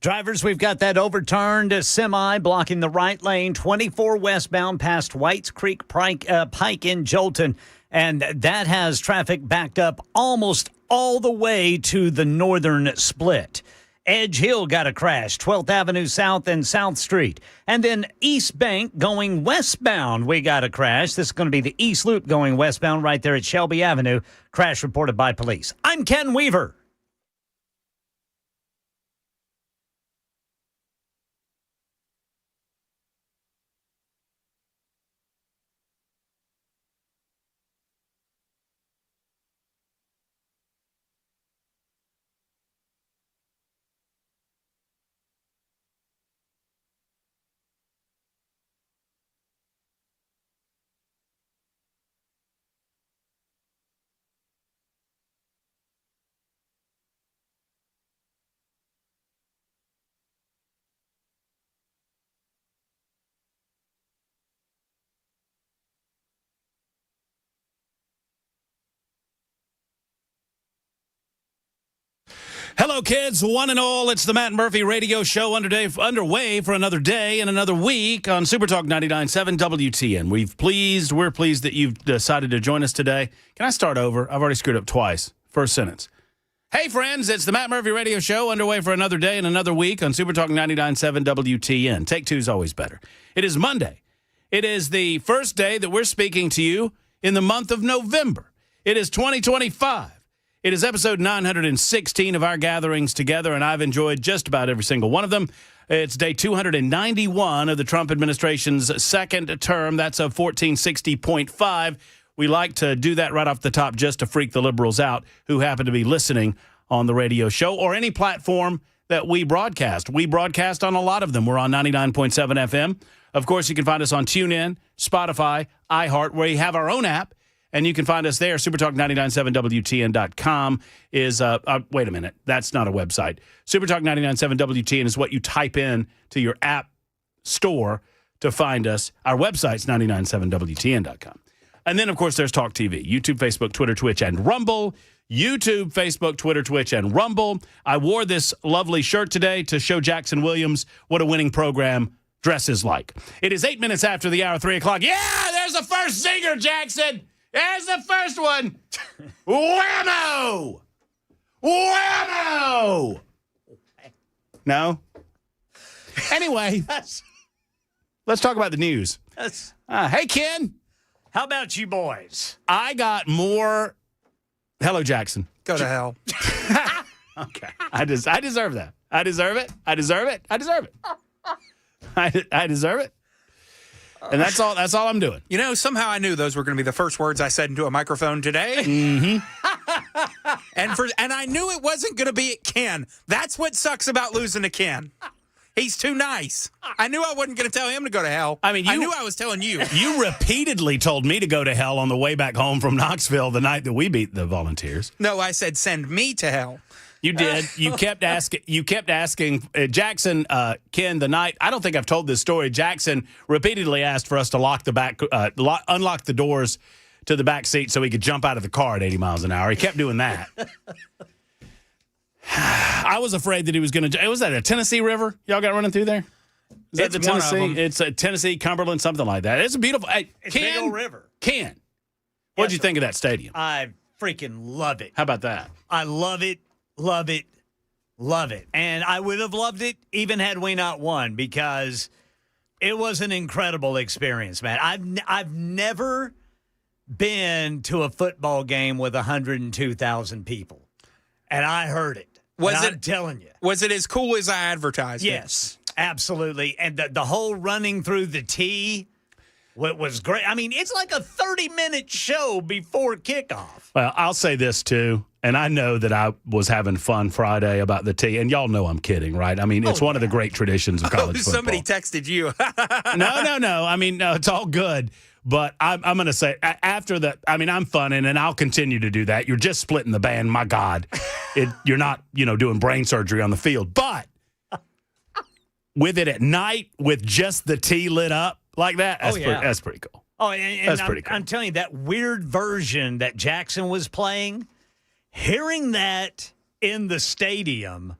Drivers, we've got that overturned semi blocking the right lane, 24 westbound past Whites Creek Pike in Jolton. And that has traffic backed up almost all the way to the northern split. Edge Hill got a crash, 12th Avenue South and South Street. And then East Bank going westbound, we got a crash. This is going to be the East Loop going westbound right there at Shelby Avenue. Crash reported by police. I'm Ken Weaver. Hello, kids, one and all. It's the Matt Murphy Radio Show underway for another day and another week on Super Talk 99.7 WTN. We're pleased that you've decided to join us today. Can I start over? I've already screwed up twice. First sentence. Hey, friends, it's the Matt Murphy Radio Show underway for another day and another week on Super Talk 99.7 WTN. Take two is always better. It is Monday. It is the first day that we're speaking to you in the month of November. It is 2025. It is episode 916 of our gatherings together, and I've enjoyed just about every single one of them. It's day 291 of the Trump administration's second term. That's a 1460.5. We like to do that right off the top just to freak the liberals out who happen to be listening on the radio show or any platform that we broadcast. We broadcast on a lot of them. We're on 99.7 FM. Of course, you can find us on TuneIn, Spotify, iHeart, where we have our own app. And you can find us there. Supertalk997WTN.com is, wait a minute, that's not a website. Supertalk997WTN is what you type in to your app store to find us. Our website's 997WTN.com. And then, of course, there's Talk TV, YouTube, Facebook, Twitter, Twitch, and Rumble. YouTube, Facebook, Twitter, Twitch, and Rumble. I wore this lovely shirt today to show Jackson Williams what a winning program dresses like. It is 8 minutes after the hour, 3 o'clock. Yeah, there's the first zinger, Jackson. There's the first one. Whammo! Whammo! No? Anyway, let's talk about the news. Hey, Ken. How about you boys? I got more. Hello, Jackson. Go to hell. Okay. I deserve that. I deserve it. I deserve it. I deserve it. I deserve it. And that's all I'm doing. You know, somehow I knew those were going to be the first words I said into a microphone today. Mm-hmm. and I knew it wasn't going to be at Ken. That's what sucks about losing to Ken. He's too nice. I knew I wasn't going to tell him to go to hell. I knew I was telling you. You repeatedly told me to go to hell on the way back home from Knoxville the night that we beat the Volunteers. No, I said send me to hell. You did. You kept asking. Jackson, Ken, the night. I don't think I've told this story. Jackson repeatedly asked for us to unlock the doors to the back seat so he could jump out of the car at 80 miles an hour. He kept doing that. I was afraid that he was going to. Was that a Tennessee River y'all got running through there? Is that the Tennessee? It's a Tennessee, Cumberland, something like that. It's a beautiful. It's a big old river. Ken, what'd you think of that stadium? I freaking love it. How about that? I love it. Love it. Love it. And I would have loved it even had we not won because it was an incredible experience, man. I've never been to a football game with 102,000 people. And I heard it. I'm telling you. Was it as cool as I advertised? Yes, absolutely. And the whole running through the tee was great. I mean, it's like a 30-minute show before kickoff. Well, I'll say this, too. And I know that I was having fun Friday about the tee. And y'all know I'm kidding, right? I mean, it's one of the great traditions of college football. Somebody texted you. No. I mean, no, it's all good. But I'm going to say, after that, I mean, I'm funning, and I'll continue to do that. You're just splitting the band. My God. You're not, doing brain surgery on the field. But with it at night, with just the tee lit up like that, that's pretty cool. Oh, and that's pretty cool. I'm telling you, that weird version that Jackson was playing, hearing that in the stadium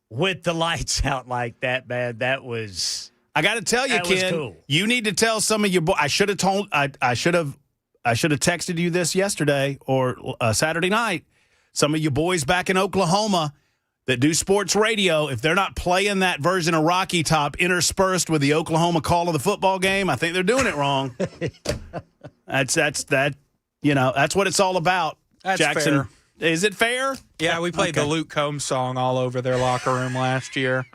with the lights out like that, man. That was. I got to tell you, That was Ken, cool. you need to tell some of your boys. I should have texted you this yesterday or Saturday night. Some of your boys back in Oklahoma that do sports radio, if they're not playing that version of Rocky Top interspersed with the Oklahoma call of the football game, I think they're doing it wrong. That's what it's all about. That's Jackson. fair. Is it fair? Yeah, we played the Luke Combs song all over their locker room last year.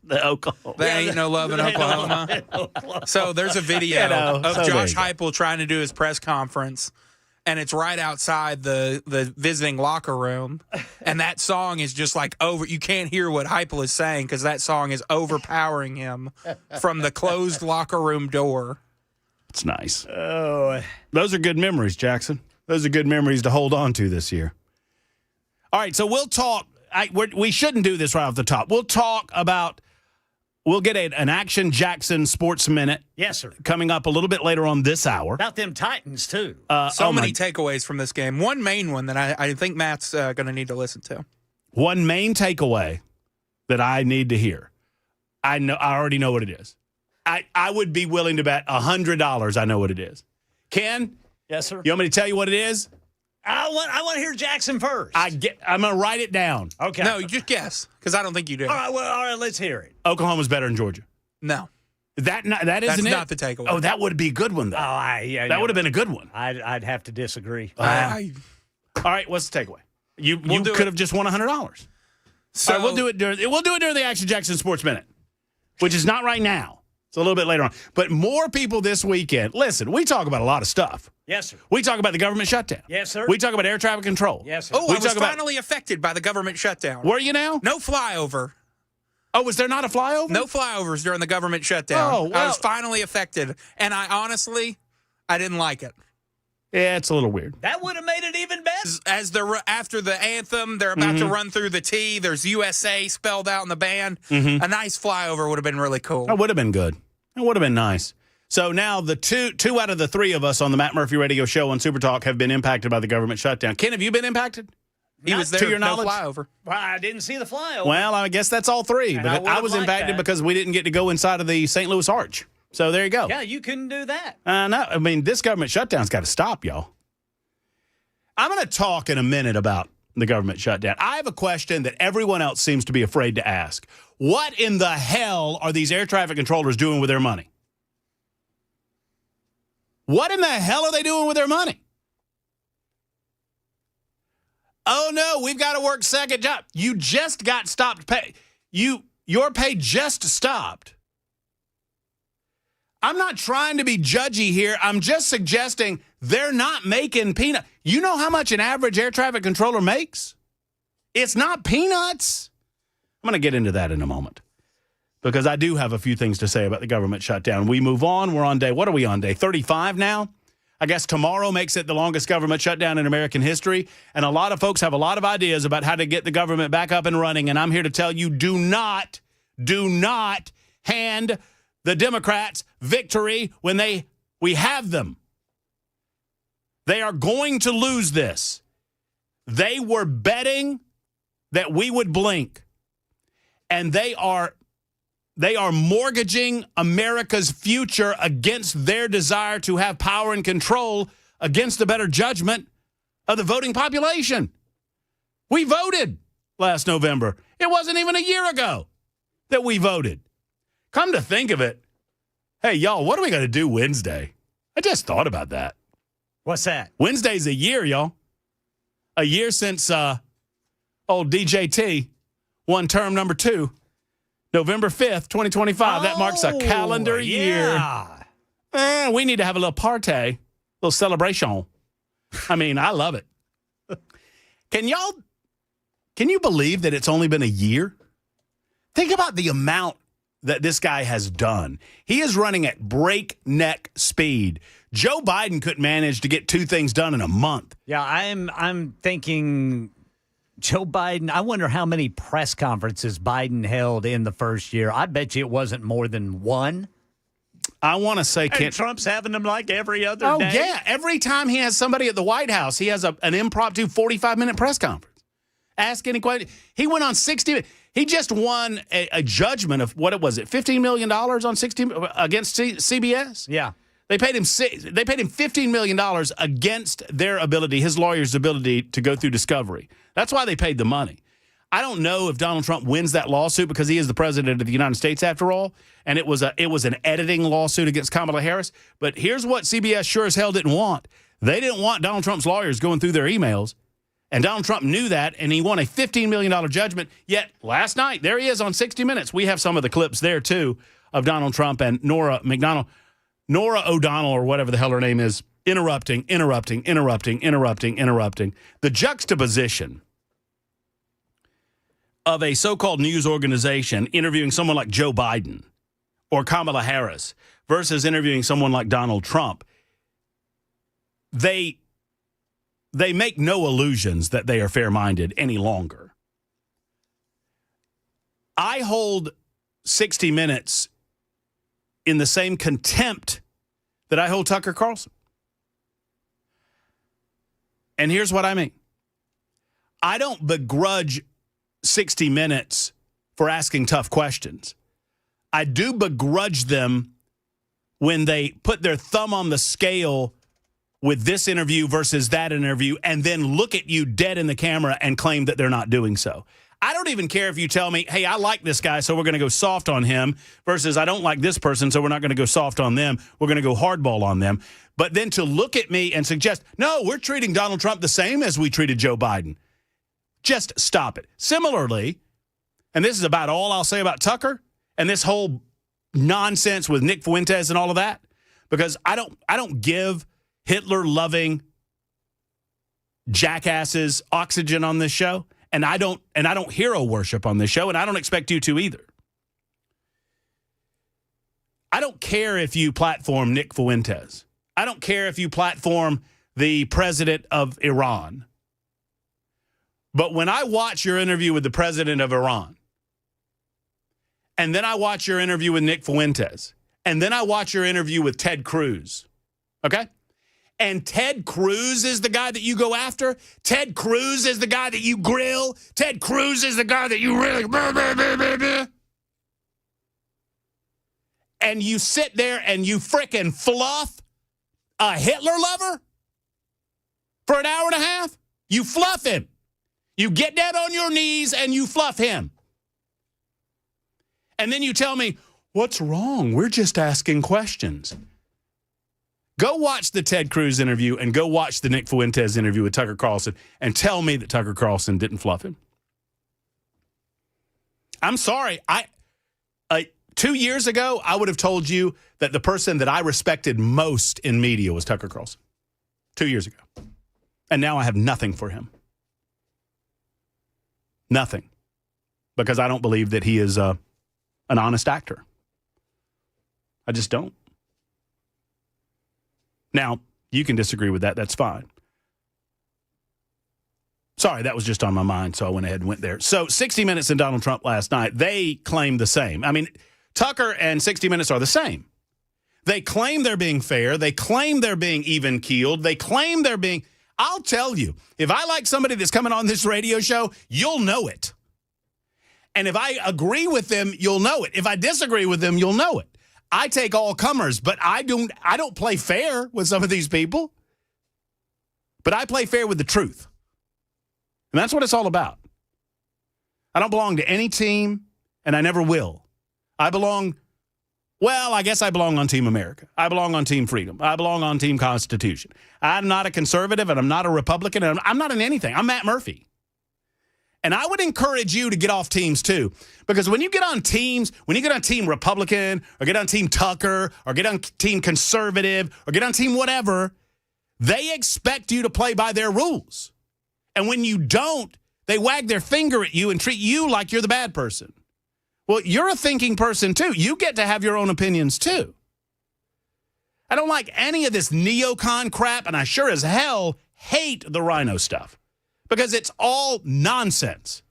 The Oklahoma. There ain't no love in Oklahoma. So there's a video of Josh Heupel trying to do his press conference, and it's right outside the visiting locker room. And that song is just like over. You can't hear what Heupel is saying because that song is overpowering him from the closed locker room door. It's nice. Oh. Those are good memories, Jackson. Those are good memories to hold on to this year. All right, so we'll talk. We shouldn't do this right off the top. We'll talk about. We'll get an Action Jackson Sports Minute. Yes, sir. Coming up a little bit later on this hour. About them Titans, too. So many takeaways from this game. One main one that I think Matt's going to need to listen to. One main takeaway that I need to hear. I already know what it is. I would be willing to bet $100 I know what it is. Ken? Yes, sir. You want me to tell you what it is? I want to hear Jackson first. I'm going to write it down. Okay. No, you just guess, because I don't think you do. All right, let's hear it. Oklahoma's better than Georgia. No. That isn't That's it? not the takeaway. Oh, that would be a good one, though. That would have been a good one. I'd have to disagree. All right, what's the takeaway? You could have just won $100. So All right, we'll do it during the Action Jackson Sports Minute, which is not right now. It's a little bit later on. But more people this weekend. Listen, we talk about a lot of stuff. Yes, sir. We talk about the government shutdown. Yes, sir. We talk about air traffic control. Yes, sir. Oh, I was finally affected by the government shutdown. Were you now? No flyover. Oh, was there not a flyover? No flyovers during the government shutdown. Oh, well. I was finally affected, and I didn't like it. Yeah, it's a little weird. That would have made it even better. After the anthem, they're about to run through the T. There's USA spelled out in the band. A nice flyover would have been really cool. That would have been good. It would have been nice. So now the two out of the three of us on the Matt Murphy Radio Show on Super Talk have been impacted by the government shutdown. Ken, have you been impacted? He was there. To your knowledge? No flyover. Well, I didn't see the flyover. Well, I guess that's all three. But I was impacted because we didn't get to go inside of the St. Louis Arch. So there you go. Yeah, you couldn't do that. No, I mean, this government shutdown's got to stop, y'all. I'm going to talk in a minute about the government shutdown. I have a question that everyone else seems to be afraid to ask. What in the hell are these air traffic controllers doing with their money? What in the hell are they doing with their money? Oh, no, we've got to work second job. You just got stopped pay. Your pay just stopped. I'm not trying to be judgy here. I'm just suggesting they're not making peanut. You know how much an average air traffic controller makes? It's not peanuts. I'm going to get into that in a moment because I do have a few things to say about the government shutdown. We move on. We're on what are we on, day 35 now? I guess tomorrow makes it the longest government shutdown in American history, and a lot of folks have a lot of ideas about how to get the government back up and running, and I'm here to tell you, do not hand the Democrats victory when we have them. They are going to lose this. They were betting that we would blink, and they are mortgaging America's future against their desire to have power and control against the better judgment of the voting population. We voted last November. It wasn't even a year ago that we voted. Come to think of it, hey, y'all, what are we going to do Wednesday? I just thought about that. What's that? Wednesday's a year, y'all. A year since old DJT won term number 2. November 5th, 2025. That marks a calendar year. We need to have a little party, a little celebration. I mean, I love it. Can you believe that it's only been a year? Think about the amount that this guy has done. He is running at breakneck speed. Joe Biden couldn't manage to get 2 things done in a month. Yeah, I'm thinking Joe Biden, I wonder how many press conferences Biden held in the first year. I bet you it wasn't more than 1. I want to say, and Trump's having them like every other day. Oh, yeah. Every time he has somebody at the White House, he has an impromptu 45-minute press conference. Ask any question. He went on 60. He just won a judgment of what it was. It $15 million on 60 against CBS. Yeah. They paid him $15 million against their ability, his lawyer's ability to go through discovery. That's why they paid the money. I don't know if Donald Trump wins that lawsuit because he is the president of the United States after all, and it was an editing lawsuit against Kamala Harris. But here's what CBS sure as hell didn't want. They didn't want Donald Trump's lawyers going through their emails, and Donald Trump knew that, and he won a $15 million judgment. Yet last night, there he is on 60 Minutes. We have some of the clips there, too, of Donald Trump and Norah O'Donnell, or whatever the hell her name is, interrupting. The juxtaposition of a so-called news organization interviewing someone like Joe Biden or Kamala Harris versus interviewing someone like Donald Trump, they make no illusions that they are fair-minded any longer. I hold 60 Minutes in the same contempt that I hold Tucker Carlson. And here's what I mean. I don't begrudge 60 Minutes for asking tough questions. I do begrudge them when they put their thumb on the scale with this interview versus that interview and then look at you dead in the camera and claim that they're not doing so. I don't even care if you tell me, hey, I like this guy, so we're going to go soft on him, versus I don't like this person, so we're not going to go soft on them. We're going to go hardball on them. But then to look at me and suggest, no, we're treating Donald Trump the same as we treated Joe Biden. Just stop it. Similarly, and this is about all I'll say about Tucker and this whole nonsense with Nick Fuentes and all of that, because I don't give Hitler-loving jackasses oxygen on this show. And I don't hero worship on this show, and I don't expect you to either. I don't care if you platform Nick Fuentes. I don't care if you platform the president of Iran. But when I watch your interview with the president of Iran, and then I watch your interview with Nick Fuentes, and then I watch your interview with Ted Cruz, okay? And Ted Cruz is the guy that you go after. Ted Cruz is the guy that you grill. Ted Cruz is the guy that you really... And you sit there and you frickin' fluff a Hitler lover for an hour and a half. You fluff him. You get down on your knees and you fluff him. And then you tell me, what's wrong? We're just asking questions. Go watch the Ted Cruz interview and go watch the Nick Fuentes interview with Tucker Carlson and tell me that Tucker Carlson didn't fluff him. I'm sorry. 2 years ago, I would have told you that the person that I respected most in media was Tucker Carlson. 2 years ago. And now I have nothing for him. Nothing. Because I don't believe that he is an honest actor. I just don't. Now, you can disagree with that. That's fine. Sorry, that was just on my mind, so I went ahead and went there. So 60 Minutes and Donald Trump last night, they claim the same. I mean, Tucker and 60 Minutes are the same. They claim they're being fair. They claim they're being even-keeled. They claim they're being... I'll tell you, if I like somebody that's coming on this radio show, you'll know it. And if I agree with them, you'll know it. If I disagree with them, you'll know it. I take all comers, but I don't play fair with some of these people. But I play fair with the truth. And that's what it's all about. I don't belong to any team, and I never will. I guess I belong on Team America. I belong on Team Freedom. I belong on Team Constitution. I'm not a conservative, and I'm not a Republican, and I'm not in anything. I'm Matt Murphy. And I would encourage you to get off teams, too. Because when you get on teams, when you get on Team Republican, or get on Team Tucker, or get on Team Conservative, or get on Team whatever, they expect you to play by their rules. And when you don't, they wag their finger at you and treat you like you're the bad person. Well, you're a thinking person, too. You get to have your own opinions, too. I don't like any of this neocon crap, and I sure as hell hate the rhino stuff. Because it's all nonsense.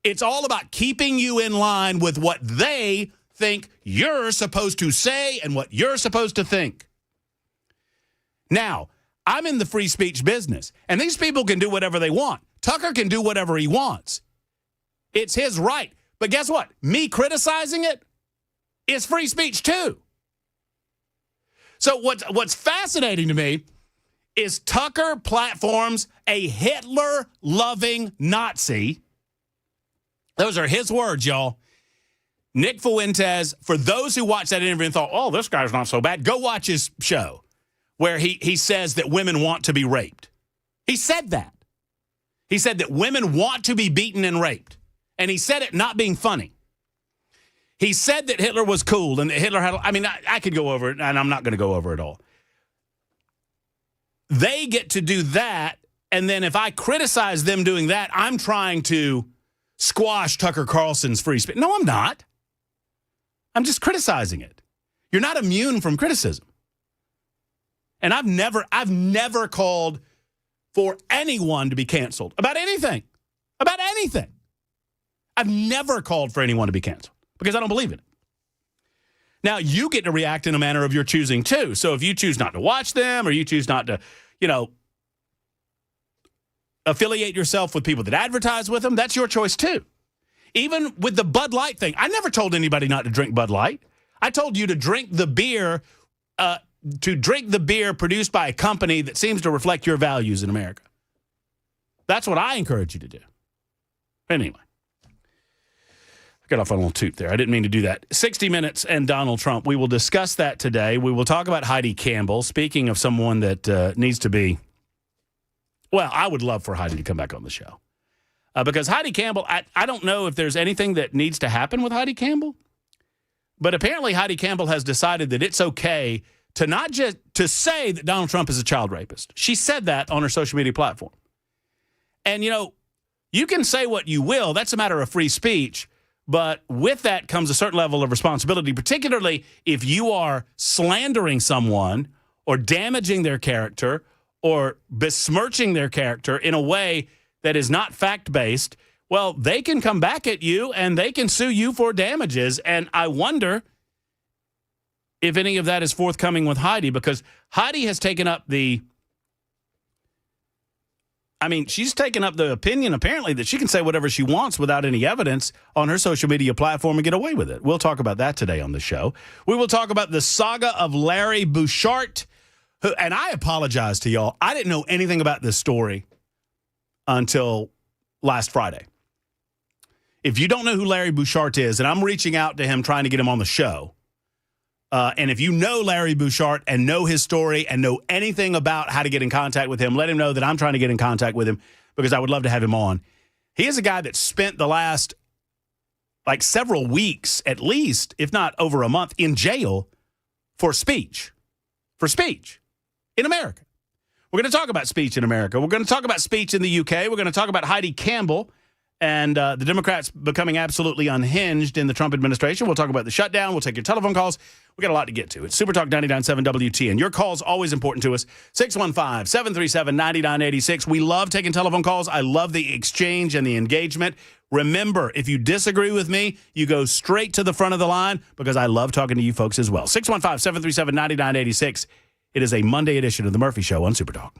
It's all about keeping you in line with what they think you're supposed to say and what you're supposed to think. Now, I'm in the free speech business, and these people can do whatever they want. Tucker can do whatever he wants. It's his right. But guess what? Me criticizing it is free speech too. So what's fascinating to me is Tucker platforms a Hitler-loving Nazi. Those are his words, y'all. Nick Fuentes, for those who watched that interview and thought, oh, this guy's not so bad, go watch his show where he says that women want to be raped. He said that. He said that women want to be beaten and raped. And he said it not being funny. He said that Hitler was cool and that Hitler had, I could go over it, and I'm not going to go over it all. They get to do that, and then if I criticize them doing that, I'm trying to squash Tucker Carlson's free speech. No, I'm not. I'm just criticizing it. You're not immune from criticism. And I've never called for anyone to be canceled about anything. About anything. I've never called for anyone to be canceled because I don't believe in it. Now, you get to react in a manner of your choosing, too. So if you choose not to watch them or you choose not to, affiliate yourself with people that advertise with them, that's your choice, too. Even with the Bud Light thing, I never told anybody not to drink Bud Light. I told you to drink the beer produced by a company that seems to reflect your values in America. That's what I encourage you to do. Anyway. Got off on a little toot there. I didn't mean to do that. 60 Minutes and Donald Trump. We will discuss that today. We will talk about Heidi Campbell. Speaking of someone that needs to be, well, I would love for Heidi to come back on the show. Because Heidi Campbell, I don't know if there's anything that needs to happen with Heidi Campbell, but apparently Heidi Campbell has decided that it's okay to not just to say that Donald Trump is a child rapist. She said that on her social media platform. And, you can say what you will. That's a matter of free speech. But with that comes a certain level of responsibility, particularly if you are slandering someone or damaging their character or besmirching their character in a way that is not fact-based. Well, they can come back at you and they can sue you for damages. And I wonder if any of that is forthcoming with Heidi, because Heidi has taken up she's taken up the opinion, apparently, that she can say whatever she wants without any evidence on her social media platform and get away with it. We'll talk about that today on the show. We will talk about the saga of Larry Bouchard, and I apologize to y'all. I didn't know anything about this story until last Friday. If you don't know who Larry Bouchard is, and I'm reaching out to him trying to get him on the show, and if you know Larry Bouchard and know his story and know anything about how to get in contact with him, let him know that I'm trying to get in contact with him because I would love to have him on. He is a guy that spent the last, several weeks at least, if not over a month, in jail for speech. For speech in America. We're going to talk about speech in America. We're going to talk about speech in the UK. We're going to talk about Heidi Campbell and the Democrats becoming absolutely unhinged in the Trump administration. We'll talk about the shutdown. We'll take your telephone calls. We got a lot to get to. It's Super Talk 99.7 WTN. Your call's always important to us. 615-737-9986. We love taking telephone calls. I love the exchange and the engagement. Remember, if you disagree with me, you go straight to the front of the line because I love talking to you folks as well. 615-737-9986. It is a Monday edition of The Murphy Show on Super Talk.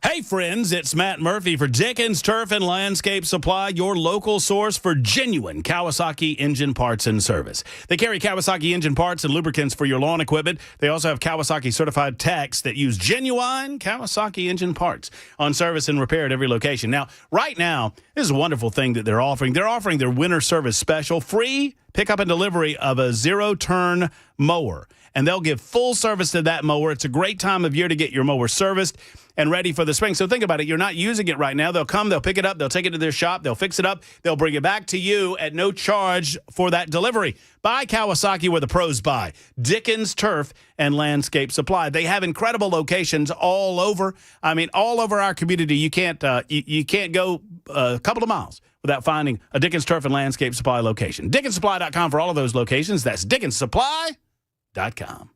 Hey, friends, it's Matt Murphy for Dickens Turf and Landscape Supply, your local source for genuine Kawasaki engine parts and service. They carry Kawasaki engine parts and lubricants for your lawn equipment. They also have Kawasaki certified techs that use genuine Kawasaki engine parts on service and repair at every location. Now, right now, this is a wonderful thing that they're offering. They're offering their winter service special, free pickup and delivery of a zero-turn mower. And they'll give full service to that mower. It's a great time of year to get your mower serviced and ready for the spring. So think about it. You're not using it right now. They'll come, they'll pick it up, they'll take it to their shop, they'll fix it up, they'll bring it back to you at no charge for that delivery. Buy Kawasaki where the pros buy. Dickens Turf and Landscape Supply. They have incredible locations all over. All over our community. You can't go a couple of miles without finding a Dickens Turf and Landscape Supply location. DickensSupply.com for all of those locations. That's DickensSupply.com.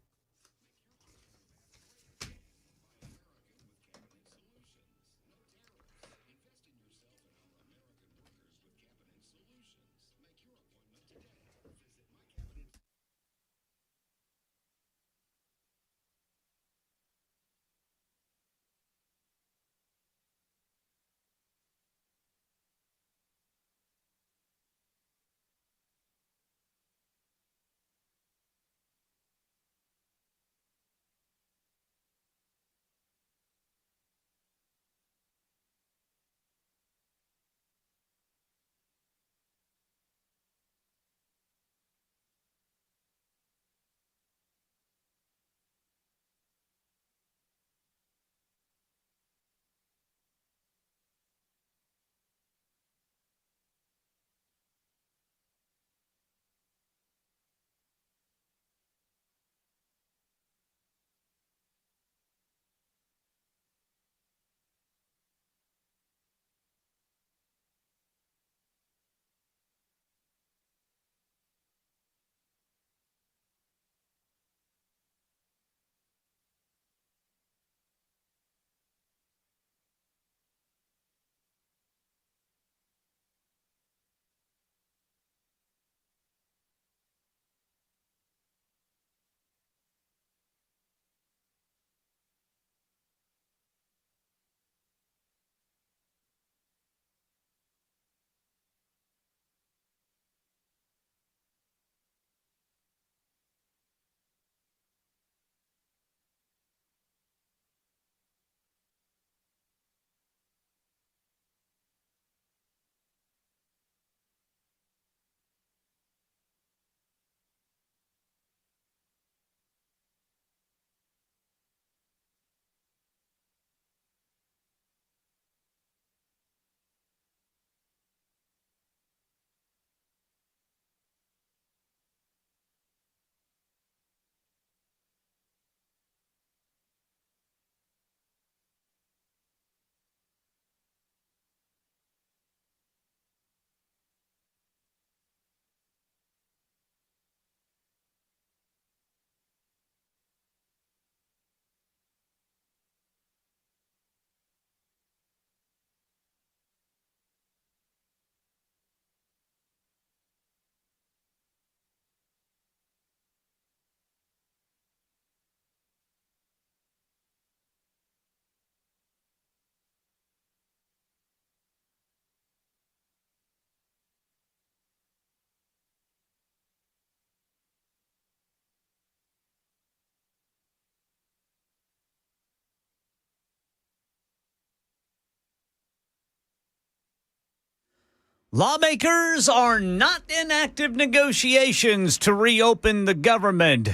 Lawmakers are not in active negotiations to reopen the government.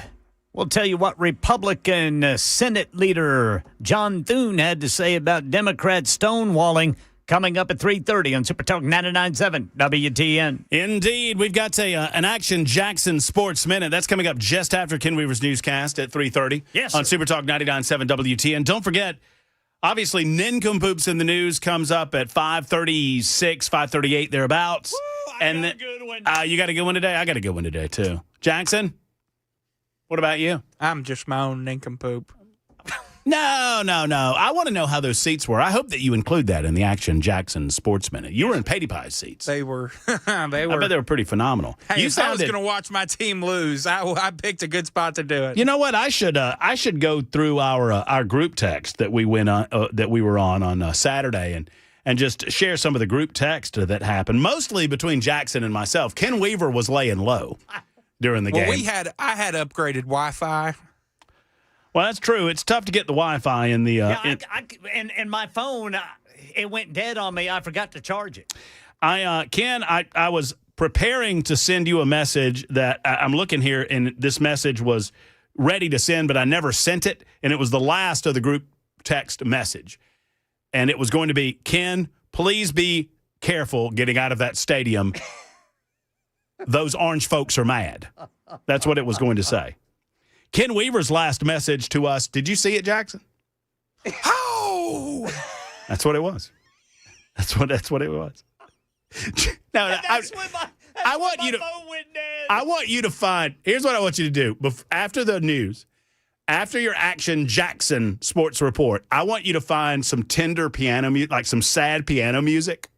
We'll tell you what Republican Senate leader John Thune had to say about Democrat stonewalling coming up at 3:30 on Super Talk 99.7 WTN. Indeed. We've got an Action Jackson Sports Minute. That's coming up just after Ken Weaver's newscast at 3:30 on Super Talk 99.7 WTN. Don't forget, obviously, Nincompoops in the News comes up at 5:36, 5:38, thereabouts. Woo, and got a good one. You got a good one today? I got a good one today, too. Jackson, what about you? I'm just my own nincompoop. No. I want to know how those seats were. I hope that you include that in the Action Jackson Sports Minute. You were in Patty Pie's seats. They were. I bet they were pretty phenomenal. Hey, if I was going to watch my team lose, I picked a good spot to do it. You know what? I should go through our group text that we went on that we were on Saturday and just share some of the group text that happened, mostly between Jackson and myself. Ken Weaver was laying low during the game. I had upgraded Wi-Fi. Well, that's true. It's tough to get the Wi-Fi in the. And my phone, it went dead on me. I forgot to charge it. Ken, I was preparing to send you a message that I'm looking here, and this message was ready to send, but I never sent it, and it was the last of the group text message, and it was going to be, Ken, please be careful getting out of that stadium. Those orange folks are mad. That's what it was going to say. Ken Weaver's last message to us, did you see it, Jackson? Oh! That's what it was. That's what it was. I want you to. I want you to find. Here's what I want you to do. After the news, after your Action Jackson sports report, I want you to find some tender piano music, like some sad piano music,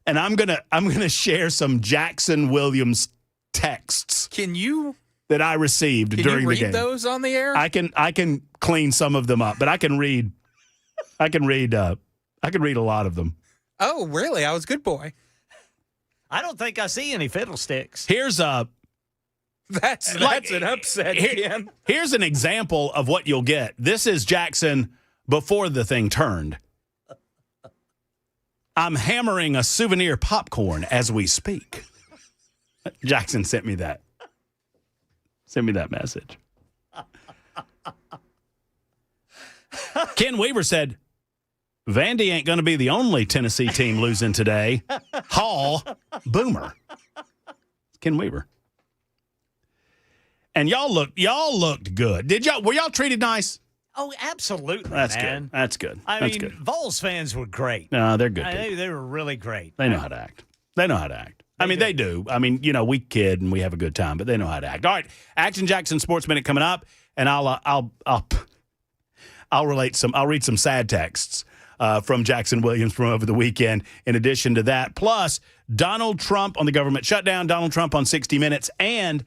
and I'm gonna share some Jackson Williams texts. Can you? That I received during the game. Can you read those on the air? I can clean some of them up, but I can read. I can read a lot of them. Oh, really? I was a good boy. I don't think I see any fiddlesticks. Here's a. That's an upset, Ken. Here's an example of what you'll get. This is Jackson before the thing turned. I'm hammering a souvenir popcorn as we speak. Jackson sent me that. Send me that message. Ken Weaver said, Vandy ain't going to be the only Tennessee team losing today. Hall, boomer. Ken Weaver. And y'all looked good. Were y'all treated nice? Oh, absolutely, That's man. good. That's good. I That's mean, good. Vols fans were great. No, they're good people. They were really great. They know how to act. They know how to act. They do. I mean, we kid and we have a good time, but they know how to act. All right, Action Jackson Sports Minute coming up, and I'll read some sad texts from Jackson Williams from over the weekend. In addition to that, plus Donald Trump on the government shutdown, Donald Trump on 60 Minutes, and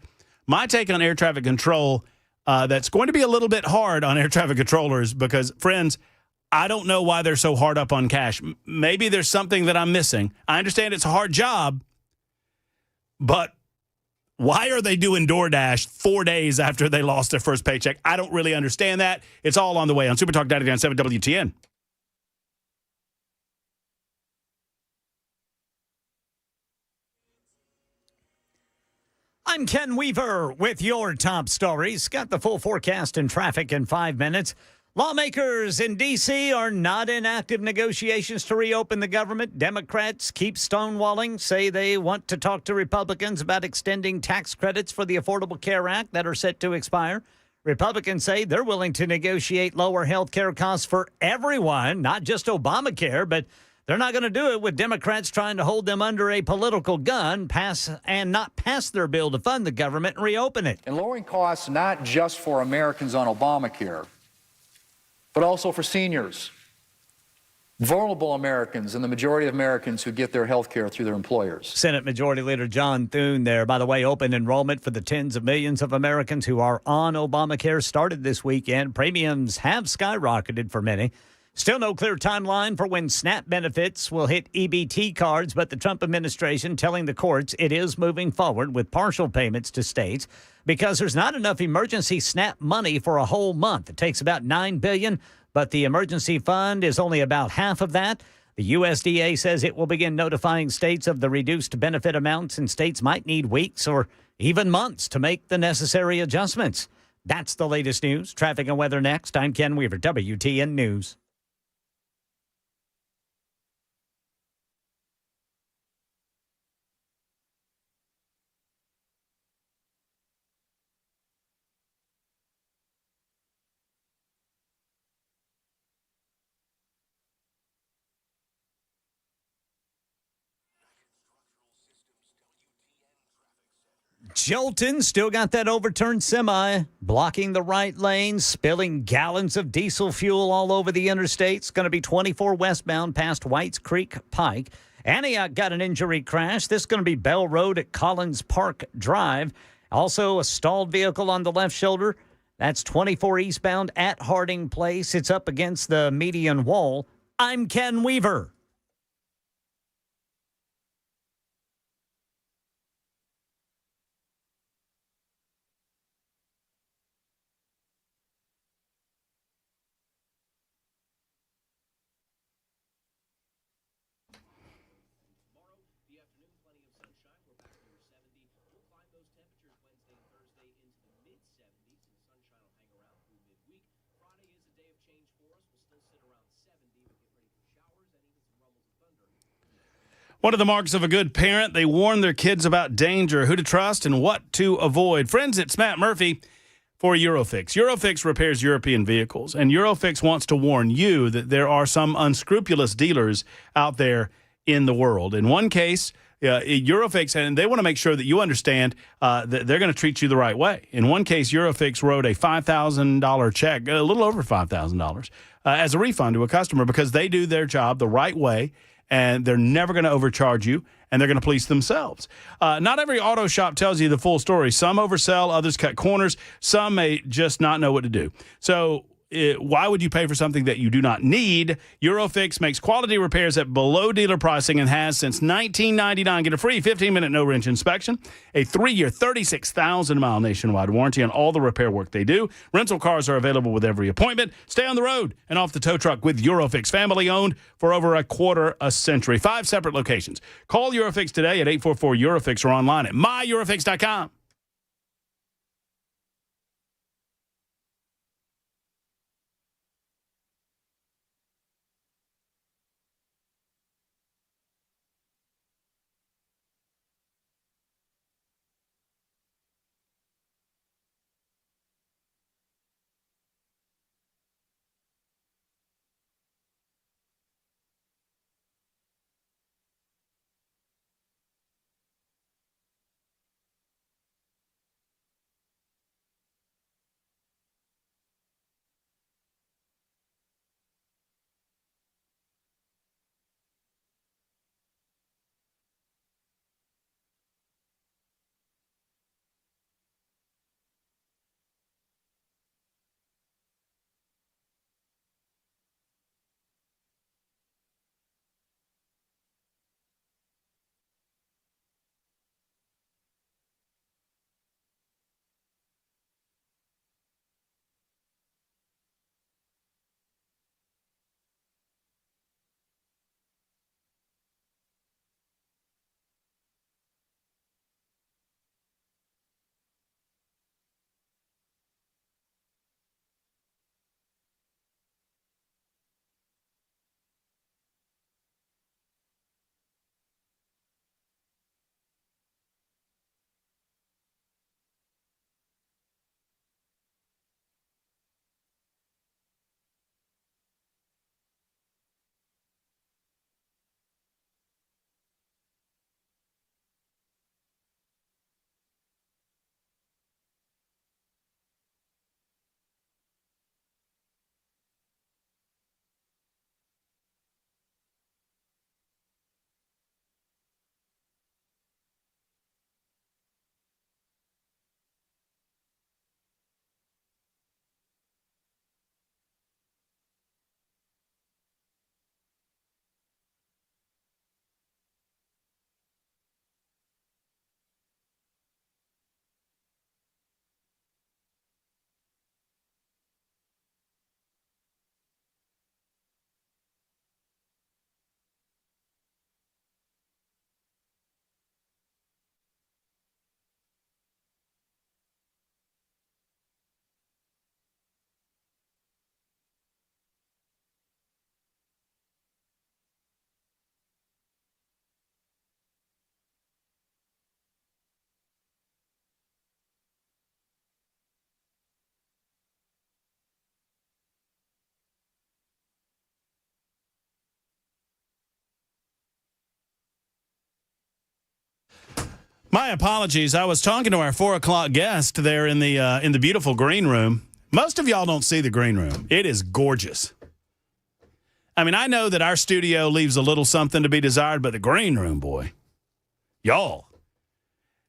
my take on air traffic control. That's going to be a little bit hard on air traffic controllers because, friends, I don't know why they're so hard up on cash. Maybe there's something that I'm missing. I understand it's a hard job, but why are they doing DoorDash 4 days after they lost their first paycheck? I don't really understand that. It's all on the way on Super Talk 99.7 WTN. I'm Ken Weaver with your top stories. Got the full forecast and traffic in 5 minutes. Lawmakers in D.C. are not in active negotiations to reopen the government. Democrats keep stonewalling, say they want to talk to Republicans about extending tax credits for the Affordable Care Act that are set to expire. Republicans say they're willing to negotiate lower health care costs for everyone, not just Obamacare, but they're not going to do it with Democrats trying to hold them under a political gun, pass their bill to fund the government and reopen it. And lowering costs not just for Americans on Obamacare, but also for seniors, vulnerable Americans, and the majority of Americans who get their health care through their employers. Senate Majority Leader John Thune there. By the way, open enrollment for the tens of millions of Americans who are on Obamacare started this weekend. Premiums have skyrocketed for many. Still no clear timeline for when SNAP benefits will hit EBT cards, but the Trump administration telling the courts it is moving forward with partial payments to states because there's not enough emergency SNAP money for a whole month. It takes about $9 billion, but the emergency fund is only about half of that. The USDA says it will begin notifying states of the reduced benefit amounts, and states might need weeks or even months to make the necessary adjustments. That's the latest news. Traffic and weather next. I'm Ken Weaver, WTN News. Jolton still got that overturned semi, blocking the right lane, spilling gallons of diesel fuel all over the interstate. It's going to be 24 westbound past Whites Creek Pike. Antioch got an injury crash. This is going to be Bell Road at Collins Park Drive. Also, a stalled vehicle on the left shoulder. That's 24 eastbound at Harding Place. It's up against the median wall. I'm Ken Weaver. What are the marks of a good parent? They warn their kids about danger, who to trust, and what to avoid. Friends, it's Matt Murphy for Eurofix. Eurofix repairs European vehicles, and Eurofix wants to warn you that there are some unscrupulous dealers out there in the world. In one case, Eurofix, and they want to make sure that you understand that they're going to treat you the right way. In one case, Eurofix wrote a $5,000 check, a little over $5,000, as a refund to a customer because they do their job the right way, and they're never going to overcharge you, and they're going to police themselves. Not every auto shop tells you the full story. Some oversell, others cut corners. Some may just not know what to do. So why would you pay for something that you do not need? Eurofix makes quality repairs at below dealer pricing and has since 1999. Get a free 15-minute no-wrench inspection, a 3-year, 36,000-mile nationwide warranty on all the repair work they do. Rental cars are available with every appointment. Stay on the road and off the tow truck with Eurofix, family-owned for over a quarter a century. 5 separate locations. Call Eurofix today at 844-EUROFIX or online at myeurofix.com. My apologies. I was talking to our 4 o'clock guest there in the beautiful green room. Most of y'all don't see the green room. It is gorgeous. I mean, I know that our studio leaves a little something to be desired, but the green room, boy, y'all.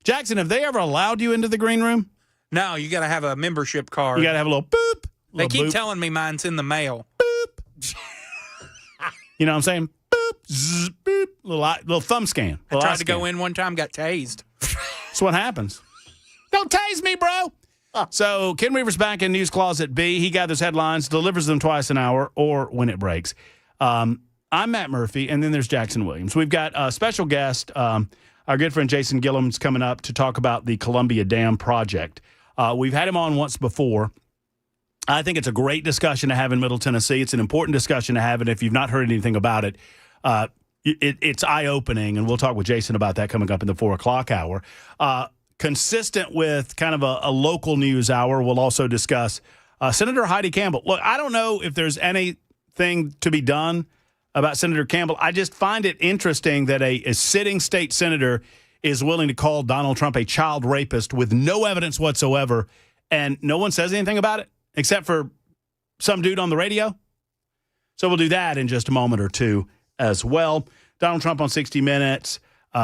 Jackson, have they ever allowed you into the green room? No, you got to have a membership card. You got to have a little boop. They keep boop. telling me mine's in the mail. Boop. You know what I'm saying? Boop. Zzz, boop. Little thumb scan. I tried to go in one time, got tased. That's what happens. Don't tase me, bro. So Ken Weaver's back in News Closet B. He gathers headlines, delivers them twice an hour, or when it breaks. I'm Matt Murphy, and then there's Jackson Williams. We've got a special guest. Our good friend Jason Gillum's coming up to talk about the Columbia Dam project. We've had him on once before. I think it's a great discussion to have in Middle Tennessee. It's an important discussion to have, and if you've not heard anything about it, it's eye-opening, and we'll talk with Jason about that coming up in the 4 o'clock hour. Consistent with kind of a local news hour, we'll also discuss Senator Heidi Campbell. Look, I don't know if there's anything to be done about Senator Campbell. I just find it interesting that a sitting state senator is willing to call Donald Trump a child rapist with no evidence whatsoever, and no one says anything about it except for some dude on the radio. So we'll do that in just a moment or two as well. Donald Trump on 60 Minutes,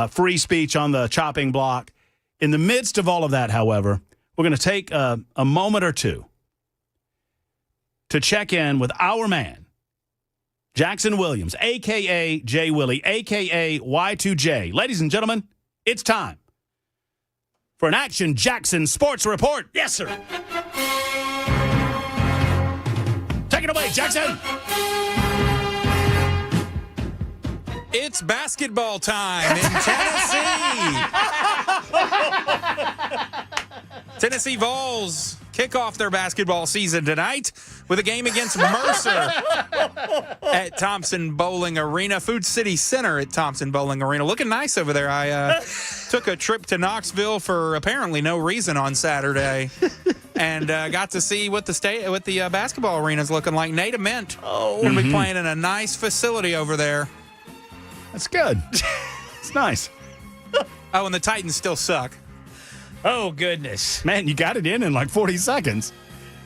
free speech on the chopping block. In the midst of all of that, however, we're going to take a moment or two to check in with our man, Jackson Williams, a.k.a. J. Willie, a.k.a. Y2J. Ladies and gentlemen, it's time for an Action Jackson Sports Report. Yes, sir. Take it away, Jackson. It's basketball time in Tennessee. Tennessee Vols kick off their basketball season tonight with a game against Mercer at Thompson Bowling Arena, Food City Center at Thompson Bowling Arena. Looking nice over there. I took a trip to Knoxville for apparently no reason on Saturday and got to see what the basketball arena is looking like. Nate Ament going to be playing in a nice facility over there. That's good. It's nice. Oh, and the Titans still suck. Oh, goodness. Man, you got it in like 40 seconds.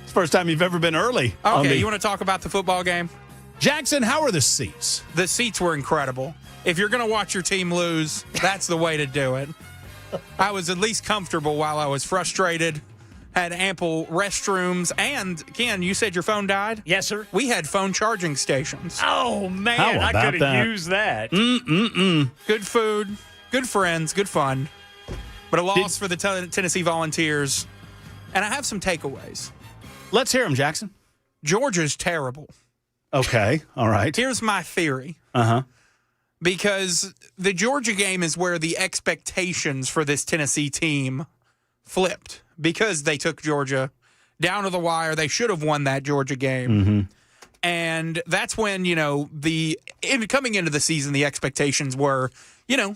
It's the first time you've ever been early. Okay, you want to talk about the football game? Jackson, how are the seats? The seats were incredible. If you're going to watch your team lose, that's the way to do it. I was at least comfortable while I was frustrated. Had ample restrooms. And, Ken, you said your phone died? Yes, sir. We had phone charging stations. Oh, man. How I about could that? have used that. Good food, good friends, good fun. But a loss for the Tennessee Volunteers. And I have some takeaways. Let's hear them, Jackson. Georgia's terrible. Okay. All right. Here's my theory. Uh-huh. Because the Georgia game is where the expectations for this Tennessee team flipped. Because they took Georgia down to the wire. They should have won that Georgia game. And that's when, coming into the season, the expectations were,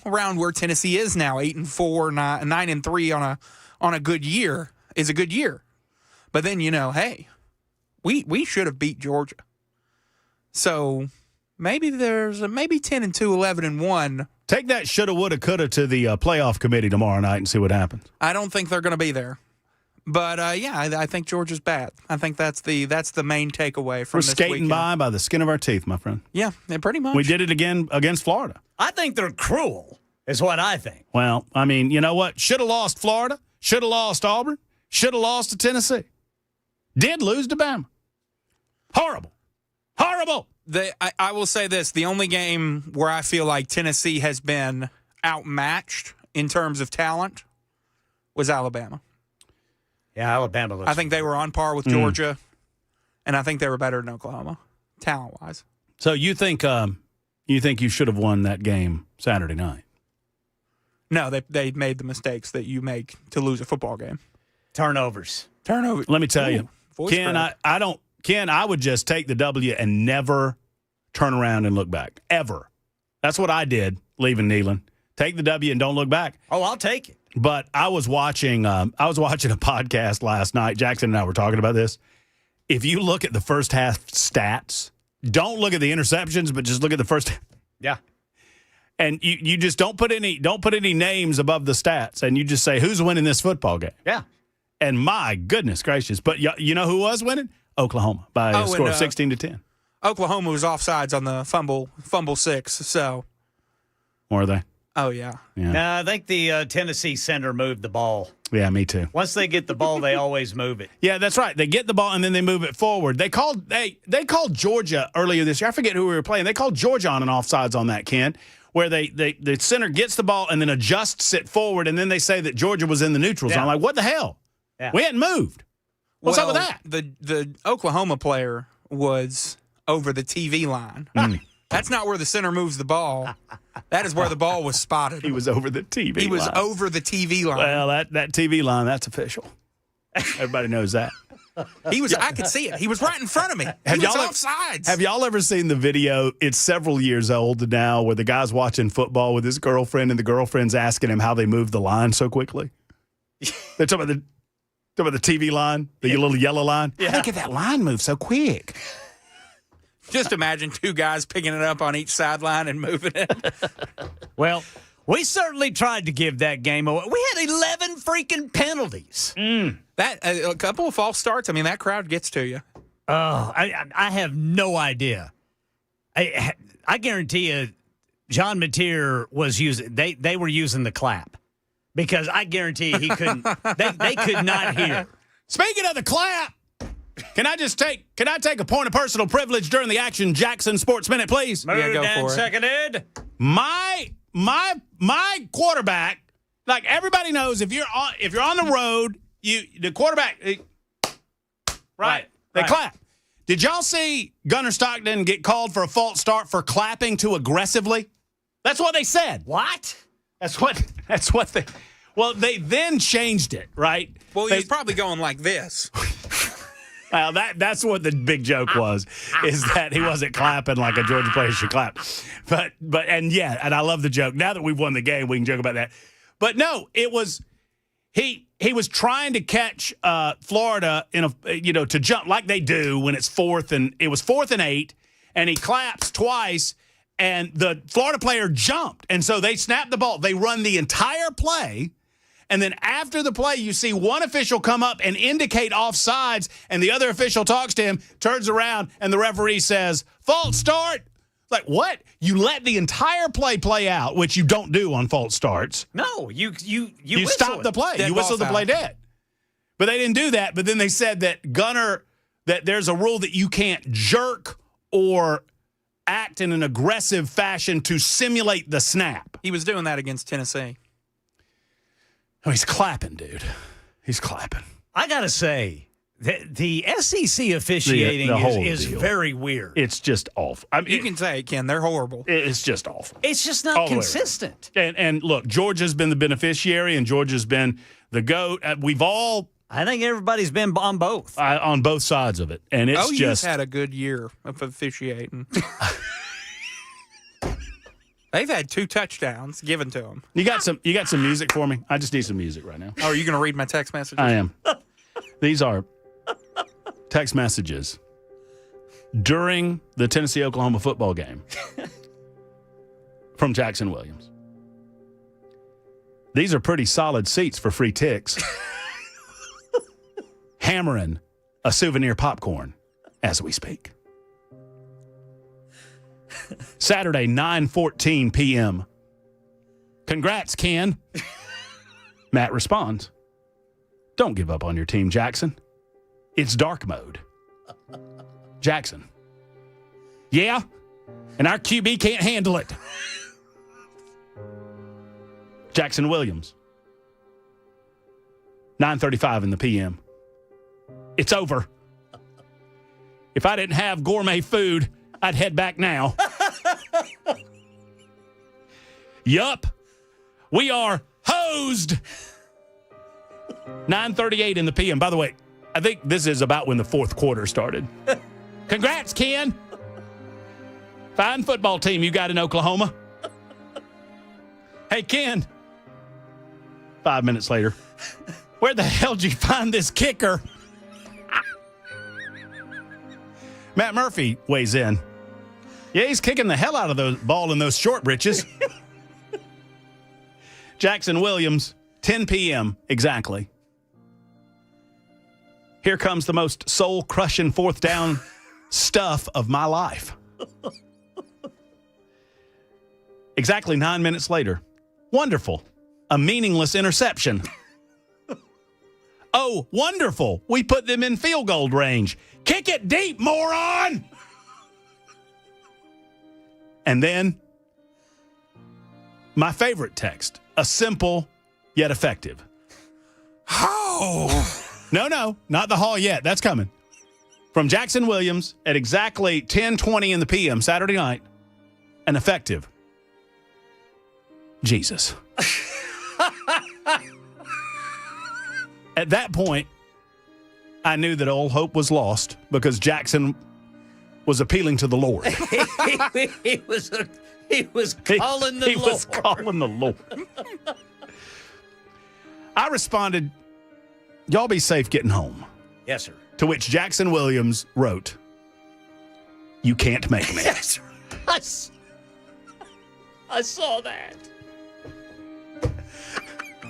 around where Tennessee is now, 8-4, 9-3 on a good year is a good year. But then, hey, we should have beat Georgia. So maybe there's maybe 10-2, 11-1. Take that shoulda, woulda, coulda to the playoff committee tomorrow night and see what happens. I don't think they're going to be there. But, I think Georgia's bad. I think that's the main takeaway from this We're skating weekend. by the skin of our teeth, my friend. Yeah, pretty much. We did it again against Florida. I think they're cruel, is what I think. Well, I mean, you know what? Should have lost Florida. Should have lost Auburn. Should have lost to Tennessee. Did lose to Bama. Horrible. Horrible. I will say this. The only game where I feel like Tennessee has been outmatched in terms of talent was Alabama. Yeah, Alabama looks. I think they were on par with Georgia, and I think they were better than Oklahoma, talent-wise. So you think you should have won that game Saturday night? No, they made the mistakes that you make to lose a football game. turnovers. Let me tell you, voice Ken, crack. Ken, I would just take the W and never turn around and look back. Ever. That's what I did leaving Neyland. Take the W and don't look back. Oh, I'll take it. But I was watching a podcast last night. Jackson and I were talking about this. If you look at the first half stats, don't look at the interceptions, but just look at the first. Yeah. And you just don't put any names above the stats, and you just say who's winning this football game. Yeah. And my goodness gracious, but you know who was winning? Oklahoma by a score of 16-10. Oklahoma was offsides on the fumble 6. So, Were they? oh yeah. Yeah. I think the Tennessee center moved the ball. Yeah, me too. Once they get the ball, they always move it. Yeah, that's right. They get the ball and then they move it forward. They called Georgia earlier this year. I forget who we were playing. They called Georgia on an offsides on that, Ken, where the center gets the ball and then adjusts it forward, and then they say that Georgia was in the neutral zone. Yeah. I'm like, what the hell? Yeah. We hadn't moved. What's up with that? The Oklahoma player was over the TV line. That's not where the center moves the ball. That is where the ball was spotted. He was over the TV line. He was over the TV line. Well, that TV line, that's official. Everybody knows that. I could see it. He was right in front of me. He was offsides. Have y'all ever seen the video? It's several years old now, where the guy's watching football with his girlfriend, and the girlfriend's asking him how they moved the line so quickly. They're talking about the TV line, the little yellow line. Yeah. How did they get that line moved so quick? Just imagine two guys picking it up on each sideline and moving it. Well, we certainly tried to give that game away. We had 11 freaking penalties. That a couple of false starts. I mean, that crowd gets to you. Oh, I have no idea. I guarantee you, John Mateer was using. They were using the clap because I guarantee you he couldn't. They could not hear. Speaking of the clap, can I take a point of personal privilege during the Action Jackson Sports Minute, please? Yeah, go for it. Seconded. My quarterback, like everybody knows, if you're on the road, the quarterback, right? They clap. Did y'all see Gunnar Stockton get called for a false start for clapping too aggressively? That's what they said. What? That's what they. Well, they then changed it, right? Well, he was probably going like this. Well, that's what the big joke was, is that he wasn't clapping like a Georgia player should clap. But and I love the joke. Now that we've won the game, we can joke about that. But no, it was he was trying to catch Florida to jump like they do when it's 4th and 8, and he claps twice, and the Florida player jumped, and so they snapped the ball. They run the entire play. And then after the play, you see one official come up and indicate offsides, and the other official talks to him, turns around, and the referee says, false start. Like, what? You let the entire play out, which you don't do on false starts. No, you stop the play. You whistle the play dead. But they didn't do that. But then they said that that there's a rule that you can't jerk or act in an aggressive fashion to simulate the snap. He was doing that against Tennessee. Oh, he's clapping, dude. He's clapping. I got to say, the SEC officiating is very weird. It's just awful. I mean, you can say it, Ken. They're horrible. It's just awful. It's just not consistent. And look, Georgia's been the beneficiary, and Georgia's been the GOAT. I think everybody's been on both. On both sides of it. And it's OU's had a good year of officiating. They've had 2 touchdowns given to them. You got some music for me? I just need some music right now. Oh, are you going to read my text messages? I am. These are text messages during the Tennessee-Oklahoma football game from Jackson Williams. These are pretty solid seats for free ticks. Hammering a souvenir popcorn as we speak. Saturday, 9:14 p.m. Congrats, Ken. Matt responds, don't give up on your team, Jackson. It's dark mode. Jackson. Yeah, and our QB can't handle it. Jackson Williams. 9:35 in the p.m. It's over. If I didn't have gourmet food, I'd head back now. Yup. We are hosed. 9:38 in the p.m. By the way, I think this is about when the fourth quarter started. Congrats, Ken. Fine football team you got in Oklahoma. Hey, Ken. 5 minutes later. Where the hell did you find this kicker? Matt Murphy weighs in. Yeah, he's kicking the hell out of the ball in those short britches. Jackson Williams, 10 p.m. exactly. Here comes the most soul-crushing fourth down stuff of my life. Exactly 9 minutes later. Wonderful. A meaningless interception. Oh, wonderful. We put them in field goal range. Kick it deep, moron! And then, my favorite text, a simple yet effective. Oh! No, not the hall yet. That's coming. From Jackson Williams at exactly 10:20 in the p.m. Saturday night, an effective. Jesus. At that point, I knew that all hope was lost because Jackson was appealing to the Lord. he was calling the Lord. He was calling the Lord. I responded, y'all be safe getting home. Yes, sir. To which Jackson Williams wrote, You can't make me. Yes. I saw that.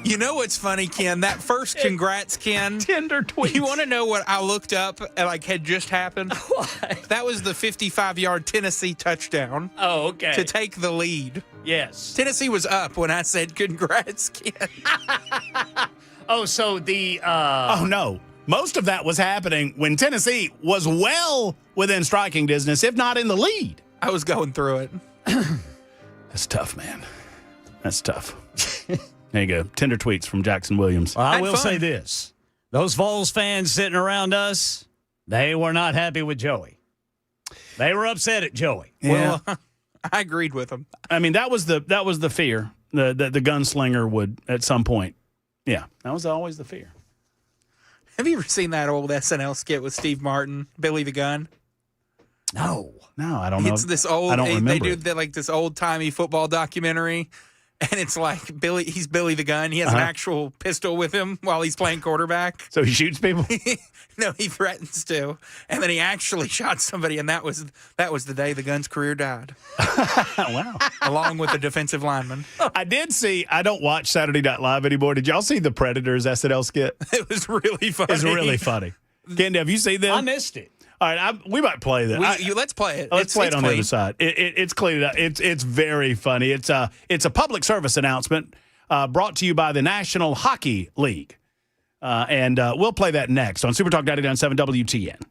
You know what's funny, Ken? That first congrats, Ken. Tender tweets. You want to know what I looked up and had just happened? What? That was the 55-yard Tennessee touchdown Oh, okay. to take the lead. Yes. Tennessee was up when I said congrats, Ken. Oh, so the Oh, no. Most of that was happening when Tennessee was well within striking distance, if not in the lead. I was going through it. That's tough, man. That's tough. There you go. Tender tweets from Jackson Williams. Well, I Had will fun. say this. Those Vols fans sitting around us, they were not happy with Joey. They were upset at Joey. Well, I agreed with him. I mean, that was the fear that the gunslinger would at some point. Yeah, that was always the fear. Have you ever seen that old SNL skit with Steve Martin, Billy the Gun? No. No, I don't know. It's this old. I don't remember. They do it. like this old timey football documentary, and it's like he's Billy the Gun. He has an actual pistol with him while he's playing quarterback. So he shoots people? No, he threatens to, and then he actually shot somebody, and that was the day the Gun's career died, Wow. along with the defensive lineman. I did see, I don't watch Saturday Night Live anymore. Did y'all see the Predators SNL skit? It was really funny. It's really funny. Kendi, have you seen them? I missed it. All right, we might play that. Let's play it. Let's play it on the clean. other side. It's clean. It's very funny. It's a public service announcement brought to you by the National Hockey League. And we'll play that next on Super Talk 99.7 WTN.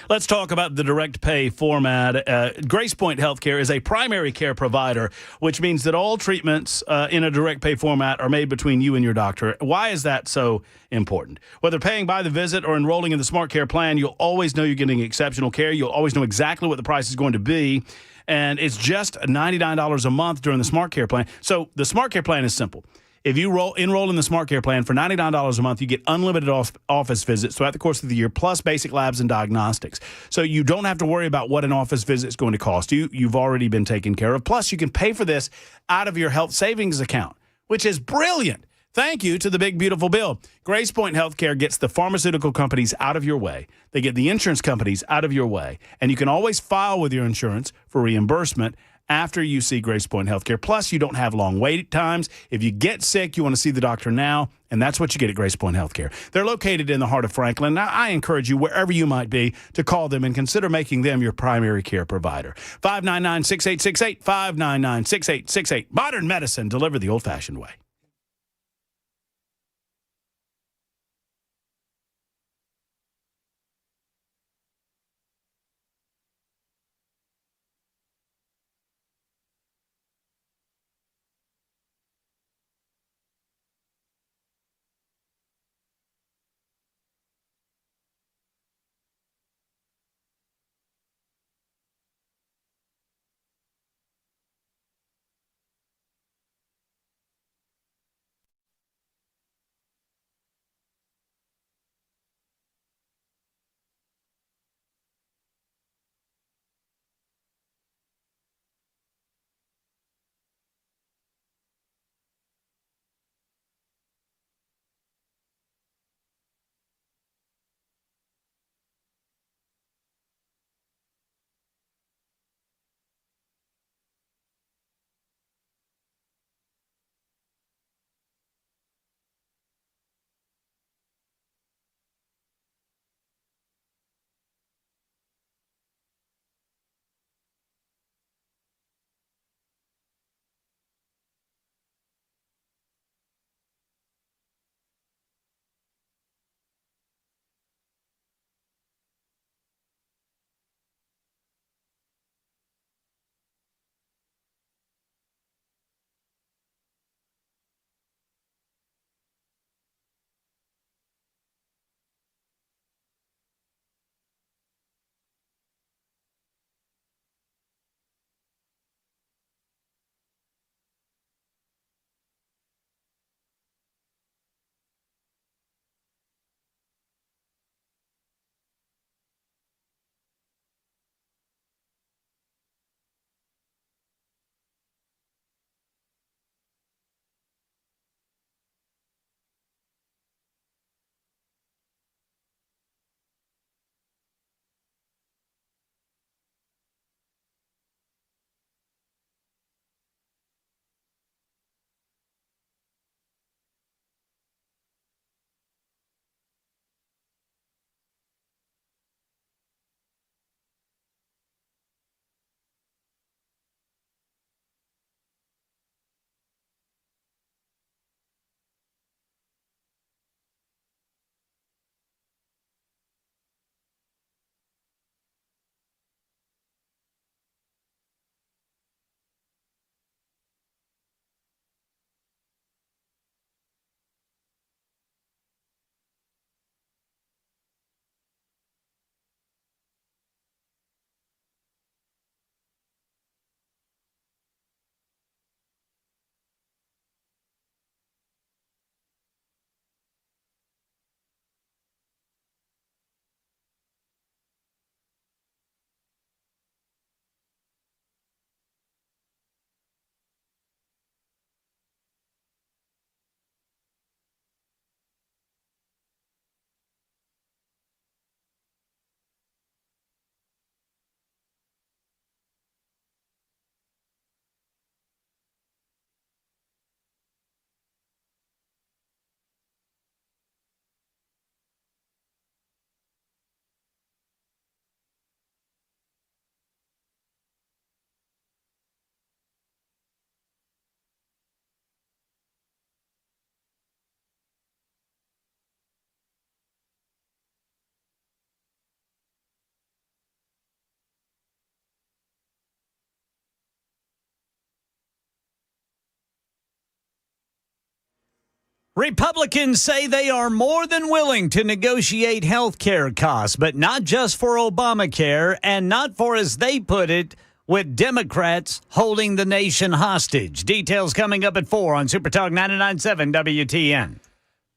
Let's talk about the direct pay format. Grace Point Healthcare is a primary care provider, which means that all treatments in a direct pay format are made between you and your doctor. Why is that so important? Whether paying by the visit or enrolling in the Smart Care plan, you'll always know you're getting exceptional care. You'll always know exactly what the price is going to be. And it's just $99 a month during the Smart Care plan. So the Smart Care plan is simple. If you enroll in the Smart Care plan for $99 a month, you get unlimited office visits throughout the course of the year, plus basic labs and diagnostics. So you don't have to worry about what an office visit is going to cost you. You've already been taken care of. Plus, you can pay for this out of your health savings account, which is brilliant. Thank you to the big, beautiful bill. Grace Point Healthcare gets the pharmaceutical companies out of your way. They get the insurance companies out of your way. And you can always file with your insurance for reimbursement after you see Grace Point Healthcare. Plus, you don't have long wait times. If you get sick, you want to see the doctor now, and that's what you get at Grace Point Healthcare. They're located in the heart of Franklin. Now, I encourage you, wherever you might be, to call them and consider making them your primary care provider. 599-6868, 599-6868. Modern medicine delivered the old-fashioned way. Republicans say they are more than willing to negotiate health care costs, but not just for Obamacare and not for, as they put it, with Democrats holding the nation hostage. Details coming up at 4 on Super Talk 99.7 WTN.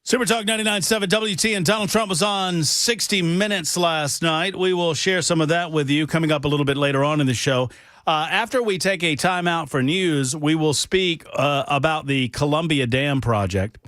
Super Talk 99.7 WTN. Donald Trump was on 60 Minutes last night. We will share some of that with you coming up a little bit later on in the show. After we take a timeout for news, we will speak about the Columbia Dam project.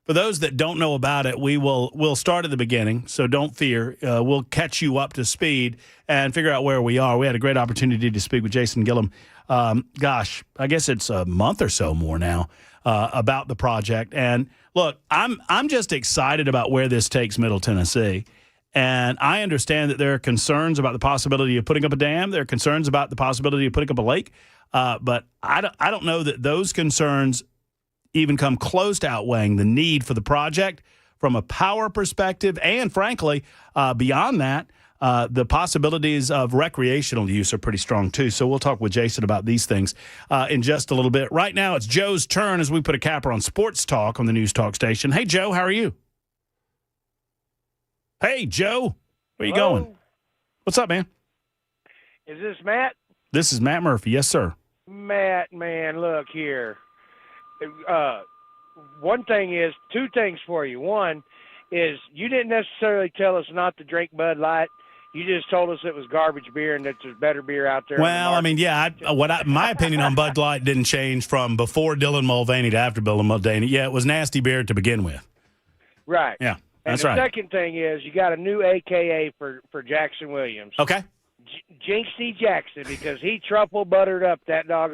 For those that don't know about it, we'll start at the beginning, so don't fear. We'll catch you up to speed and figure out where we are. We had a great opportunity to speak with Jason Gillum. I guess it's a month or so more now about the project. And look, I'm just excited about where this takes Middle Tennessee. And I understand that there are concerns about the possibility of putting up a dam. There are concerns about the possibility of putting up a lake. But I don't know that those concerns even come close to outweighing the need for the project from a power perspective. And frankly, beyond that, the possibilities of recreational use are pretty strong, too. So we'll talk with Jason about these things in just a little bit. Right now, it's Joe's turn as we put a capper on sports talk on the News Talk station. Hey, Joe, how are you? Hey, Joe, where you going? What's up, man? Is this Matt? This is Matt Murphy. Yes, sir. Matt, man, look here. Two things for you. One is you didn't necessarily tell us not to drink Bud Light. You just told us it was garbage beer and that there's better beer out there. Well, I mean, yeah, my opinion on Bud Light didn't change from before Dylan Mulvaney to after Dylan Mulvaney. Yeah, it was nasty beer to begin with. Right. Yeah, that's and the right. second thing is you got a new AKA for Jackson Williams. Okay. Jinxie Jackson, because he truffle buttered up that dog.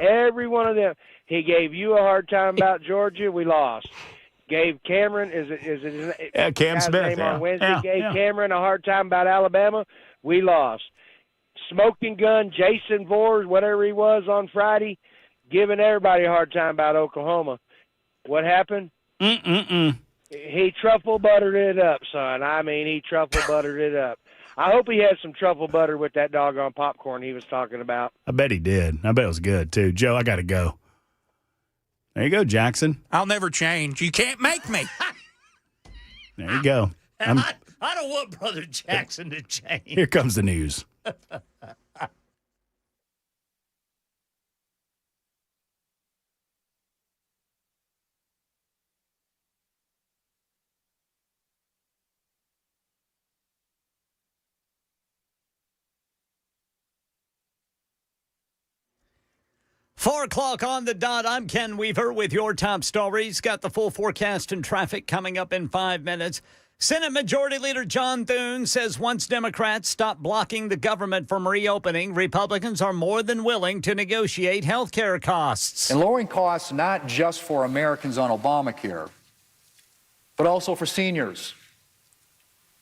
Every one of them. He gave you a hard time about Georgia. We lost. Gave Cameron, is it Cam Smith, name yeah. on Wednesday? Yeah, Gave yeah. Cameron a hard time about Alabama. We lost. Smoking gun, Jason Voorhees, whatever he was on Friday, giving everybody a hard time about Oklahoma. What happened? He truffle buttered it up, son. I mean, he truffle buttered it up. I hope he had some truffle butter with that doggone popcorn he was talking about. I bet he did. I bet it was good, too. Joe, I got to go. There you go, Jackson. I'll never change. You can't make me. There you go. I don't want Brother Jackson to change. Here comes the news. 4 o'clock on the dot. I'm Ken Weaver with your top stories. Got the full forecast and traffic coming up in 5 minutes. Senate Majority Leader John Thune says once Democrats stop blocking the government from reopening, Republicans are more than willing to negotiate health care costs. And lowering costs not just for Americans on Obamacare, but also for seniors,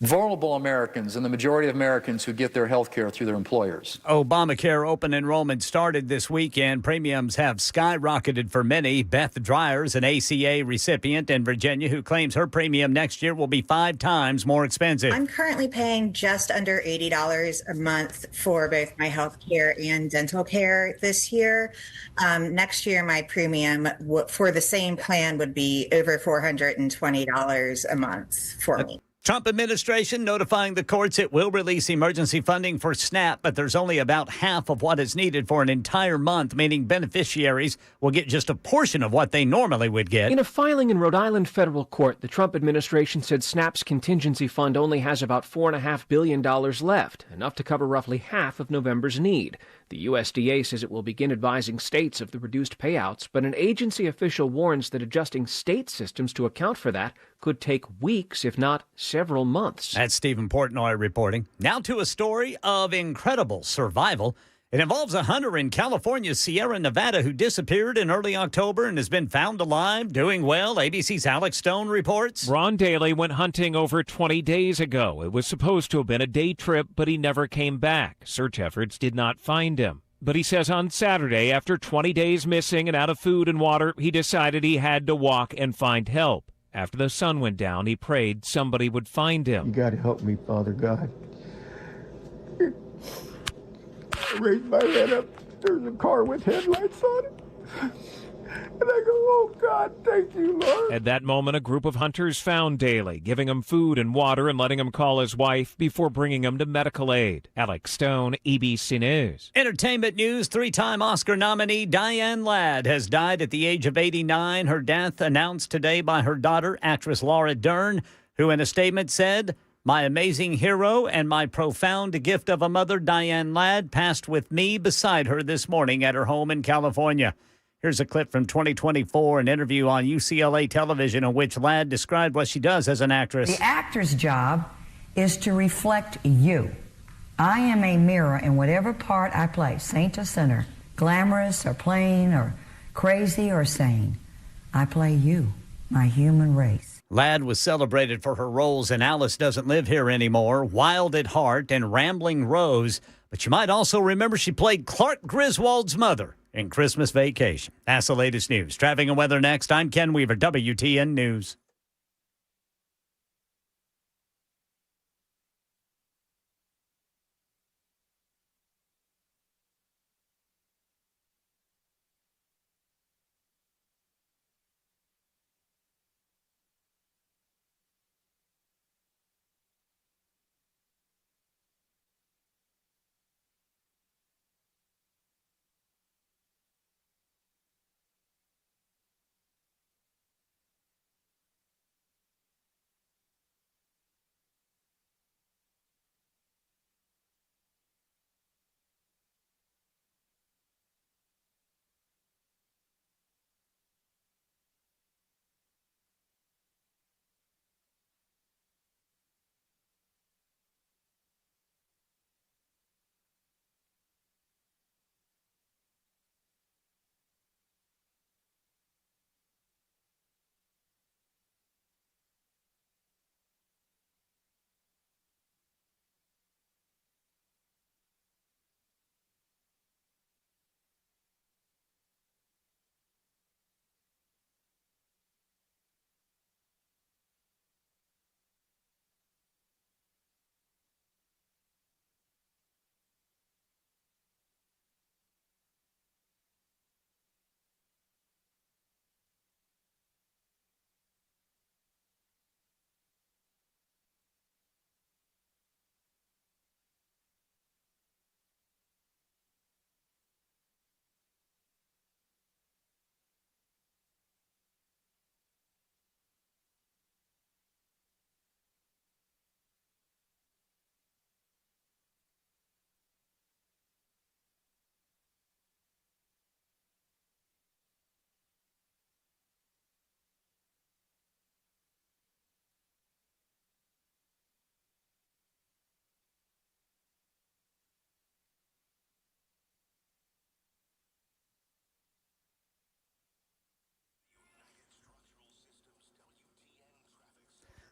vulnerable Americans, and the majority of Americans who get their health care through their employers. Obamacare open enrollment started this weekend. Premiums have skyrocketed for many. Beth Dryer's an ACA recipient in Virginia who claims her premium next year will be 5 times more expensive. I'm currently paying just under $80 a month for both my health care and dental care this year. Next year, my premium for the same plan would be over $420 a month for me. Trump administration notifying the courts it will release emergency funding for SNAP, but there's only about half of what is needed for an entire month, meaning beneficiaries will get just a portion of what they normally would get. In a filing in Rhode Island federal court, the Trump administration said SNAP's contingency fund only has about $4.5 billion left, enough to cover roughly half of November's need. The USDA says it will begin advising states of the reduced payouts, but an agency official warns that adjusting state systems to account for that could take weeks, if not several months. That's Stephen Portnoy reporting. Now to a story of incredible survival. It involves a hunter in California's Sierra Nevada who disappeared in early October and has been found alive, doing well. ABC's Alex Stone reports. Ron Daly went hunting over 20 days ago. It was supposed to have been a day trip, but he never came back. Search efforts did not find him. But he says on Saturday, after 20 days missing and out of food and water, he decided he had to walk and find help. After the sun went down, he prayed somebody would find him. You got to help me, Father God. I raised my head up. There's a car with headlights on it. And I go, oh, God. God. Thank you, Lord. At that moment, a group of hunters found Daly, giving him food and water and letting him call his wife before bringing him to medical aid. Alex Stone, ABC News. Entertainment news, three-time Oscar nominee Diane Ladd has died at the age of 89. Her death announced today by her daughter, actress Laura Dern, who in a statement said, "My amazing hero and my profound gift of a mother, Diane Ladd, passed with me beside her this morning at her home in California." Here's a clip from 2024, an interview on UCLA television in which Ladd described what she does as an actress. The actor's job is to reflect you. I am a mirror in whatever part I play, saint or sinner, glamorous or plain or crazy or sane. I play you, my human race. Ladd was celebrated for her roles in Alice Doesn't Live Here Anymore, Wild at Heart, and Rambling Rose. But you might also remember she played Clark Griswold's mother in Christmas Vacation. That's the latest news. Traffic and weather next. I'm Ken Weaver, WTN News.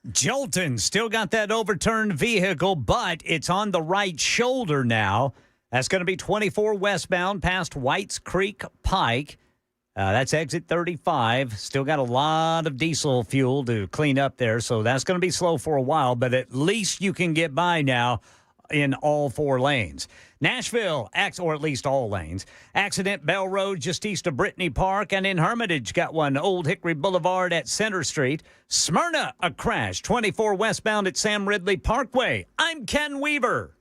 Jolton still got that overturned vehicle, but it's on the right shoulder now. That's going to be 24 westbound past Whites Creek Pike. That's exit 35. Still got a lot of diesel fuel to clean up there, so that's going to be slow for a while, but at least you can get by now in all four lanes. Nashville, or at least all lanes. Accident Bell Road just east of Brittany Park, and in Hermitage got one Old Hickory Boulevard at Center Street. Smyrna, a crash, 24 westbound at Sam Ridley Parkway. I'm Ken Weaver.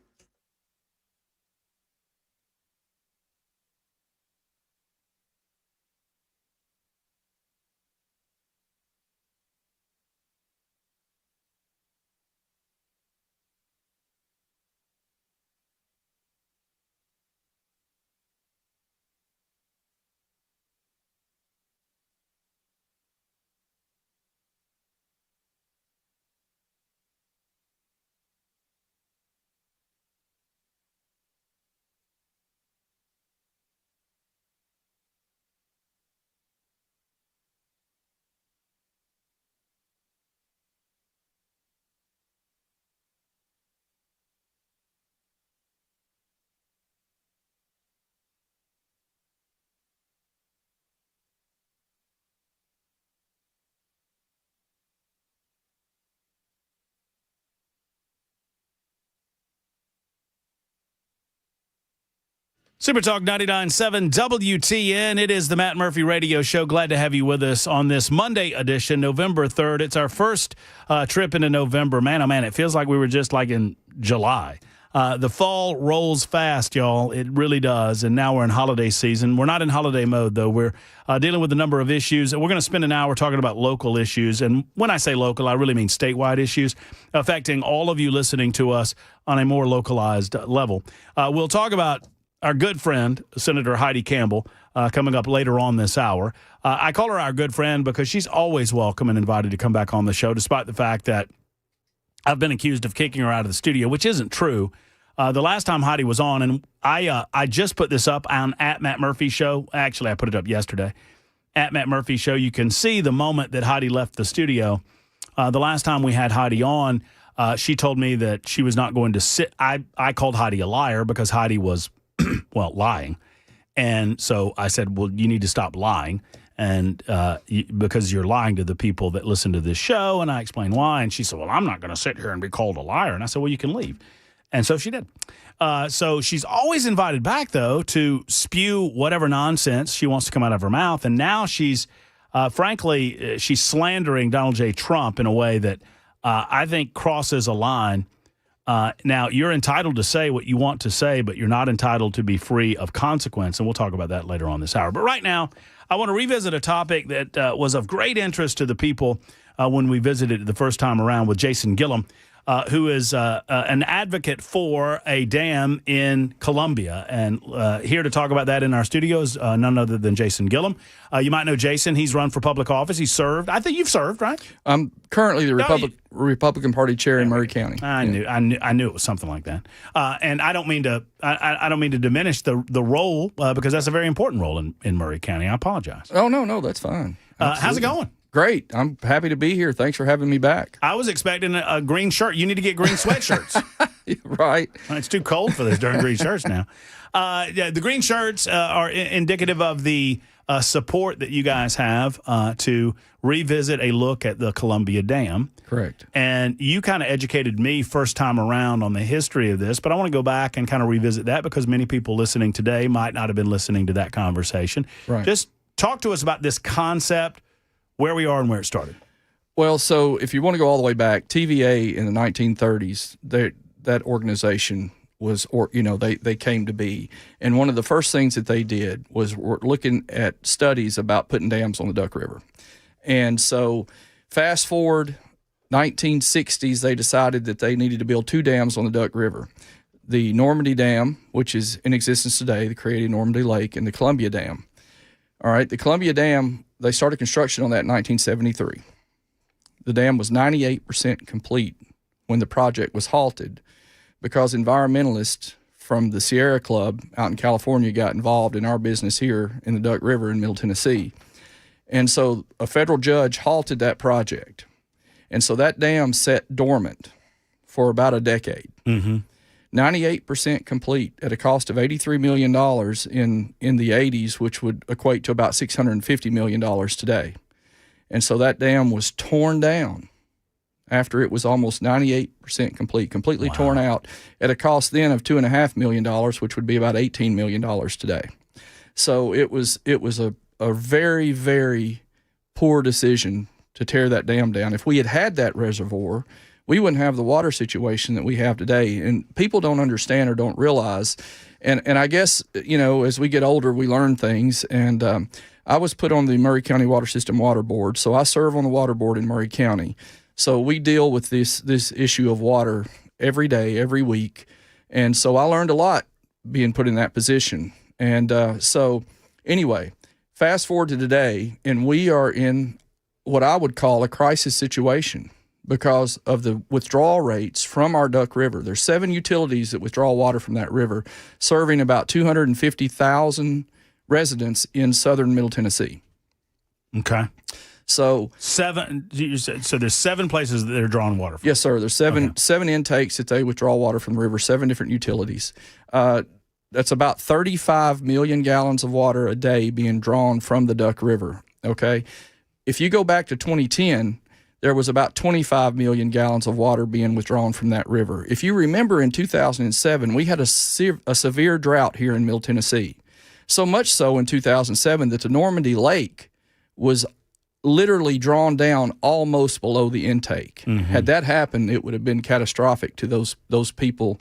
Super Talk 99.7 WTN. It is the Matt Murphy Radio Show. Glad to have you with us on this Monday edition, November 3rd. It's our first trip into November. Man, oh man, it feels like we were just like in July. The fall rolls fast, y'all. It really does. And now we're in holiday season. We're not in holiday mode, though. We're dealing with a number of issues. And we're going to spend an hour talking about local issues. And when I say local, I really mean statewide issues affecting all of you listening to us on a more localized level. We'll talk about our good friend, Senator Heidi Campbell, coming up later on this hour. I call her our good friend because she's always welcome and invited to come back on the show, despite the fact that I've been accused of kicking her out of the studio, which isn't true. The last time Heidi was on, and I just put this up on at Matt Murphy Show. Actually, I put it up yesterday. At Matt Murphy Show, you can see the moment that Heidi left the studio. The last time we had Heidi on, she told me that she was not going to sit. I called Heidi a liar because Heidi was lying. And so I said, well, you need to stop lying. And because you're lying to the people that listen to this show. And I explained why. And she said, well, I'm not going to sit here and be called a liar. And I said, well, you can leave. And so she did. So she's always invited back, though, to spew whatever nonsense she wants to come out of her mouth. And now she's, frankly, she's slandering Donald J. Trump in a way that I think crosses a line. Now, you're entitled to say what you want to say, but you're not entitled to be free of consequence. And we'll talk about that later on this hour. But right now, I want to revisit a topic that was of great interest to the people when we visited the first time around with Jason Gillum, who is an advocate for a dam in Columbia. And here to talk about that in our studios, none other than Jason Gillum. You might know Jason. He's run for public office. He's served. I think you've served, right? I'm currently the Republican Party chair in Murray County. I knew it was something like that. And I don't mean to I don't mean to diminish the role because that's a very important role in Murray County. I apologize. Oh no, that's fine. How's it going? Great. I'm happy to be here. Thanks for having me back. I was expecting a green shirt. You need to get green sweatshirts. Right. It's too cold for this darn green shirts now. Yeah, the green shirts are indicative of the support that you guys have to revisit a look at the Columbia Dam. Correct. And you kind of educated me first time around on the history of this, but I want to go back and kind of revisit that because many people listening today might not have been listening to that conversation. Right. Just talk to us about this concept, where we are and where it started. Well, so if you want to go all the way back, TVA in the 1930s, that organization was, they came to be. And one of the first things that they did was looking at studies about putting dams on the Duck River. And so fast forward, 1960s, they decided that they needed to build 2 dams on the Duck River. The Normandy Dam, which is in existence today, the created Normandy Lake, and the Columbia Dam. All right, the Columbia Dam, they started construction on that in 1973. The dam was 98% complete when the project was halted because environmentalists from the Sierra Club out in California got involved in our business here in the Duck River in Middle Tennessee. And so a federal judge halted that project. And so that dam sat dormant for about a decade. Mm-hmm. 98% complete at a cost of $83 million in the 80s, which would equate to about $650 million today. And so that dam was torn down after it was almost 98% complete, completely torn out at a cost then of $2.5 million, which would be about $18 million today. So it was a very, very poor decision to tear that dam down. If we had had that reservoir, we wouldn't have the water situation that we have today. And people don't understand or don't realize. And I guess, as we get older, we learn things. And I was put on the Murray County Water System Water Board. So I serve on the water board in Murray County. So we deal with this issue of water every day, every week. And so I learned a lot being put in that position. And so anyway, fast forward to today, and we are in what I would call a crisis situation because of the withdrawal rates from our Duck River. There's 7 utilities that withdraw water from that river, serving about 250,000 residents in southern Middle Tennessee. Okay. So 7. So there's 7 places that they're drawing water from. Yes, sir. There's 7 intakes that they withdraw water from the river. 7 different utilities. That's about 35 million gallons of water a day being drawn from the Duck River. Okay. If you go back to 2010, there was about 25 million gallons of water being withdrawn from that river. If you remember, in 2007, we had a severe drought here in Middle Tennessee. So much so in 2007 that the Normandy Lake was literally drawn down almost below the intake. Had that happened, it would have been catastrophic to those people,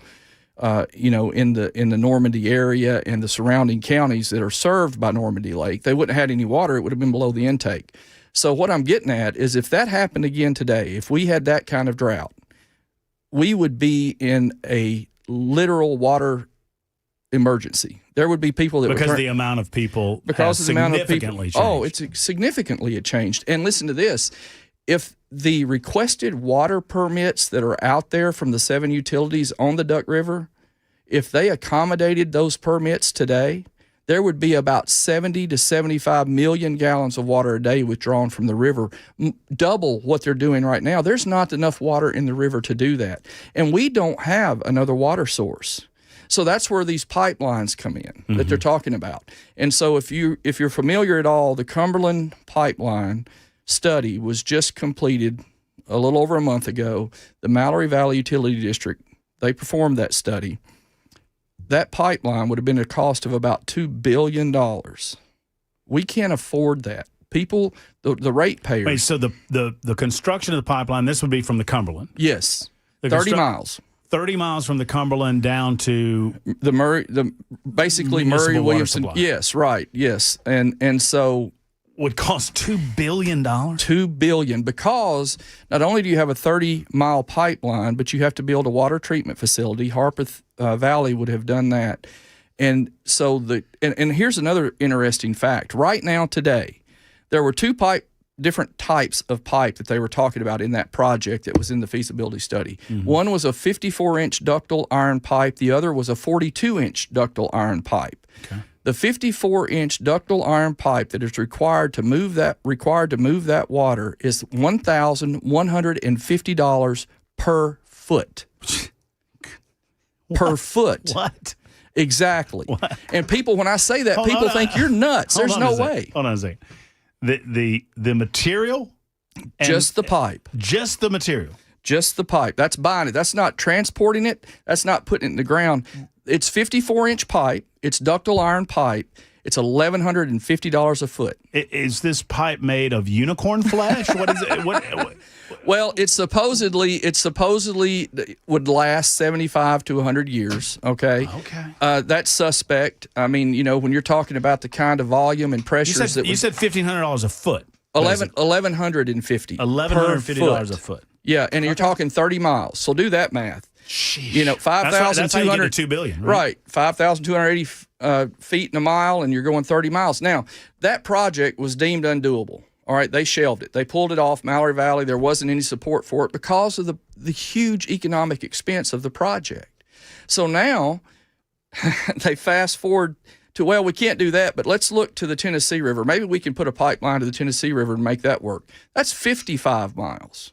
in the Normandy area and the surrounding counties that are served by Normandy Lake. They wouldn't have had any water. It would have been below the intake. So what I'm getting at is, if that happened again today, if we had that kind of drought, we would be in a literal water emergency. There would be people that because would the amount of people because has the amount of significantly people. changed. Oh, it's significantly changed. And listen to this: if the requested water permits that are out there from the 7 utilities on the Duck River, if they accommodated those permits today, there would be about 70 to 75 million gallons of water a day withdrawn from the river, double what they're doing right now. There's not enough water in the river to do that. And we don't have another water source. So that's where these pipelines come in that they're talking about. And so if you're familiar at all, the Cumberland pipeline study was just completed a little over a month ago. The Mallory Valley Utility District, they performed that study. That pipeline would have been a cost of about $2 billion. We can't afford that. People, the ratepayers. Wait, so the construction of the pipeline, this would be from the Cumberland? Yes, 30 miles. 30 miles from the Cumberland down to the Murray, Murray Williamson. Yes, right. Yes, and so would cost $2 billion. $2 billion, because not only do you have a 30-mile pipeline, but you have to build a water treatment facility. Harpeth Valley would have done that, and so and here's another interesting fact. Right now, today, there were different types of pipe that they were talking about in that project that was in the feasibility study. One was a 54-inch ductile iron pipe. The other was a 42-inch ductile iron pipe. Okay. The 54-inch ductile iron pipe that is required to move that water is $1,150 per foot. Per foot. What? Exactly. What? And people, when I say that, people think you're nuts. There's no way. Hold on a second. The material? Just the pipe. Just the material. Just the pipe. That's buying it. That's not transporting it. That's not putting it in the ground. It's 54-inch pipe. It's ductile iron pipe. It's $1,150 a foot. Is this pipe made of unicorn flesh? What is it? What? Well, it supposedly would last 75 to 100 years. Okay. Okay. That's suspect. I mean, when you're talking about the kind of volume and pressures you said $1,500 a foot. $1,150. $1,150 a foot. Yeah, and you're talking 30 miles. So do that math. Sheesh. 5,200. That's how you get to $2 billion. Right. 5,280 feet in a mile, and you're going 30 miles. Now, that project was deemed undoable. All right, they shelved it. They pulled it off Mallory Valley. There wasn't any support for it because of the huge economic expense of the project. So now they fast forward to, well, we can't do that, but let's look to the Tennessee River. Maybe we can put a pipeline to the Tennessee River and make that work. That's 55 miles.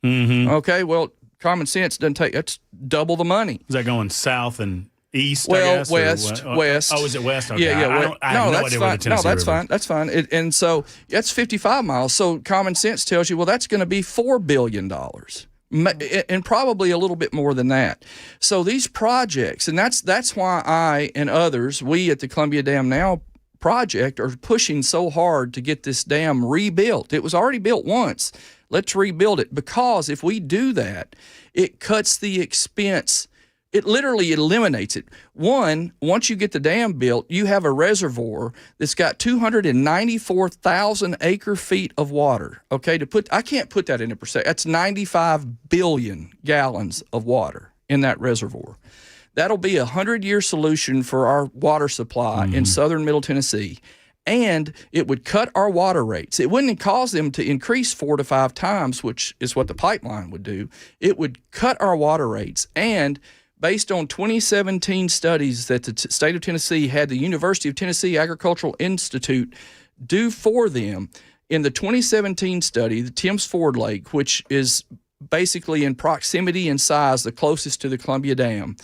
Okay, well, common sense doesn't take, that's double the money. Is that going south and east? Well, I guess, west. Oh, is it west? Okay. Yeah. I have no idea where the Tennessee River is. That's fine. And so that's 55 miles. So common sense tells you, well, that's going to be $4 billion. And probably a little bit more than that. So these projects, and that's why I and others, we at the Columbia Dam Now project, are pushing so hard to get this dam rebuilt. It was already built once. Let's rebuild it, because if we do that, it cuts the expense. It literally eliminates it. Once you get the dam built, you have a reservoir that's got 294,000 acre feet of water. Okay, I can't put that into percent. That's 95 billion gallons of water in that reservoir. That'll be a 100-year solution for our water supply in southern Middle Tennessee. And it would cut our water rates. It wouldn't cause them to increase 4 to 5 times, which is what the pipeline would do. It would cut our water rates. And based on 2017 studies that the state of Tennessee had the University of Tennessee Agricultural Institute do for them, in the 2017 study, the Thames Ford Lake, which is basically in proximity and size the closest to the Columbia Dam,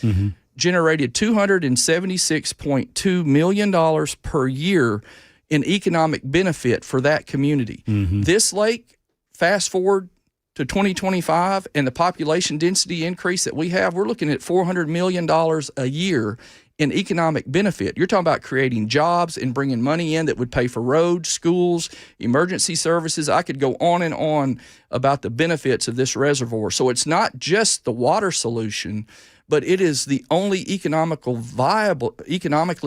generated $276.2 million per year in economic benefit for that community. This lake, fast forward to 2025 and the population density increase that we have, we're looking at $400 million a year in economic benefit. You're talking about creating jobs and bringing money in that would pay for roads, schools, emergency services. I could go on and on about the benefits of this reservoir. So it's not just the water solution, but it is the only economically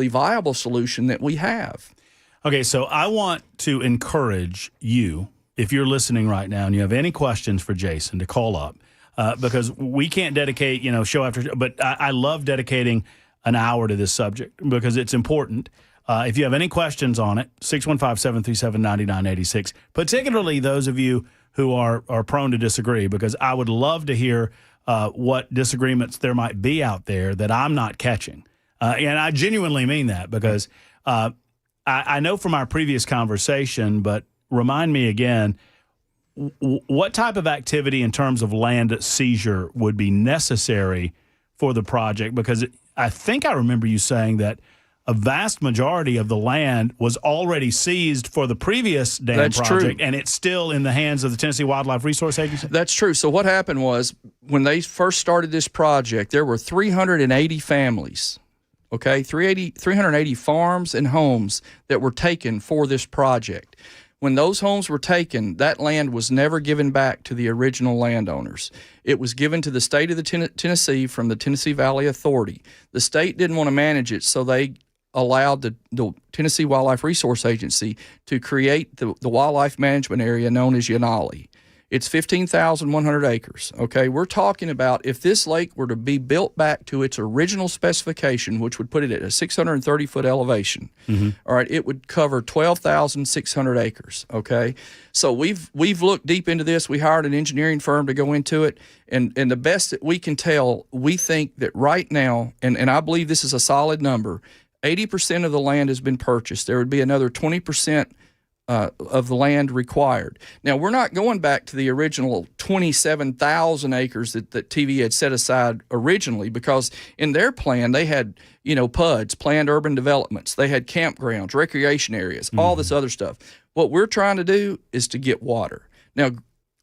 viable solution that we have. Okay, so I want to encourage you, if you're listening right now and you have any questions for Jason, to call up because we can't dedicate, show after show, but I love dedicating an hour to this subject because it's important. If you have any questions on it, 615-737-9986, particularly those of you who are prone to disagree, because I would love to hear what disagreements there might be out there that I'm not catching. And I genuinely mean that because I know from our previous conversation, but remind me again, what type of activity in terms of land seizure would be necessary for the project? Because I think I remember you saying that a vast majority of the land was already seized for the previous dam project, and it's still in the hands of the Tennessee Wildlife Resource Agency? That's true. So what happened was when they first started this project, there were 380 families, 380 farms and homes that were taken for this project. When those homes were taken, that land was never given back to the original landowners. It was given to the state of the Tennessee from the Tennessee Valley Authority. The state didn't want to manage it, so they allowed the Tennessee Wildlife Resource Agency to create the wildlife management area known as Yanali. It's 15,100 acres, okay? We're talking about if this lake were to be built back to its original specification, which would put it at a 630-foot elevation, all right, it would cover 12,600 acres, okay? So we've looked deep into this. We hired an engineering firm to go into it, and the best that we can tell, we think that right now, and I believe this is a solid number, 80% of the land has been purchased. There would be another 20% of the land required. Now, we're not going back to the original 27,000 acres that TV had set aside originally, because in their plan, they had, PUDs, planned urban developments. They had campgrounds, recreation areas, all this other stuff. What we're trying to do is to get water. Now,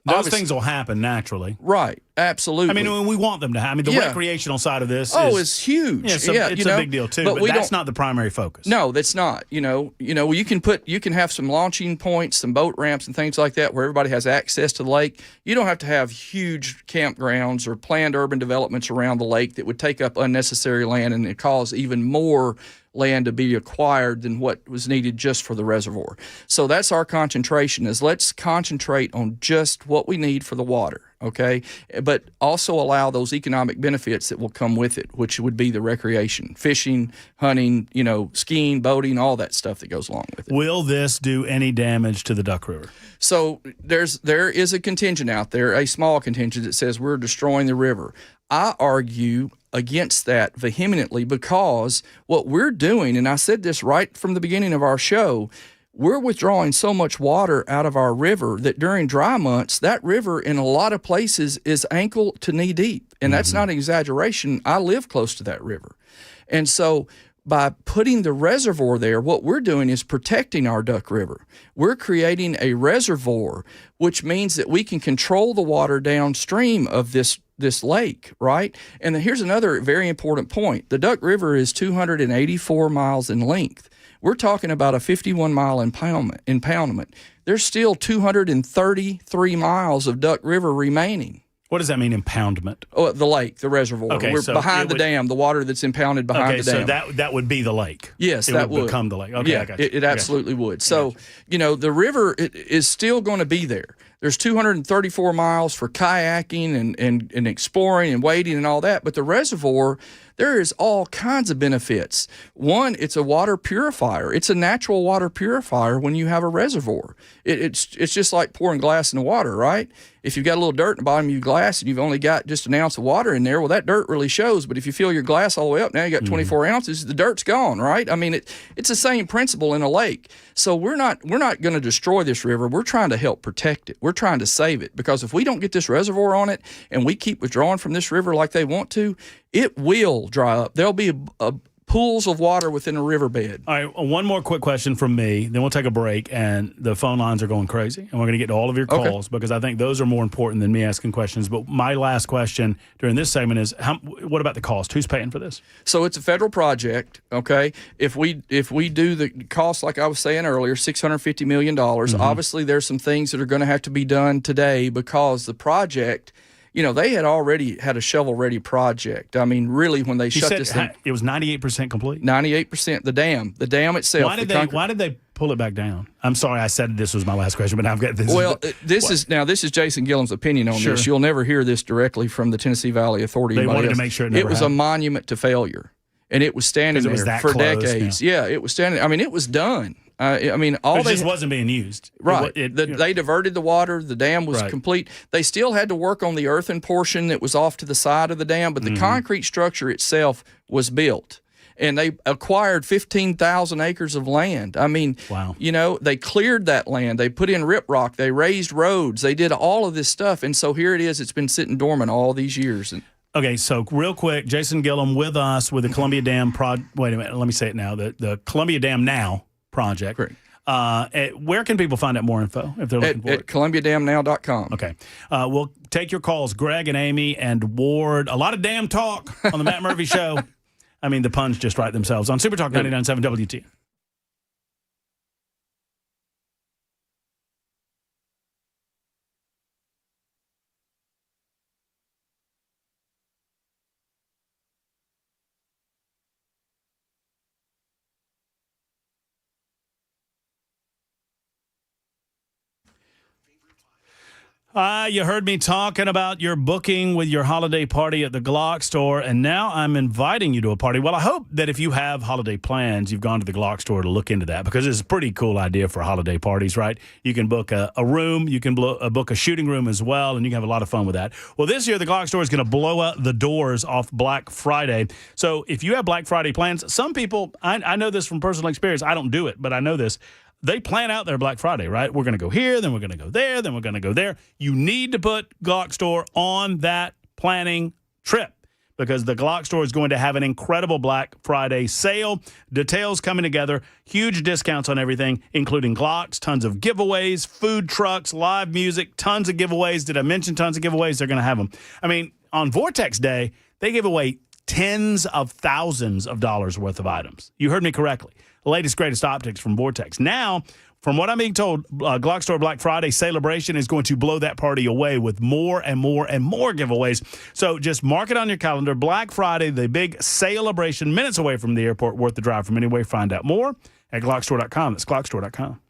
those things will happen naturally. Right. Absolutely. I mean, we want them to happen. I mean, the recreational side of this is huge. Yeah, it's a big deal too, but that's not the primary focus. No, that's not. You can have some launching points, some boat ramps and things like that where everybody has access to the lake. You don't have to have huge campgrounds or planned urban developments around the lake that would take up unnecessary land and cause even more land to be acquired than what was needed just for the reservoir. So that's our concentration, is let's concentrate on just what we need for the water, okay? But also allow those economic benefits that will come with it, which would be the recreation, fishing, hunting, skiing, boating, all that stuff that goes along with it. Will this do any damage to the Duck River? So there is a contingent out there, a small contingent that says we're destroying the river. I argue against that vehemently, because what we're doing, and I said this right from the beginning of our show, we're withdrawing so much water out of our river that during dry months, that river in a lot of places is ankle to knee deep. And that's not an exaggeration. I live close to that river. And so by putting the reservoir there, what we're doing is protecting our Duck River. We're creating a reservoir, which means that we can control the water downstream of this lake, right? And then here's another very important point. The Duck River is 284 miles in length. We're talking about a 51-mile impoundment. There's still 233 miles of Duck River remaining. What does that mean, impoundment? Oh, the lake, the reservoir. Okay, We're behind the dam, the water that's impounded behind the dam. Okay, so that would be the lake. Yes, that would become the lake. Okay, yeah, I got you. It absolutely would. So, the river is still going to be there. There's 234 miles for kayaking and exploring and wading and all that. But the reservoir, there is all kinds of benefits. One, it's a water purifier. It's a natural water purifier when you have a reservoir. It's just like pouring glass into water, right? If you've got a little dirt in the bottom of your glass and you've only got just an ounce of water in there, well, that dirt really shows. But if you fill your glass all the way up, now you got 24 ounces, the dirt's gone, right? I mean, it's the same principle in a lake. So we're not going to destroy this river. We're trying to help protect it. We're trying to save it, because if we don't get this reservoir on it and we keep withdrawing from this river like they want to, it will dry up. There'll be a pools of water within a riverbed. All right, one more quick question from me, then we'll take a break, and the phone lines are going crazy, and we're going to get to all of your calls because I think those are more important than me asking questions. But my last question during this segment is, what about the cost? Who's paying for this? So it's a federal project, okay? If we do the cost, like I was saying earlier, $650 million, obviously there's some things that are going to have to be done today because the project – they had already had a shovel-ready project. I mean, really, when they shut this thing, it was 98% complete. 98%. The dam itself. Why did they pull it back down? I'm sorry, I said this was my last question, but now I've got this. Well, this is Jason Gilliam's opinion on this. You'll never hear this directly from the Tennessee Valley Authority. They wanted to make sure it was a monument to failure, and it was standing there for decades. Yeah, it was standing. I mean, it was done. It just wasn't being used. Right. They diverted the water. The dam was complete. They still had to work on the earthen portion that was off to the side of the dam, but the concrete structure itself was built. And they acquired 15,000 acres of land. I mean, wow. They cleared that land. They put in riprap. They raised roads. They did all of this stuff. And so here it is. It's been sitting dormant all these years. Okay, so real quick, Jason Gilliam with us with the Columbia Dam Wait a minute, let me say it now. The Columbia Dam Now project. Correct. Where can people find out more info if they're looking for it? At ColumbiaDamNow.com. Okay. We'll take your calls, Greg and Amy and Ward. A lot of damn talk on the Matt Murphy Show. I mean, the puns just write themselves on Super Talk 99.7 WT. You heard me talking about your booking with your holiday party at the Glock store, and now I'm inviting you to a party. Well, I hope that if you have holiday plans, you've gone to the Glock store to look into that because it's a pretty cool idea for holiday parties, right? You can book a room, you can book a shooting room as well, and you can have a lot of fun with that. Well, this year, the Glock store is going to blow out the doors off Black Friday. So if you have Black Friday plans, some people, I know this from personal experience, I don't do it, but I know this. They plan out their Black Friday, right? We're going to go here, then we're going to go there, then we're going to go there. You need to put Glock Store on that planning trip because the Glock Store is going to have an incredible Black Friday sale. Details coming together, huge discounts on everything, including Glocks, tons of giveaways, food trucks, live music, tons of giveaways. Did I mention tons of giveaways? They're going to have them. I mean, on Vortex Day, they give away tens of thousands of dollars worth of items. You heard me correctly. The latest, greatest optics from Vortex. Now, from what I'm being told, Glock Store Black Friday celebration is going to blow that party away with more and more and more giveaways. So just mark it on your calendar. Black Friday, the big celebration, minutes away from the airport, worth the drive from anywhere. Find out more at GlockStore.com. That's GlockStore.com.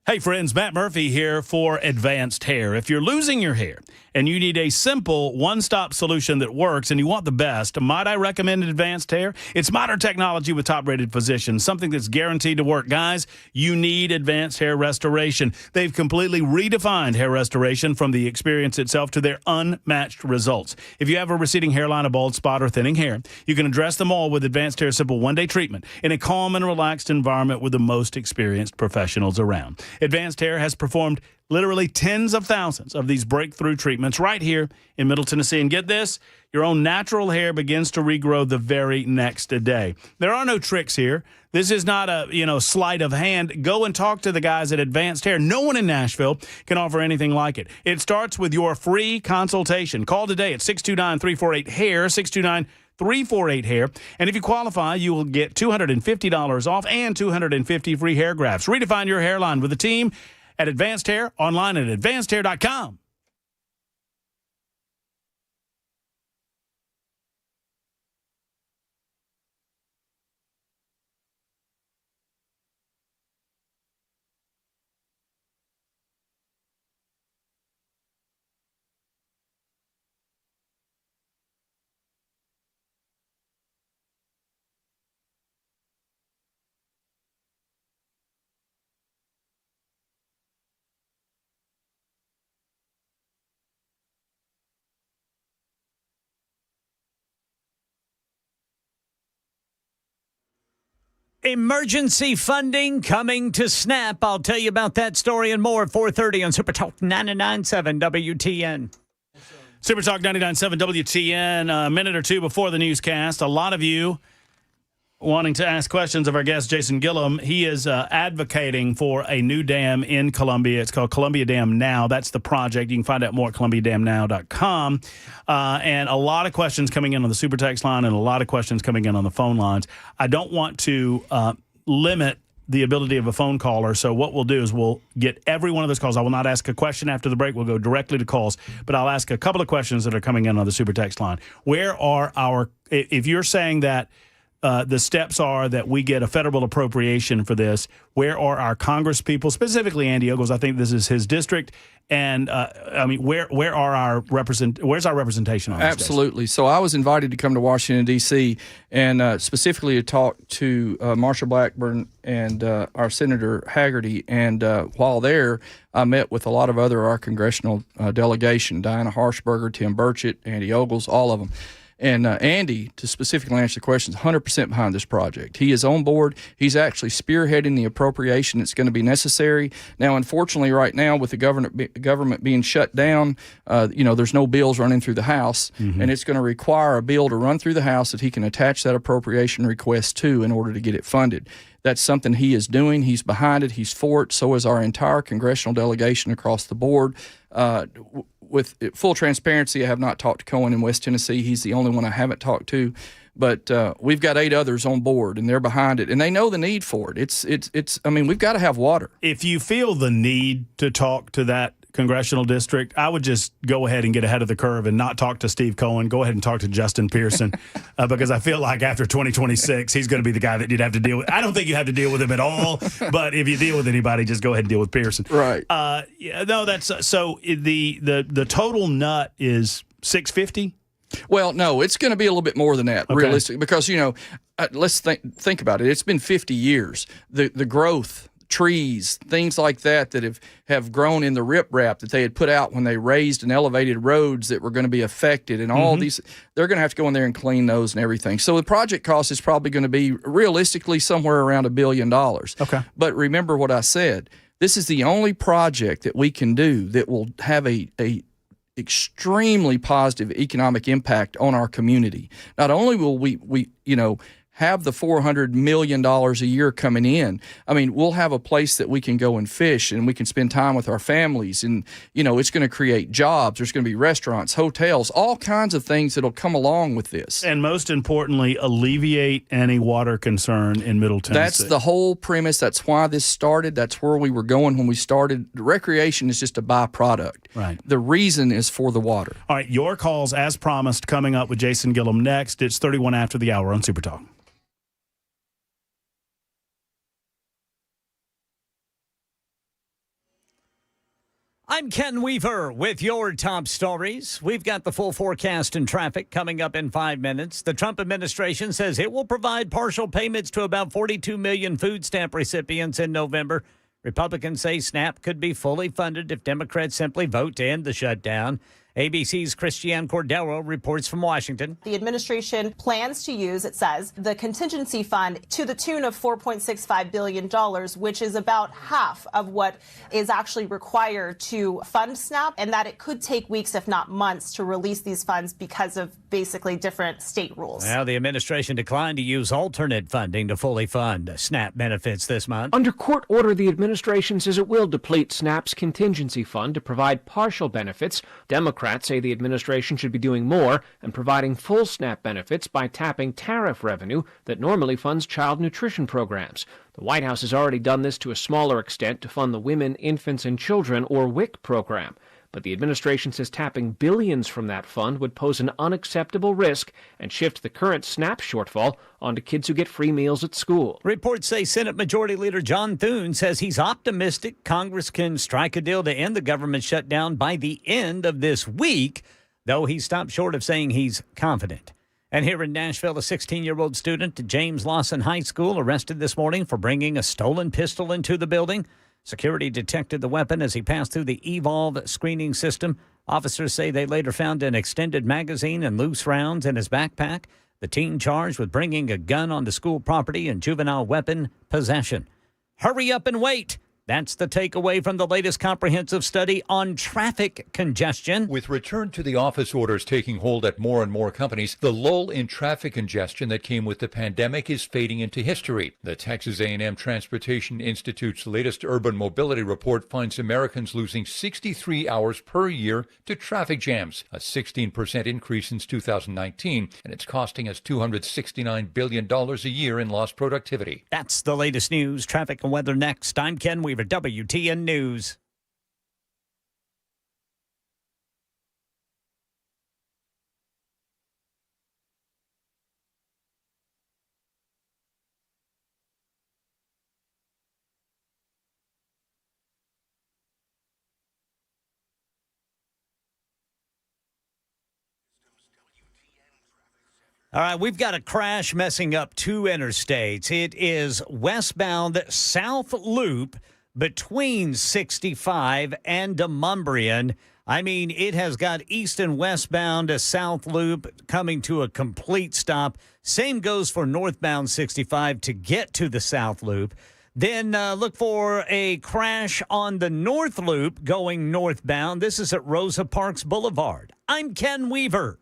Hey friends, Matt Murphy here for Advanced Hair. If you're losing your hair and you need a simple one-stop solution that works and you want the best, might I recommend Advanced Hair? It's modern technology with top-rated physicians, something that's guaranteed to work. Guys, you need Advanced Hair Restoration. They've completely redefined hair restoration from the experience itself to their unmatched results. If you have a receding hairline, a bald spot, or thinning hair, you can address them all with Advanced Hair Simple one-day treatment in a calm and relaxed environment with the most experienced professionals around. Advanced Hair has performed literally tens of thousands of these breakthrough treatments right here in Middle Tennessee. And get this, your own natural hair begins to regrow the very next day. There are no tricks here. This is not a, sleight of hand. Go and talk to the guys at Advanced Hair. No one in Nashville can offer anything like it. It starts with your free consultation. Call today at 629-348-HAIR, 629-348-HAIR. And if you qualify, you will get $250 off and 250 free hair grafts. Redefine your hairline with the team at Advanced Hair, online at advancedhair.com. Emergency funding coming to SNAP. I'll tell you about that story and more at 4:30 on Super Talk 99.7 WTN. Super Talk 99.7 WTN. A minute or two before the newscast, a lot of you wanting to ask questions of our guest, Jason Gillum. He is advocating for a new dam in Columbia. It's called Columbia Dam Now. That's the project. You can find out more at ColumbiaDamNow.com. And a lot of questions coming in on the Super Text line and a lot of questions coming in on the phone lines. I don't want to limit the ability of a phone caller. So what we'll do is we'll get every one of those calls. I will not ask a question after the break. We'll go directly to calls. But I'll ask a couple of questions that are coming in on the Super Text line. Where are our – if you're saying that – the steps are that we get a federal appropriation for this. Where are our Congress people, specifically Andy Ogles? I think this is his district. And where's our representation on this? Absolutely. So I was invited to come to Washington, D.C., and specifically to talk to Marsha Blackburn and our Senator Haggerty. And while there, I met with a lot of our congressional delegation, Diana Harshberger, Tim Burchett, Andy Ogles, all of them. And Andy, to specifically answer the questions, 100% behind this project. He is on board. He's actually spearheading the appropriation that's going to be necessary. Now, unfortunately, right now, with the government being shut down, there's no bills running through the House, and it's going to require a bill to run through the House that he can attach that appropriation request to in order to get it funded. That's something he is doing. He's behind it. He's for it. So is our entire congressional delegation across the board. With full transparency, I have not talked to Cohen in West Tennessee. He's the only one I haven't talked to. But we've got 8 others on board, and they're behind it, and they know the need for it. It's. I mean, we've got to have water. If you feel the need to talk to that congressional district, I would just go ahead and get ahead of the curve and not talk to Steve Cohen. Go ahead and talk to Justin Pearson because I feel like after 2026, he's going to be the guy that you'd have to deal with. I don't think you have to deal with him at all, but if you deal with anybody, just go ahead and deal with Pearson. Right. That's so the total nut is $650. Well, no, it's going to be a little bit more than that, realistically, because let's think about it. It's been 50 years. The growth. Trees, things like that have grown in the riprap that they had put out when they raised and elevated roads that were going to be affected, and all these, they're going to have to go in there and clean those and everything. So the project cost is probably going to be realistically somewhere around $1 billion. Okay. But remember what I said. This is the only project that we can do that will have a extremely positive economic impact on our community. Not only will we have the $400 million a year coming in. I mean, we'll have a place that we can go and fish, and we can spend time with our families, and, it's going to create jobs. There's going to be restaurants, hotels, all kinds of things that'll come along with this. And most importantly, alleviate any water concern in Middle Tennessee. That's the whole premise. That's why this started. That's where we were going when we started. Recreation is just a byproduct. Right. The reason is for the water. All right, your calls, as promised, coming up with Jason Gillum next. It's 31 after the hour on Super Talk. I'm Ken Weaver with your top stories. We've got the full forecast and traffic coming up in 5 minutes. The Trump administration says it will provide partial payments to about 42 million food stamp recipients in November. Republicans say SNAP could be fully funded if Democrats simply vote to end the shutdown. ABC's Christiane Cordero reports from Washington. The administration plans to use, it says, the contingency fund to the tune of $4.65 billion, which is about half of what is actually required to fund SNAP, and that it could take weeks, if not months, to release these funds because of basically different state rules. Now, the administration declined to use alternate funding to fully fund SNAP benefits this month. Under court order, the administration says it will deplete SNAP's contingency fund to provide partial benefits. Democrats say the administration should be doing more and providing full SNAP benefits by tapping tariff revenue that normally funds child nutrition programs. The White House has already done this to a smaller extent to fund the Women, Infants, and Children, or WIC program. But the administration says tapping billions from that fund would pose an unacceptable risk and shift the current SNAP shortfall onto kids who get free meals at school. Reports say Senate Majority Leader John Thune says he's optimistic Congress can strike a deal to end the government shutdown by the end of this week, though he stopped short of saying he's confident. And here in Nashville, a 16-year-old student at James Lawson High School arrested this morning for bringing a stolen pistol into the building. Security detected the weapon as he passed through the Evolve screening system. Officers say they later found an extended magazine and loose rounds in his backpack. The teen charged with bringing a gun onto school property and juvenile weapon possession. Hurry up and wait. That's the takeaway from the latest comprehensive study on traffic congestion. With return to the office orders taking hold at more and more companies, the lull in traffic congestion that came with the pandemic is fading into history. The Texas A&M Transportation Institute's latest urban mobility report finds Americans losing 63 hours per year to traffic jams, a 16% increase since 2019, and it's costing us $269 billion a year in lost productivity. That's the latest news. Traffic and weather next. I'm Ken Weaver, WTN News. All right, we've got a crash messing up two interstates. It is westbound South Loop between 65 and Demonbreun. I mean, it has got east and westbound South Loop coming to a complete stop. Same goes for northbound 65 to get to the South Loop. Then look for a crash on the North Loop going northbound. This is at Rosa Parks Boulevard. I'm Ken Weaver.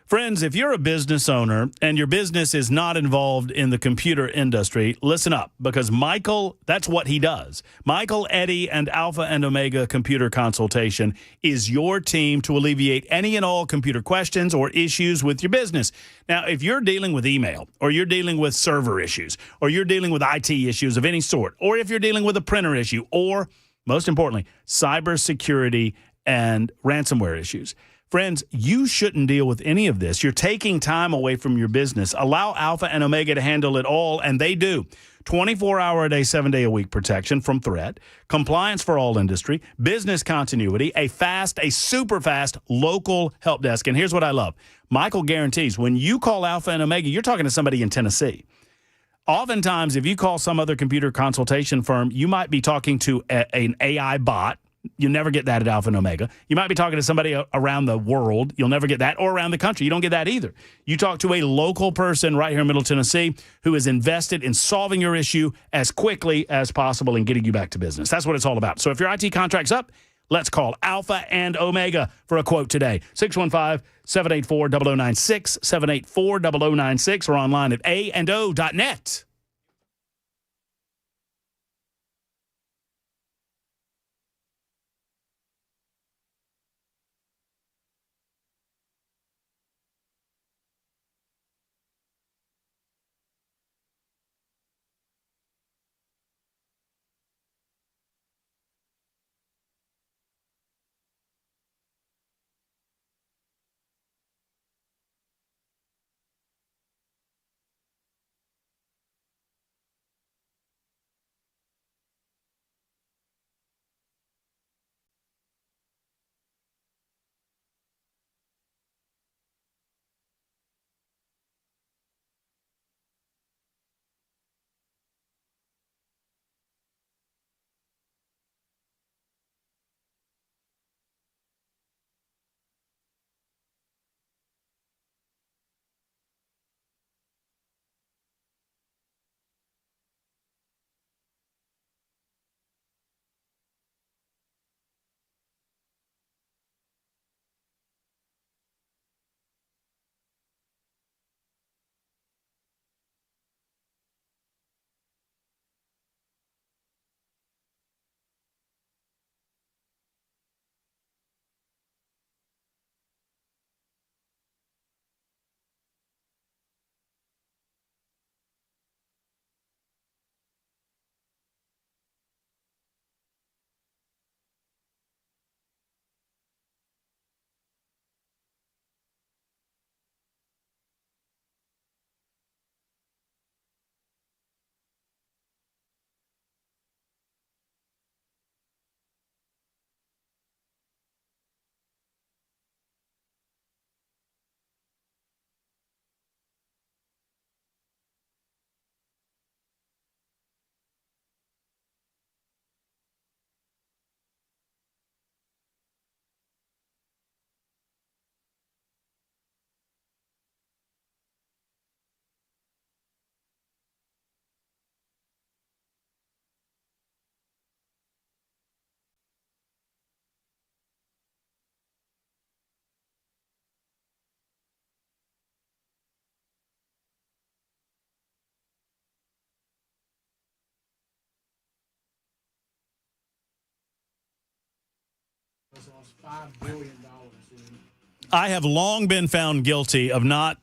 Friends, if you're a business owner and your business is not involved in the computer industry, listen up, because Michael, that's what he does. Michael, Eddie, and Alpha and Omega Computer Consultation is your team to alleviate any and all computer questions or issues with your business. Now, if you're dealing with email, or you're dealing with server issues, or you're dealing with IT issues of any sort, or if you're dealing with a printer issue, or, most importantly, cybersecurity and ransomware issues, friends, you shouldn't deal with any of this. You're taking time away from your business. Allow Alpha and Omega to handle it all, and they do. 24-hour-a-day, 7-day-a-week protection from threat, compliance for all industry, business continuity, a super fast local help desk. And here's what I love. Michael guarantees when you call Alpha and Omega, you're talking to somebody in Tennessee. Oftentimes, if you call some other computer consultation firm, you might be talking to an AI bot. You never get that at Alpha and Omega. You might be talking to somebody around the world. You'll never get that, or around the country. You don't get that either. You talk to a local person right here in Middle Tennessee who is invested in solving your issue as quickly as possible and getting you back to business. That's what it's all about. So if your IT contract's up, let's call Alpha and Omega for a quote today. 615-784-0096, 784-0096, or online at aando.net. I have long been found guilty of not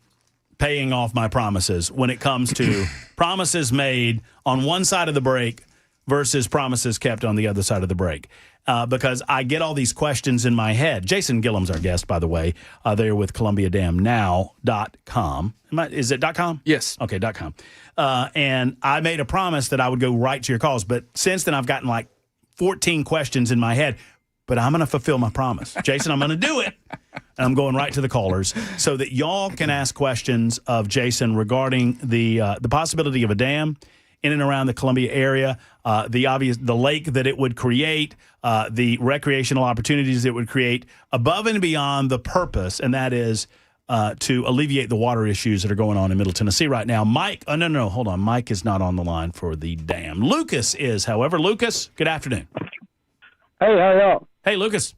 paying off my promises when it comes to promises made on one side of the break versus promises kept on the other side of the break. Because I get all these questions in my head. Jason Gillum's our guest, by the way. They're with ColumbiaDamNow.com. Is it .com? Yes. Okay, .com. And I made a promise that I would go right to your calls. But since then, I've gotten like 14 questions in my head. But I'm going to fulfill my promise. Jason, I'm going to do it. And I'm going right to the callers so that y'all can ask questions of Jason regarding the possibility of a dam in and around the Columbia area, the lake that it would create, the recreational opportunities it would create, above and beyond the purpose, and that is to alleviate the water issues that are going on in Middle Tennessee right now. Mike, hold on. Mike is not on the line for the dam. Lucas is, however. Lucas, good afternoon. Hey, how y'all? Hey, Lucas.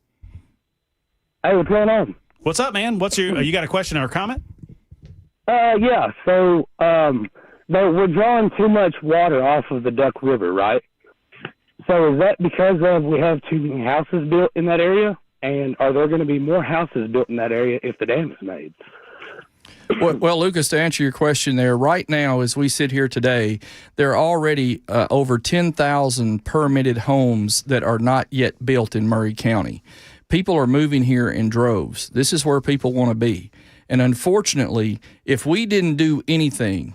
Hey, what's going on? What's up, man? You got a question or a comment? Yeah. So, we're drawing too much water off of the Duck River, right? So is that because we have too many houses built in that area? And are there going to be more houses built in that area if the dam is made? Well, Lucas, to answer your question there, right now, as we sit here today, there are already over 10,000 permitted homes that are not yet built in Murray County. People are moving here in droves. This is where people want to be. And unfortunately, if we didn't do anything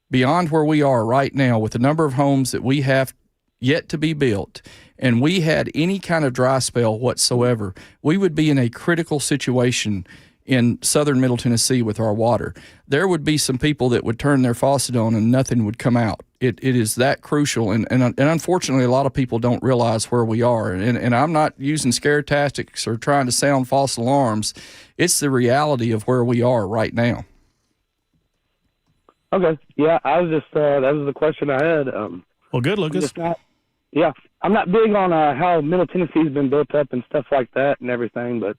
beyond where we are right now with the number of homes that we have yet to be built, and we had any kind of dry spell whatsoever, we would be in a critical situation in southern Middle Tennessee with our water. There would be some people that would turn their faucet on and nothing would come out. It is that crucial, and unfortunately, a lot of people don't realize where we are. And I'm not using scare tactics or trying to sound false alarms. It's the reality of where we are right now. Okay. Yeah, I was just that was the question I had. Well, good, Lucas. I'm not big on how Middle Tennessee's been built up and stuff like that and everything, but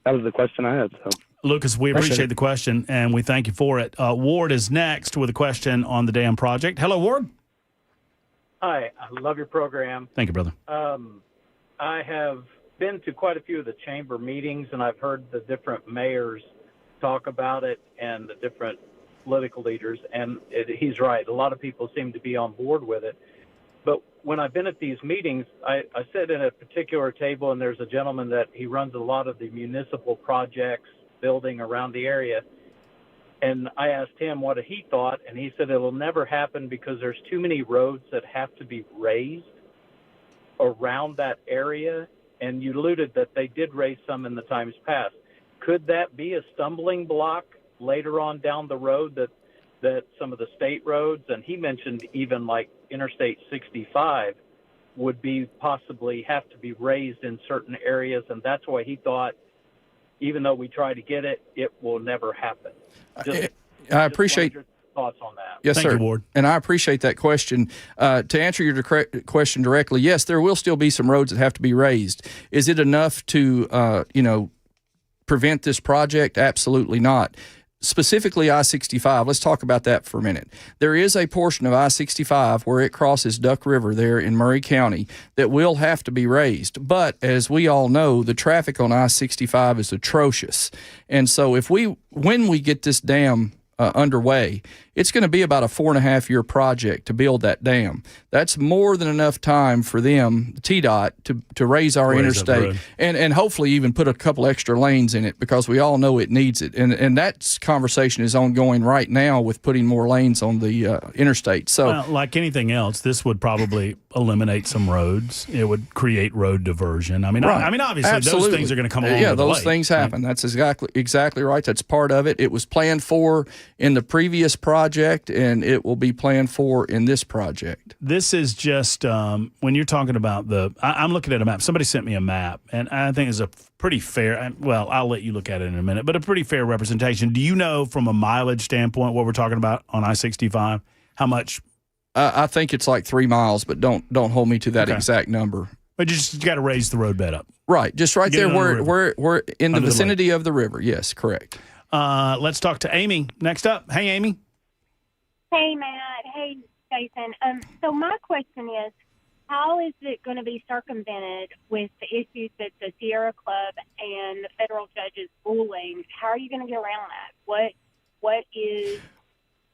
that was the question I had. So, Lucas, we appreciate the question, and we thank you for it. Ward is next with a question on the dam project. Hello, Ward. Hi, I love your program. Thank you, brother. I have been to quite a few of the chamber meetings, and I've heard the different mayors talk about it and the different political leaders, and he's right. A lot of people seem to be on board with it. But when I've been at these meetings, I sit at a particular table, and there's a gentleman that he runs a lot of the municipal projects building around the area. And I asked him what he thought, and he said it'll never happen because there's too many roads that have to be raised around that area. And you alluded that they did raise some in the times past. Could that be a stumbling block later on down the road that some of the state roads, and he mentioned even like Interstate 65 would be possibly have to be raised in certain areas, and that's why he thought even though we try to get it, it will never happen. I appreciate your thoughts on that. Yes, sir. Thank you, Ward. And I appreciate that question. To answer your question directly, yes, there will still be some roads that have to be raised. Is it enough to prevent this project? Absolutely not. Specifically I-65, let's talk about that for a minute. There is a portion of I-65 where it crosses Duck River there in Murray County that will have to be raised. But as we all know, the traffic on I-65 is atrocious. And so when we get this dam underway, it's going to be about a 4.5-year project to build that dam. That's more than enough time for them, TDOT, to raise our interstate and hopefully even put a couple extra lanes in it because we all know it needs it. And that conversation is ongoing right now with putting more lanes on the interstate. So, well, like anything else, this would probably eliminate some roads. It would create road diversion. I mean, right. I mean, obviously, Absolutely. those things are going to come along. Yeah, with the those way. things happen. That's exactly right. That's part of it. It was planned for in the previous project, and it will be planned for in this project. This is just when you're talking about I'm looking at a map. Somebody sent me a map, and I think it's a pretty fair, well, I'll let you look at it in a minute, but a pretty fair representation. Do you know from a mileage standpoint what we're talking about on I-65? How much? I think it's like 3 miles, but don't hold me to that exact number. But you just got to raise the road bed up. Right, just right there where we're in the vicinity of the river. Yes, correct. Let's talk to Amy next up. Hey, Amy. Hey, Matt. Hey, Jason. So my question is, how is it going to be circumvented with the issues that the Sierra Club and the federal judges ruling? How are you going to get around that? What is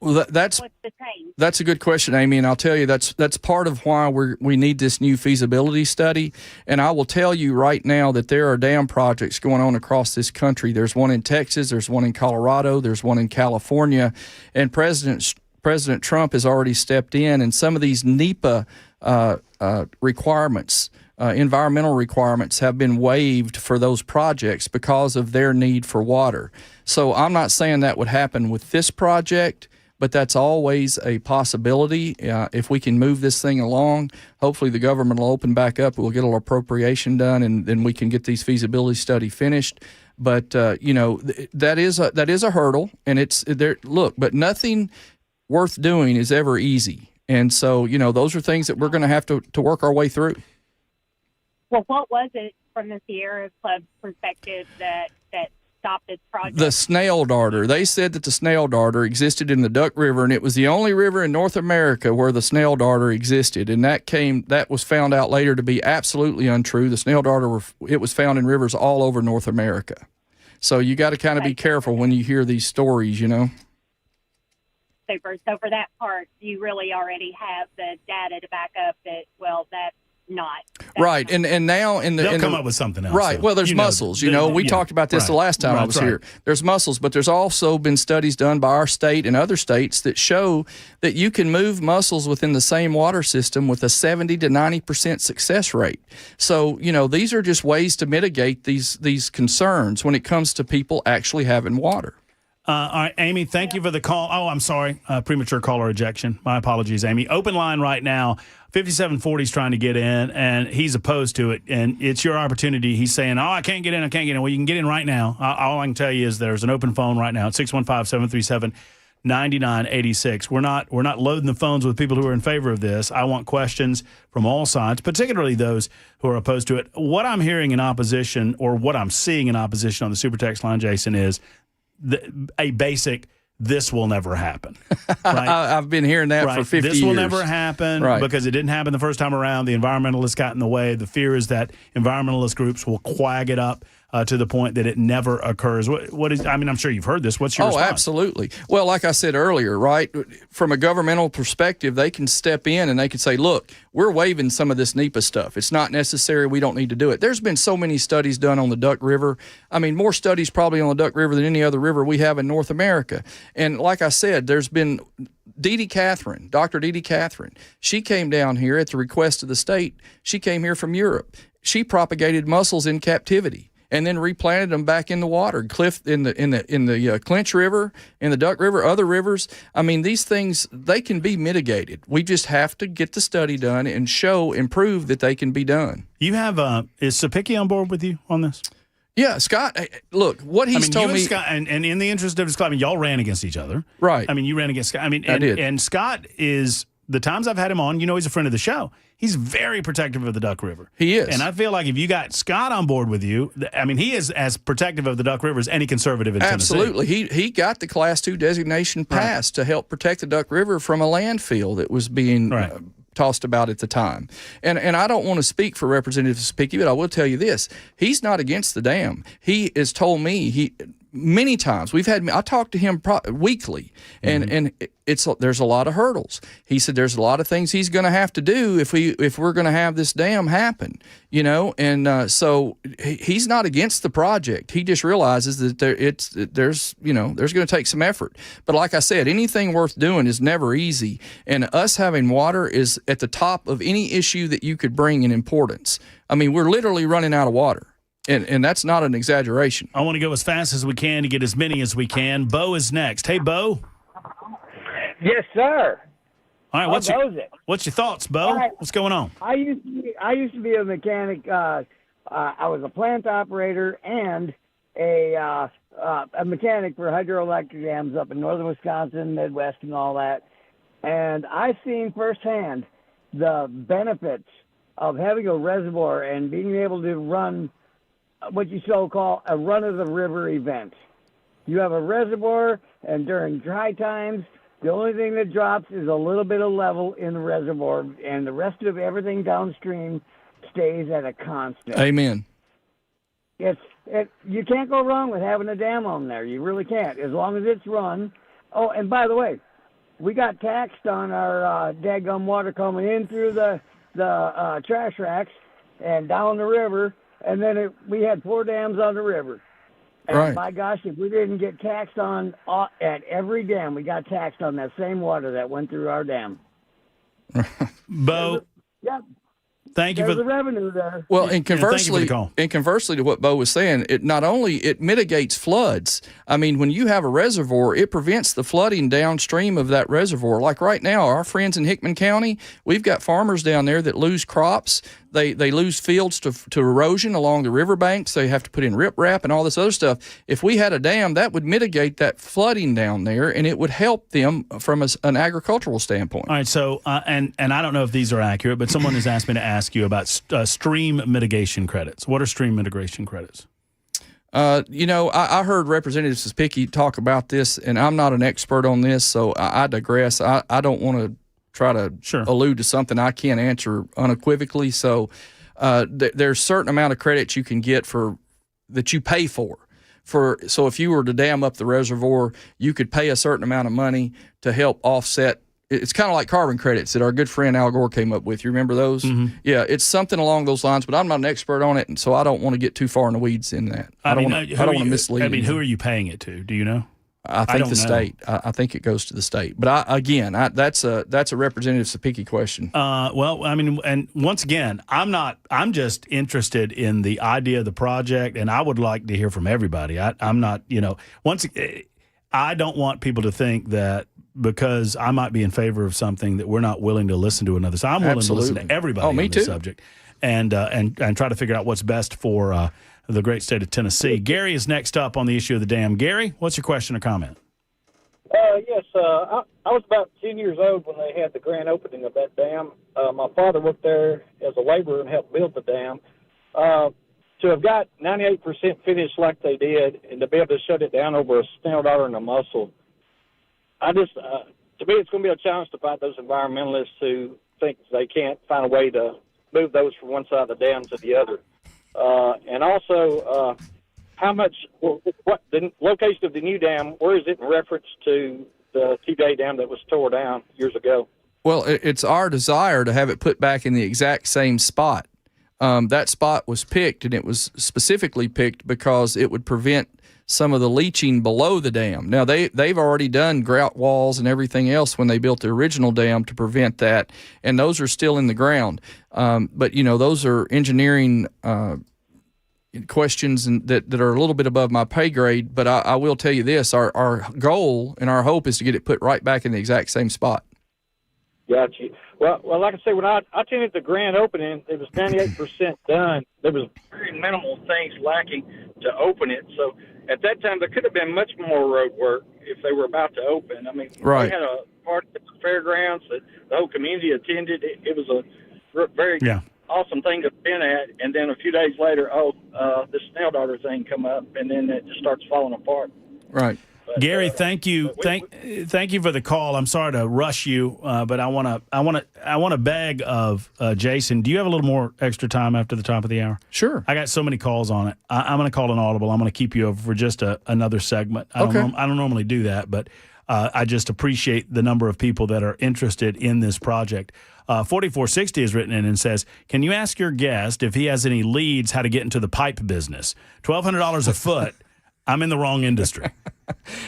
Well, what's the change? that's a good question, Amy, and I'll tell you that's part of why we need this new feasibility study. And I will tell you right now that there are dam projects going on across this country. There's one in Texas, there's one in Colorado, there's one in California, and President Trump has already stepped in, and some of these NEPA requirements, environmental requirements, have been waived for those projects because of their need for water. So I'm not saying that would happen with this project, but that's always a possibility. If we can move this thing along, hopefully the government will open back up, we'll get an appropriation done, and then we can get these feasibility study finished. But that is a hurdle, and it's there. Look, but nothing worth doing is ever easy, and so those are things that we're going to have to work our way through. Well, what was it from the Sierra Club's perspective that stopped this project? The snail darter. They said that the snail darter existed in the Duck River, and it was the only river in North America where the snail darter existed. And that was found out later to be absolutely untrue. The snail darter it was found in rivers all over North America. So you got to kind of be careful when you hear these stories, Super. So for that part, you really already have the data to back up that, well, that's not. Right. And now they'll come up with something else. Right. So, well, there's mussels. We talked about this the last time I was here. There's mussels, but there's also been studies done by our state and other states that show that you can move mussels within the same water system with a 70 to 90% success rate. So, these are just ways to mitigate these concerns when it comes to people actually having water. All right, Amy, thank you for the call. Oh, I'm sorry. Premature caller ejection. My apologies, Amy. Open line right now. 5740 is trying to get in, and he's opposed to it, and it's your opportunity. He's saying, I can't get in. Well, you can get in right now. All I can tell you is there's an open phone right now at 615-737-9986. We're not loading the phones with people who are in favor of this. I want questions from all sides, particularly those who are opposed to it. What I'm hearing in opposition, or what I'm seeing in opposition on the Super Text line, Jason, is a basic, this will never happen. Right? I've been hearing that for 50 years. This will never happen because it didn't happen the first time around. The environmentalists got in the way. The fear is that environmentalist groups will quag it up to the point that it never occurs. What is? I mean, I'm sure you've heard this. What's your response? Absolutely. Well, like I said earlier, right, from a governmental perspective, they can step in and they can say, look, we're waiving some of this NEPA stuff. It's not necessary. We don't need to do it. There's been so many studies done on the Duck River. I mean, more studies probably on the Duck River than any other river we have in North America. And like I said, there's been Dr. Didi Catherine. She came down here at the request of the state. She came here from Europe. She propagated mussels in captivity and then replanted them back in the water. In the Clinch River, in the Duck River, other rivers. I mean, these things, they can be mitigated. We just have to get the study done and prove that they can be done. You have is Sapicki on board with you on this? Yeah, Scott. Look, what he's told me. Scott, and in the interest of Scott, I mean, y'all ran against each other, right? I mean, you ran against Scott. I mean, I did. And Scott is, the times I've had him on, he's a friend of the show. He's very protective of the Duck River. He is. And I feel like if you got Scott on board with you, I mean, he is as protective of the Duck River as any conservative in Tennessee. Absolutely. He got the Class 2 designation passed to help protect the Duck River from a landfill that was being tossed about at the time. And I don't want to speak for Representative Sapicki, but I will tell you this. He's not against the dam. He has told me, many times I talk to him weekly, and there's a lot of hurdles. He said there's a lot of things he's going to have to do if we're going to have this dam happen, and so he's not against the project. He just realizes that there's going to take some effort. But like I said, anything worth doing is never easy, and us having water is at the top of any issue that you could bring in importance. I mean, we're literally running out of water. And that's not an exaggeration. I want to go as fast as we can to get as many as we can. Bo is next. Hey, Bo. Yes, sir. All right, what's your thoughts, Bo? Right. What's going on? I used to be a mechanic. I was a plant operator and a mechanic for hydroelectric dams up in northern Wisconsin, Midwest, and all that. And I've seen firsthand the benefits of having a reservoir and being able to run what you call a run-of-the-river event. You have a reservoir, and during dry times, The only thing that drops is a little bit of level in the reservoir, and the rest of everything downstream stays at a constant. Amen. You can't go wrong with having a dam on there. You really can't, as long as it's run. Oh, and by the way, we got taxed on our daggum water coming in through the trash racks and down the river, and then we had 4 dams on the river. And right. My gosh, if we didn't get taxed on at every dam, we got taxed on that same water that went through our dam. Bo, yeah. Thank you There's for the revenue there. Well, and conversely, call. To what Bo was saying, it not only it mitigates floods. I mean, when you have a reservoir, it prevents the flooding downstream of that reservoir. Like right now, our friends in Hickman County, we've got farmers down there that lose crops. They lose fields to erosion along the riverbanks. They have to put in riprap and all this other stuff. If we had a dam, that would mitigate that flooding down there, and it would help them from an agricultural standpoint. All right, so, and I don't know if these are accurate, but someone has asked me to ask you about stream mitigation credits. What are stream mitigation credits? I heard Representative Spicky talk about this, and I'm not an expert on this, so I digress. I don't want to try to allude to something I can't answer unequivocally. So there's a certain amount of credits you can get that you pay for. So if you were to dam up the reservoir, you could pay a certain amount of money to help offset. It's kind of like carbon credits that our good friend Al Gore came up with. You remember those? Mm-hmm. Yeah, it's something along those lines, but I'm not an expert on it, and so I don't want to get too far in the weeds in that. I don't want to mislead. I mean, who are you paying it to? Do you know? I think the state. I think it goes to the state. But that's a Representative Sapicki question. Well, I mean, and once again, I'm just interested in the idea of the project, and I would like to hear from everybody. I'm not, I don't want people to think that because I might be in favor of something that we're not willing to listen to another. So I'm willing to listen to everybody on the subject and try to figure out what's best for the great state of Tennessee. Gary is next up on the issue of the dam. Gary, what's your question or comment? Yes, I was about 10 years old when they had the grand opening of that dam. My father worked there as a laborer and helped build the dam. To have got 98% finished like they did and to be able to shut it down over a snail darter and a mussel, to me it's going to be a challenge to fight those environmentalists who think they can't find a way to move those from one side of the dam to the other. And also, what the location of the new dam, where is it in reference to the TVA dam that was tore down years ago? Well, it's our desire to have it put back in the exact same spot. That spot was picked, and it was specifically picked because it would prevent some of the leaching below the dam. Now, they've already done grout walls and everything else when they built the original dam to prevent that, and those are still in the ground. But, those are engineering questions that are a little bit above my pay grade, but I will tell you this, our goal and our hope is to get it put right back in the exact same spot. Got you. Well, like I say, when I attended the grand opening, it was 98% done. There was very minimal things lacking to open it. So at that time, there could have been much more road work if they were about to open. I mean, right. They had a party at the fairgrounds that the whole community attended. It was a very awesome thing to have been at. And then a few days later, this snail darter thing come up, and then it just starts falling apart. Right. But, Gary, thank you. Thank you for the call. I'm sorry to rush you, but I want to beg of Jason. Do you have a little more extra time after the top of the hour? Sure. I got so many calls on it. I'm going to call an audible. I'm going to keep you over for just another segment. I don't normally do that, but I just appreciate the number of people that are interested in this project. 4460 has written in and says, can you ask your guest if he has any leads how to get into the pipe business? $1,200 a foot. I'm in the wrong industry.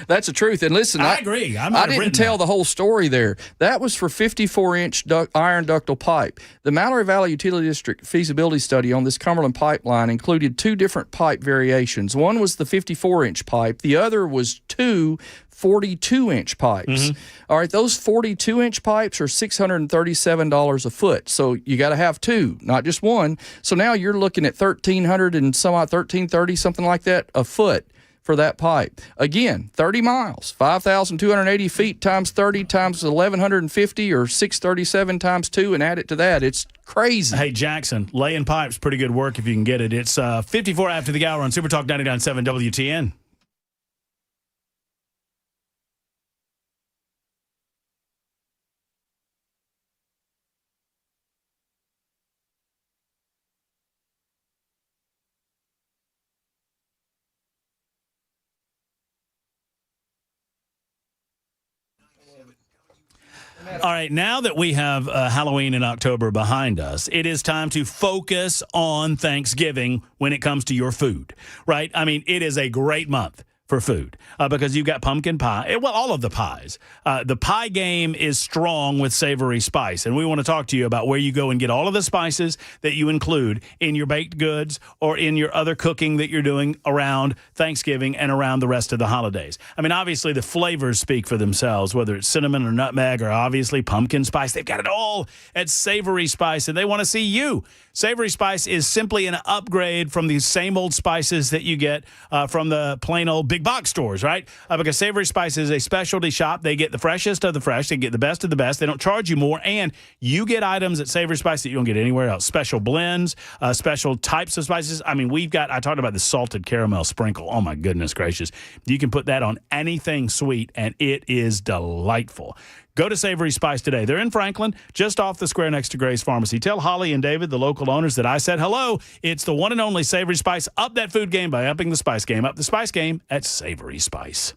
That's the truth. And listen, I agree. I didn't tell the whole story there. That was for 54-inch iron ductile pipe. The Mallory Valley Utility District feasibility study on this Cumberland pipeline included 2 different pipe variations. One was the 54-inch pipe. The other was 2 42-inch pipes. Mm-hmm. All right, those 42-inch pipes are $637 a foot. So you got to have 2, not just one. So now you're looking at $1,300 and $1,330, something like that, a foot for that pipe. Again, 30 miles, 5,280 feet times 30 times 1,150 or 637 times 2 and add it to that. It's crazy. Hey, Jackson, laying pipe's pretty good work if you can get it. It's 54 after the hour on Super Talk 99.7 WTN. All right, now that we have Halloween in October behind us, it is time to focus on Thanksgiving when it comes to your food, right? I mean, it is a great month for food because you've got pumpkin pie. Well, all of the pies. The pie game is strong with Savory Spice, and we want to talk to you about where you go and get all of the spices that you include in your baked goods or in your other cooking that you're doing around Thanksgiving and around the rest of the holidays. I mean, obviously, the flavors speak for themselves, whether it's cinnamon or nutmeg or obviously pumpkin spice. They've got it all at Savory Spice, and they want to see you. Savory Spice is simply an upgrade from the same old spices that you get from the plain old big box stores, right? Because Savory Spice is a specialty shop. They get the freshest of the fresh. They get the best of the best. They don't charge you more, and you get items at Savory Spice that you don't get anywhere else. Special blends, special types of spices. I mean, I talked about the salted caramel sprinkle. Oh, my goodness gracious. You can put that on anything sweet, and it is delightful. Go to Savory Spice today. They're in Franklin, just off the square next to Gray's Pharmacy. Tell Holly and David, the local owners, that I said hello. It's the one and only Savory Spice. Up that food game by upping the spice game. Up the spice game at Savory Spice.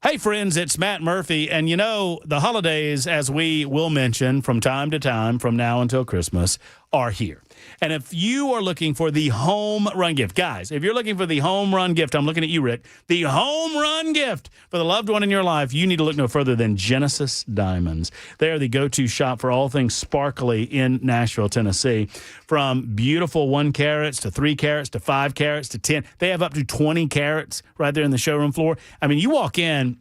Hey, friends, it's Matt Murphy. And you know, the holidays, as we will mention from time to time, from now until Christmas, are here. And if you are looking for the home run gift, guys, if you're looking for the home run gift, I'm looking at you, Rick, the home run gift for the loved one in your life, you need to look no further than Genesis Diamonds. They are the go-to shop for all things sparkly in Nashville, Tennessee. From beautiful 1 carats to 3 carats to 5 carats to 10. They have up to 20 carats right there in the showroom floor. I mean, you walk in,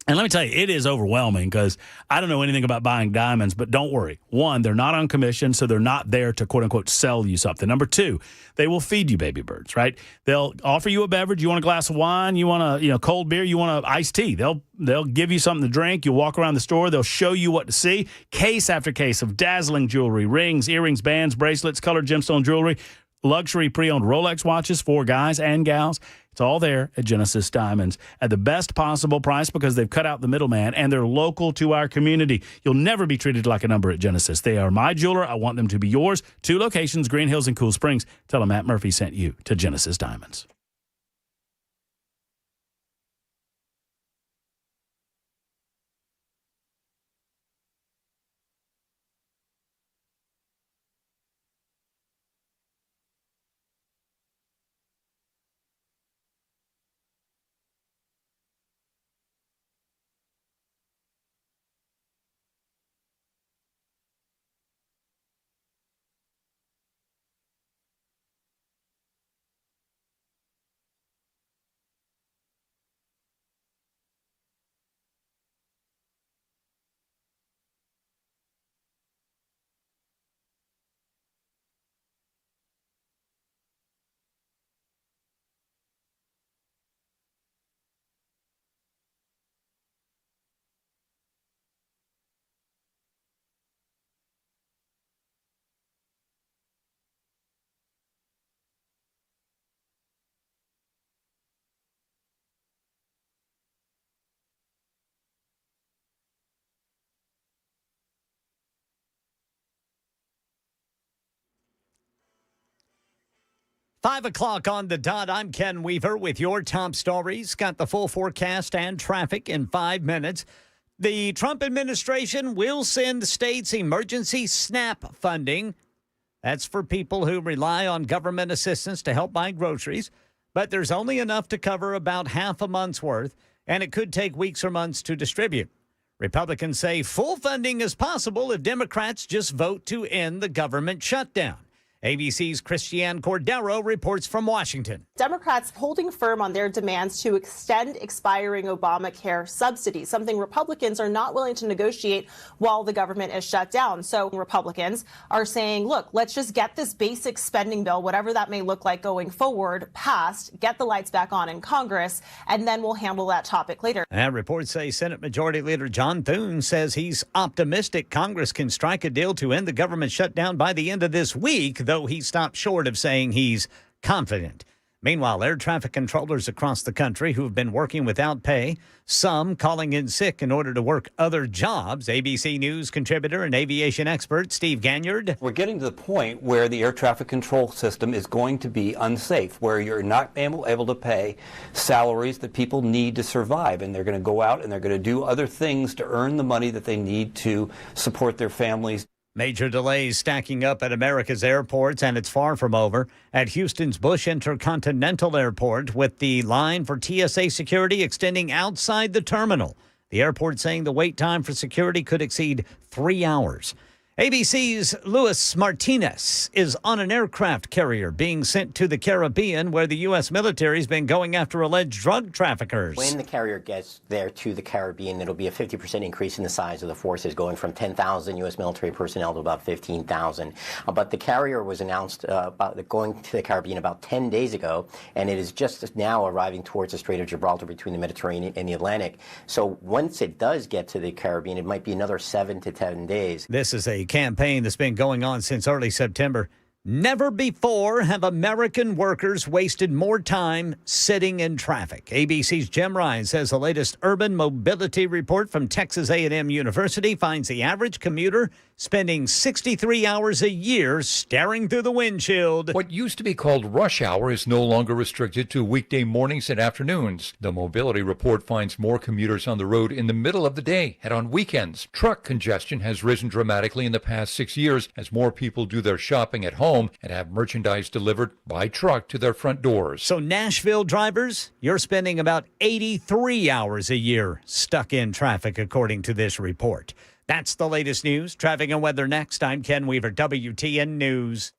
and let me tell you, it is overwhelming because I don't know anything about buying diamonds, but don't worry. 1, they're not on commission, so they're not there to, quote unquote, sell you something. Number 2, they will feed you baby birds, right? They'll offer you a beverage. You want a glass of wine? You want a cold beer? You want an iced tea? They'll give you something to drink. You'll walk around the store. They'll show you what to see. Case after case of dazzling jewelry, rings, earrings, bands, bracelets, colored gemstone jewelry, luxury pre-owned Rolex watches for guys and gals. It's all there at Genesis Diamonds at the best possible price because they've cut out the middleman and they're local to our community. You'll never be treated like a number at Genesis. They are my jeweler. I want them to be yours. 2 locations, Green Hills and Cool Springs. Tell them Matt Murphy sent you to Genesis Diamonds. 5 o'clock on the dot. I'm Ken Weaver with your top stories. Got the full forecast and traffic in 5 minutes. The Trump administration will send states emergency SNAP funding. That's for people who rely on government assistance to help buy groceries. But there's only enough to cover about half a month's worth, and it could take weeks or months to distribute. Republicans say full funding is possible if Democrats just vote to end the government shutdown. ABC's Christiane Cordero reports from Washington. Democrats holding firm on their demands to extend expiring Obamacare subsidies, something Republicans are not willing to negotiate while the government is shut down. So Republicans are saying, look, let's just get this basic spending bill, whatever that may look like going forward, passed, get the lights back on in Congress, and then we'll handle that topic later. And reports say Senate Majority Leader John Thune says he's optimistic Congress can strike a deal to end the government shutdown by the end of this week, though he stopped short of saying he's confident. Meanwhile, air traffic controllers across the country who have been working without pay, some calling in sick in order to work other jobs. ABC News contributor and aviation expert Steve Ganyard. We're getting to the point where the air traffic control system is going to be unsafe, where you're not able to pay salaries that people need to survive. And they're going to go out and they're going to do other things to earn the money that they need to support their families. Major delays stacking up at America's airports, and it's far from over. At Houston's Bush Intercontinental Airport, with the line for TSA security extending outside the terminal. The airport saying the wait time for security could exceed 3 hours. ABC's Luis Martinez is on an aircraft carrier being sent to the Caribbean, where the U.S. military has been going after alleged drug traffickers. When the carrier gets there to the Caribbean, it'll be a 50% increase in the size of the forces, going from 10,000 U.S. military personnel to about 15,000. But the carrier was announced about going to the Caribbean about 10 days ago, and it is just now arriving towards the Strait of Gibraltar between the Mediterranean and the Atlantic. So once it does get to the Caribbean, it might be another 7 to 10 days. This is a campaign that's been going on since early September. Never before have American workers wasted more time sitting in traffic. ABC's Jim Ryan says the latest urban mobility report from Texas A&M University finds the average commuter spending 63 hours a year staring through the windshield. What used to be called rush hour is no longer restricted to weekday mornings and afternoons. The mobility report finds more commuters on the road in the middle of the day and on weekends. Truck congestion has risen dramatically in the past 6 years as more people do their shopping at home and have merchandise delivered by truck to their front doors. So Nashville drivers, you're spending about 83 hours a year stuck in traffic, according to this report. That's the latest news. Traffic and weather next. I'm Ken Weaver, WTN News.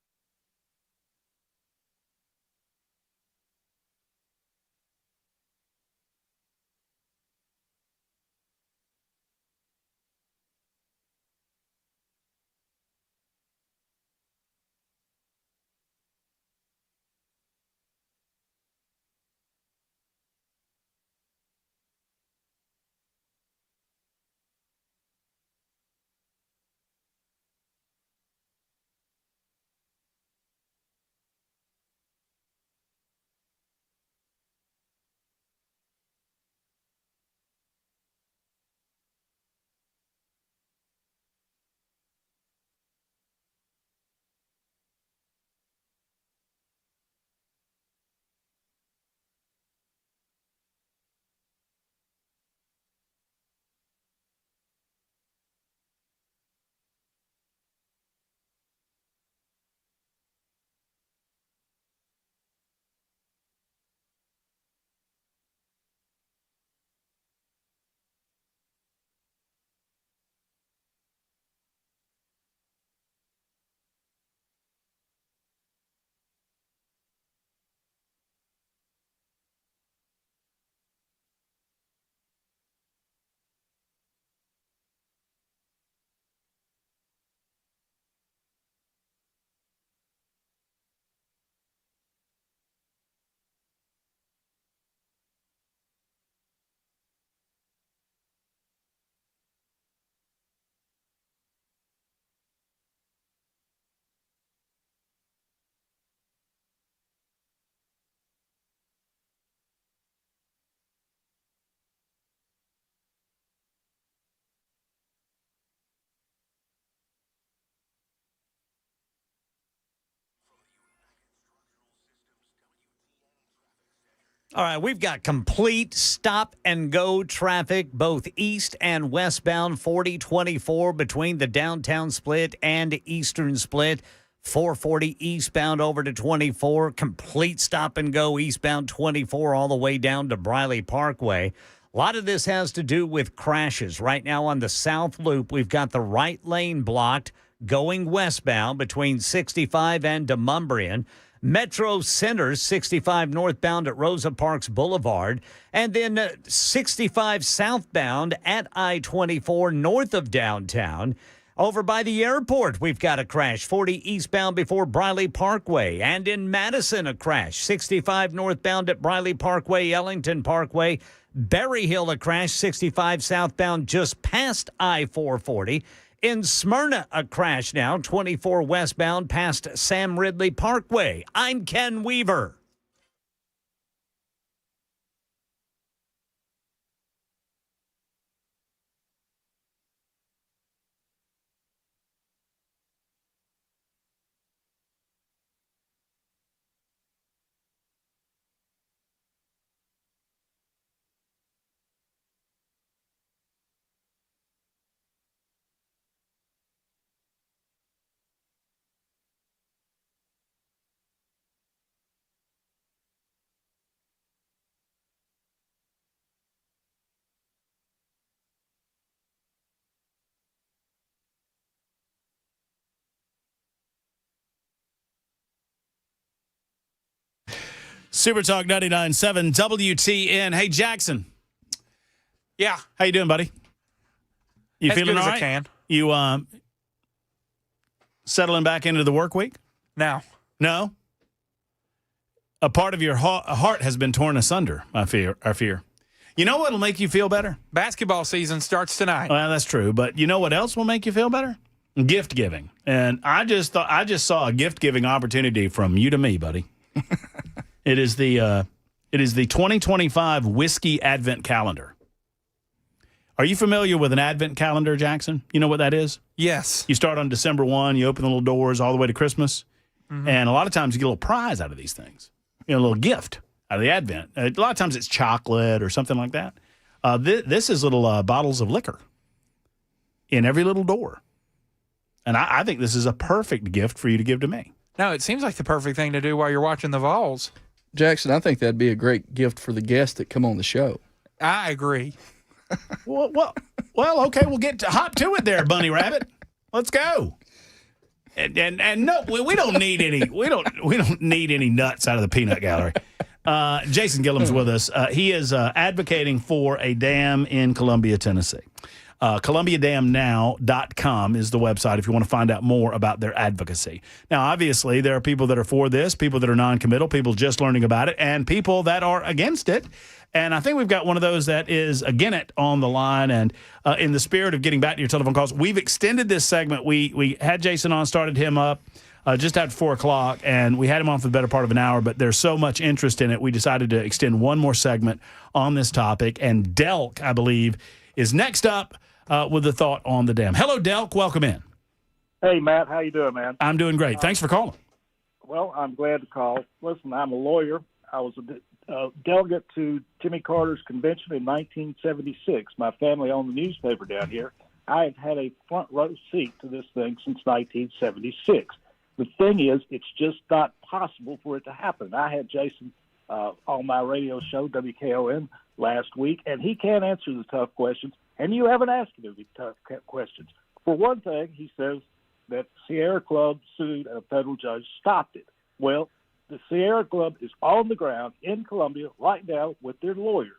All right, we've got complete stop-and-go traffic, both east and westbound, 40-24 between the downtown split and eastern split. 440 eastbound over to 24, complete stop-and-go eastbound 24 all the way down to Briley Parkway. A lot of this has to do with crashes. Right now on the South Loop, we've got the right lane blocked going westbound between 65 and Demonbreun. Metro Center, 65 northbound at Rosa Parks Boulevard, and then 65 southbound at I-24 north of downtown. Over by the airport, we've got a crash, 40 eastbound before Briley Parkway, and in Madison, a crash, 65 northbound at Briley Parkway, Ellington Parkway, Berry Hill, a crash, 65 southbound just past I-440. In Smyrna, a crash now, 24 westbound past Sam Ridley Parkway. I'm Ken Weaver. Super Talk 99.7 WTN. Hey, Jackson. Yeah. How you doing, buddy? You As feeling good all as right? I can. You settling back into the work week? No. No? A part of your heart has been torn asunder, I fear. You know what will make you feel better? Basketball season starts tonight. Well, that's true. But you know what else will make you feel better? Gift giving. And I just saw a gift giving opportunity from you to me, buddy. It is the 2025 Whiskey Advent Calendar. Are you familiar with an Advent calendar, Jackson? You know what that is? Yes. You start on December 1, you open the little doors all the way to Christmas, and a lot of times you get a little prize out of these things. You know, a little gift out of the Advent. A lot of times it's chocolate or something like that. This is little bottles of liquor in every little door. And I think this is a perfect gift for you to give to me. No, it seems like the perfect thing to do while you're watching the Vols. Jackson, I think that'd be a great gift for the guests that come on the show. I agree. Well, okay, we'll hop to it there, Bunny Rabbit. Let's go. And no, we don't need any. We don't need any nuts out of the peanut gallery. Jason Gillum's with us. He is advocating for a dam in Columbia, Tennessee. ColumbiaDamNow.com is the website if you want to find out more about their advocacy. Now, obviously, there are people that are for this, people that are non-committal, people just learning about it, and people that are against it. And I think we've got one of those that is against it on the line. And in the spirit of getting back to your telephone calls, we've extended this segment. We had Jason on, started him up just after 4 o'clock, and we had him on for the better part of an hour, but there's so much interest in it, we decided to extend one more segment on this topic. And Delk, I believe, is next up with a thought on the dam. Hello, Delk. Welcome in. Hey, Matt. How you doing, man? I'm doing great. Thanks for calling. Well, I'm glad to call. Listen, I'm a lawyer. I was a delegate to Jimmy Carter's convention in 1976. My family owned the newspaper down here. I have had a front row seat to this thing since 1976. The thing is, it's just not possible for it to happen. I had Jason on my radio show, WKON, last week, and he can't answer the tough questions, and you haven't asked him any tough questions. For one thing, he says that Sierra Club sued and a federal judge stopped it. Well, the Sierra Club is on the ground in Columbia right now with their lawyers.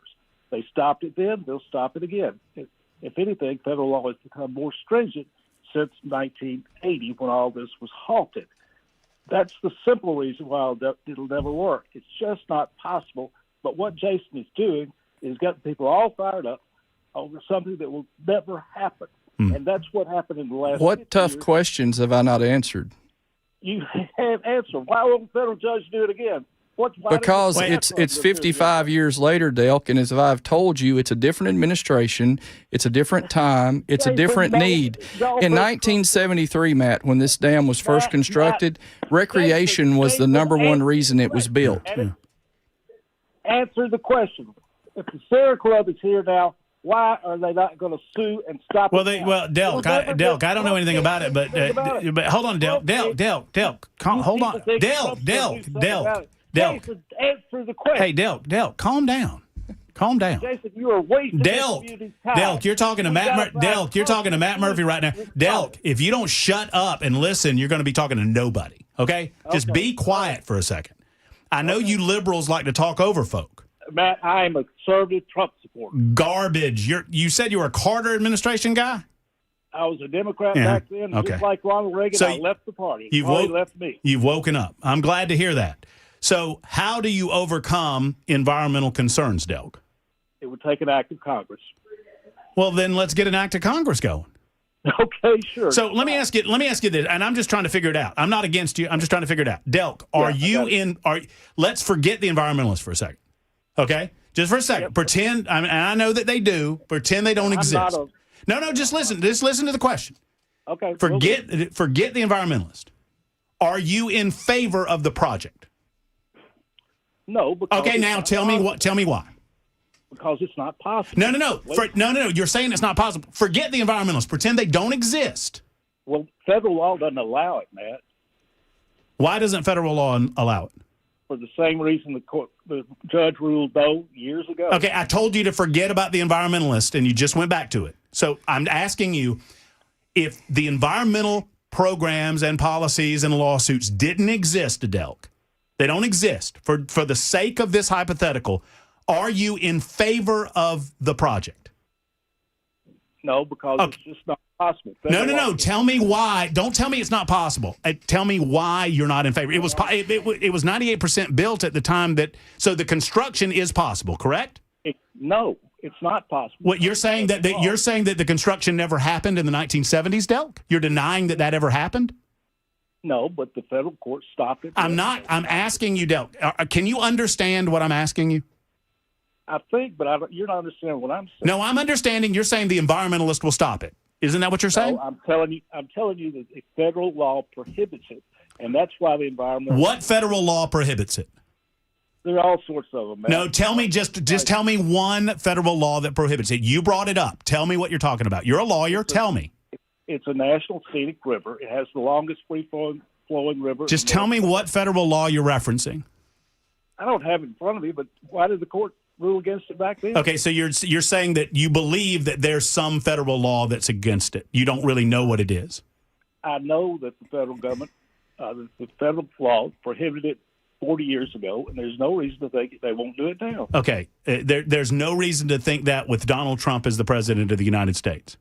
They stopped it then, they'll stop it again. If anything, federal law has become more stringent since 1980 when all this was halted. That's the simple reason why it'll never work. It's just not possible. But what Jason is doing is getting people all fired up over something that will never happen. And that's what happened in the last What tough years. questions have I not answered? You have answered. Why won't the federal judge do it again? Because it's 55 years later, Delk, and as I've told you, it's a different administration, it's a different time, it's a different need. In 1973, Matt, when this dam was first constructed, recreation was the number one reason it was built. answer the question. If the Sierra Club is here now, why are they not going to sue and stop Well, it? Delk, I don't know anything about it, but hold on, Delk, hold on, Delk. Jason, answer the question. Hey, Delk, calm down. Jason, you are wasting Delk, you're talking to Matt. Delk, you're talking to Matt Murphy right now. Delk, if you don't shut up and listen, you're going to be talking to nobody. Okay, just be quiet for a second. I know you liberals like to talk over folk. Matt, I am a conservative Trump supporter. Garbage. You said you were a Carter administration guy? I was a Democrat back then. Okay. Just like Ronald Reagan, So I left the party. You've left me. You've woken up. I'm glad to hear that. So how do you overcome environmental concerns, Delk? It would take an act of Congress. Well, then let's get an act of Congress going. Okay, sure. So let me ask you this, and I'm just trying to figure it out. I'm not against you. I'm just trying to figure it out. Delk, let's forget the environmentalists for a second. Okay? Just for a second. Yep. Pretend, and I know that they do, pretend they don't exist. No, just listen. Just listen to the question. Okay. Forget the environmentalist. Are you in favor of the project? No. Okay, now tell me why. Because it's not possible. No. No. You're saying it's not possible. Forget the environmentalists. Pretend they don't exist. Well, federal law doesn't allow it, Matt. Why doesn't federal law allow it? For the same reason the judge ruled no years ago. Okay, I told you to forget about the environmentalist, and you just went back to it. So I'm asking you, if the environmental programs and policies and lawsuits didn't exist, Delk, they don't exist, for the sake of this hypothetical, are you in favor of the project? No, because it's just not possible. No. Tell me why. Don't tell me it's not possible. Tell me why you're not in favor. It was 98% built at the time so the construction is possible, correct? No, it's not possible. What you're saying that the construction never happened in the 1970s, Delk? You're denying that ever happened? No, but the federal court stopped it. I'm asking you, Delk. Can you understand what I'm asking you? I think, but you're not understanding what I'm saying. No, I'm understanding. You're saying the environmentalist will stop it. Isn't that what you're saying? No, I'm telling you that the federal law prohibits it, and that's why the environmental. What federal law prohibits it? There are all sorts of them. Man. No, tell me just tell me one federal law that prohibits it. You brought it up. Tell me what you're talking about. You're a lawyer. Tell me. It's a national scenic river. It has the longest flowing river. Just tell me what federal law you're referencing. I don't have it in front of me, but why did the court rule against it back then? Okay, so you're saying that you believe that there's some federal law that's against it. You don't really know what it is. I know that the federal government, the federal law prohibited it 40 years ago, and there's no reason to think they won't do it now. Okay, there's no reason to think that with Donald Trump as the president of the United States.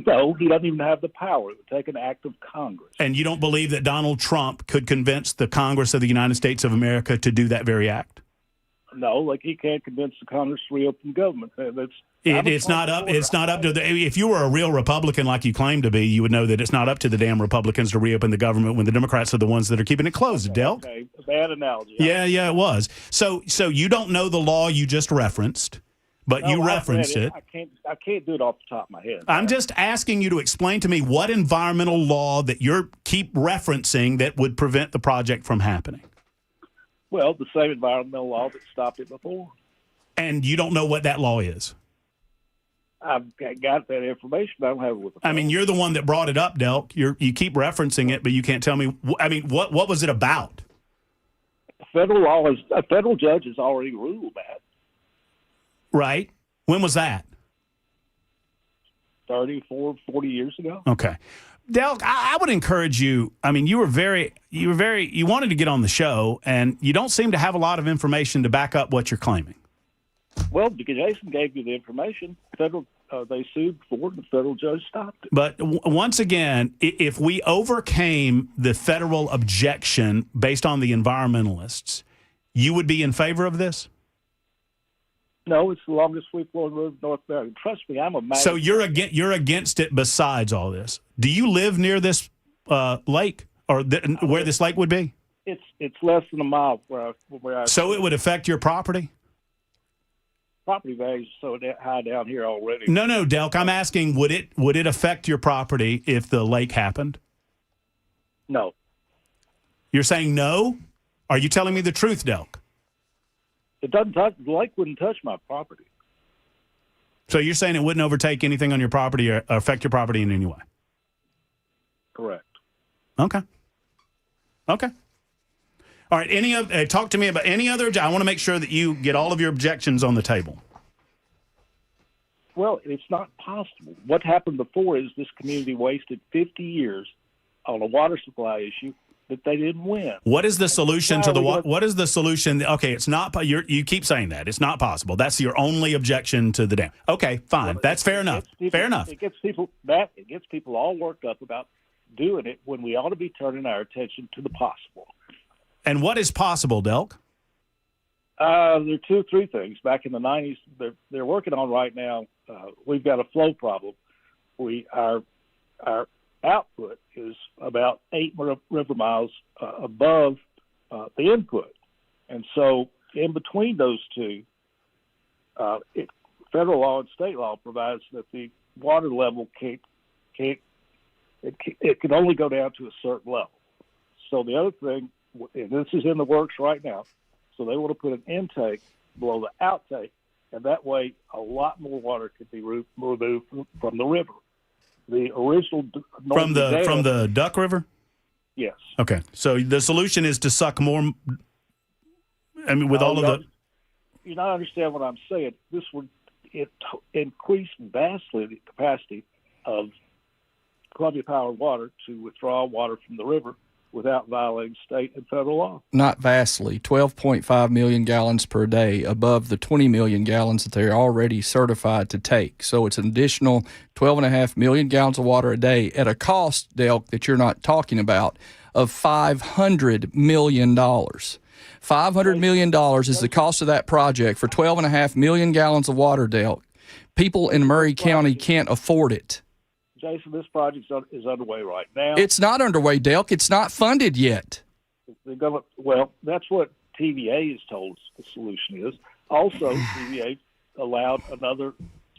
No, he doesn't even have the power. It would take an act of Congress. And you don't believe that Donald Trump could convince the Congress of the United States of America to do that very act? No, like he can't convince the Congress to reopen government. It's not up to if you were a real Republican like you claim to be, you would know that it's not up to the damn Republicans to reopen the government when the Democrats are the ones that are keeping it closed, Delk. Okay, a bad analogy. Yeah, it was. So you don't know the law you just referenced, but you referenced it. I can't do it off the top of my head. I'm just asking you to explain to me what environmental law that you keep referencing that would prevent the project from happening. Well, the same environmental law that stopped it before. And you don't know what that law is? I've got that information, but I don't have it with me. I mean, you're the one that brought it up, Delk. You keep referencing it, but you can't tell me. I mean, what was it about? Federal law is a federal judge has already ruled that. Right. When was that? 34, 40 years ago. Okay. Delk, I would encourage you. I mean, you wanted to get on the show, and you don't seem to have a lot of information to back up what you're claiming. Well, because Jason gave you the information, they sued for it, and the federal judge stopped it. But once again, if we overcame the federal objection based on the environmentalists, you would be in favor of this? No, it's the longest free-flowing river in North America. Trust me, I'm a man. So you're against it besides all this. Do you live near this lake or where this lake would be? It's less than a mile where I. So it would affect your property? Property values are so high down here already. No, Delk. I'm asking, would it affect your property if the lake happened? No. You're saying no? Are you telling me the truth, Delk? It doesn't touch. The lake wouldn't touch my property. So you're saying it wouldn't overtake anything on your property or affect your property in any way? Correct. Okay. All right. Talk to me about any other. I want to make sure that you get all of your objections on the table. Well, it's not possible. What happened before is this community wasted 50 years on a water supply issue that they didn't win. What is the solution to the what is the solution? Okay, it's not. You keep saying that it's not possible. That's your only objection to the dam. Okay, fine. That's fair enough. Fair enough. It gets people all worked up about doing it when we ought to be turning our attention to the possible. And what is possible, Delk? There are 2 or 3 things. Back in the 90s, they're working on right now. We've got a flow problem. Our output is about 8 river miles above the input, and so in between those two, federal law and state law provides that the water level can only go down to a certain level. So the other thing, and this is in the works right now, so they want to put an intake below the outtake, and that way a lot more water could be removed from the river. The original from the Duck River. Yes. Okay. So the solution is to suck more. I mean, with all of the. You don't understand what I'm saying. This would increase vastly the capacity of Columbia Power Water to withdraw water from the river without violating state and federal law. Not vastly, 12.5 million gallons per day above the 20 million gallons that they're already certified to take. So it's an additional 12.5 million gallons of water a day at a cost, Delk, that you're not talking about, of $500 million. $500 million is the cost of that project for 12.5 million gallons of water, Delk. People in Murray County can't afford it. Jason, this project is underway right now. It's not underway, Delk. It's not funded yet. Well, that's what TVA has told us the solution is. Also, TVA allowed another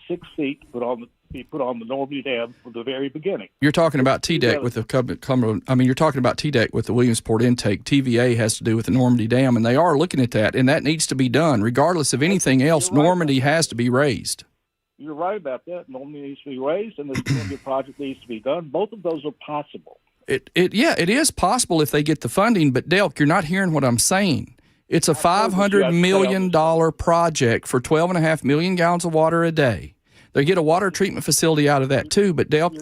6 feet to be put on the Normandy Dam from the very beginning. You're talking about TDEC with you're talking about TDEC with the Williamsport intake. TVA has to do with the Normandy Dam, and they are looking at that, and that needs to be done. Regardless of anything else, Normandy has to be raised. You're right about that. Normandy needs to be raised, and the Columbia project needs to be done. Both of those are possible. It is possible if they get the funding, but Delk, you're not hearing what I'm saying. It's a $500 million project for 12.5 million gallons of water a day. They get a water treatment facility out of that too, but Delk,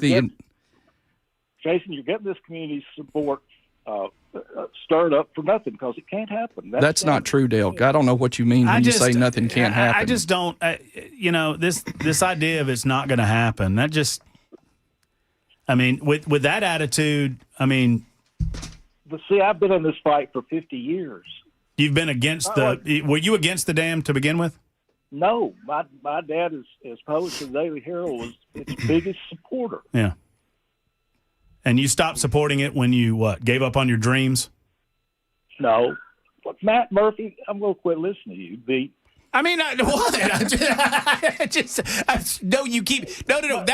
Jason, you're getting this community support stirred up for nothing because it can't happen. That's not true, Delk. I don't know what you mean when you say nothing can't happen. I just don't. This idea of it's not going to happen. That just. I mean, with that attitude, I mean. But see, I've been in this fight for 50 years. You've been against were you against the dam to begin with? No, my dad, as published in the Daily Herald, was its biggest supporter. Yeah. And you stopped supporting it when you gave up on your dreams? No. But Matt Murphy, I'm going to quit listening to you. That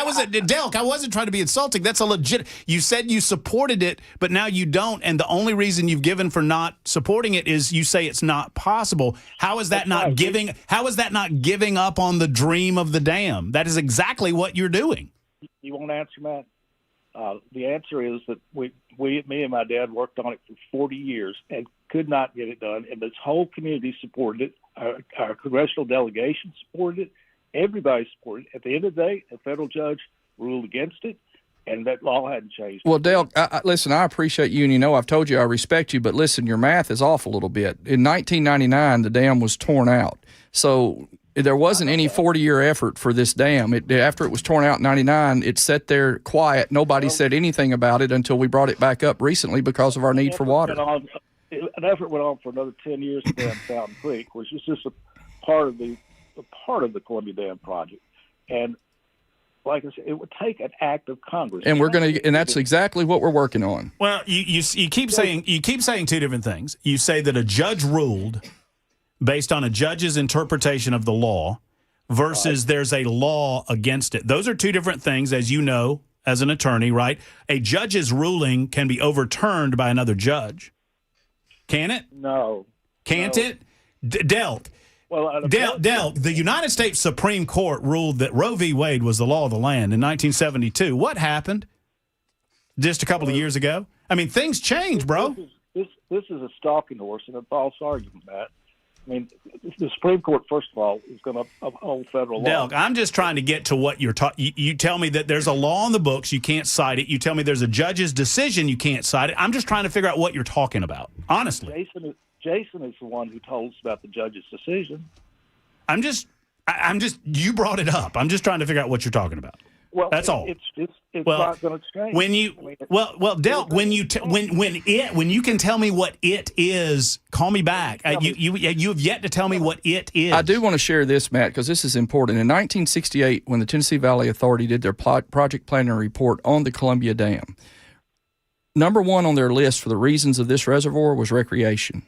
was a Delk. I wasn't trying to be insulting. That's a legit. You said you supported it, but now you don't. And the only reason you've given for not supporting it is you say it's not possible. How is that not giving? How is that not giving up on the dream of the dam? That is exactly what you're doing. You won't answer, Matt. The answer is that me and my dad worked on it for 40 years and could not get it done. And this whole community supported it. Our congressional delegation supported it. Everybody supported it. At the end of the day, a federal judge ruled against it, and that law hadn't changed. Well, Delk, listen, I appreciate you, and I've told you I respect you, but listen, your math is off a little bit. In 1999, the dam was torn out. So there wasn't any 40-year effort for this dam. After it was torn out in 99, it sat there quiet. Nobody said anything about it until we brought it back up recently because of our need for water. An effort went on for another 10 years to dam Fountain Creek, which is just a part of the Columbia Dam project. And like I said, it would take an act of Congress. And that's exactly what we're working on. Well, you keep saying two different things. You say that a judge ruled based on a judge's interpretation of the law versus there's a law against it. Those are two different things, as you know, as an attorney, right? A judge's ruling can be overturned by another judge. Can it? No. Can't it? Delk, Well, Del, the United States Supreme Court ruled that Roe v. Wade was the law of the land in 1972. What happened just a couple of years ago? I mean, things change, bro. This is a stalking horse and a false argument, Matt. I mean, the Supreme Court, first of all, is going to uphold federal law. Delk, I'm just trying to get to what you're talking. You tell me that there's a law in the books, you can't cite it. You tell me there's a judge's decision, you can't cite it. I'm just trying to figure out what you're talking about, honestly. Jason is the one who told us about the judge's decision. I'm just. You brought it up. I'm just trying to figure out what you're talking about. Well, that's all. It's not going to change. When you Delk, when you can tell me what it is, call me back. You have yet to tell me what it is. I do want to share this, Matt, because this is important. In 1968, when the Tennessee Valley Authority did their project planning report on the Columbia Dam, number one on their list for the reasons of this reservoir was recreation.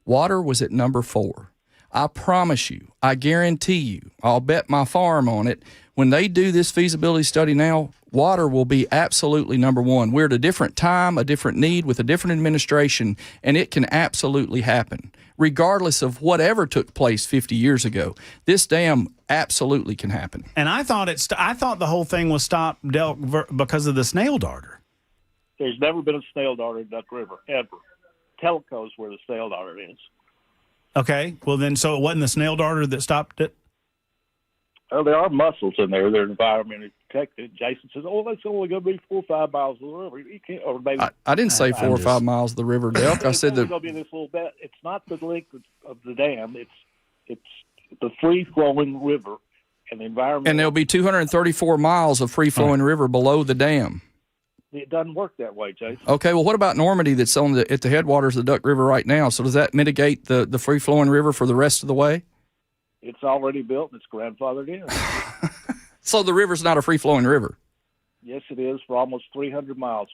Water was at number 4. I promise you, I guarantee you, I'll bet my farm on it, when they do this feasibility study now, water will be absolutely number 1. We're at a different time, a different need, with a different administration, and it can absolutely happen. Regardless of whatever took place 50 years ago, this dam absolutely can happen. And I thought the whole thing was stopped, Delk, because of the snail darter. There's never been a snail darter in Duck River, ever. Telco's where the snail darter is. Okay, well then, so it wasn't the snail darter that stopped it? Well, there are mussels in there. They're environmentally protected. Jason says, that's only going to be 4 or 5 miles of the river. You can't, or maybe I didn't say 4 or 5 miles of the river, Delk. I said it's going to be this little bit. It's not the length of the dam. It's the free-flowing river and the environment. And there'll be 234 miles of free-flowing river below the dam. It doesn't work that way, Jason. Okay, well, what about Normandy that's at the headwaters of the Duck River right now? So does that mitigate the free-flowing river for the rest of the way? It's already built and it's grandfathered in. So the river's not a free-flowing river? Yes, it is for almost 300 miles.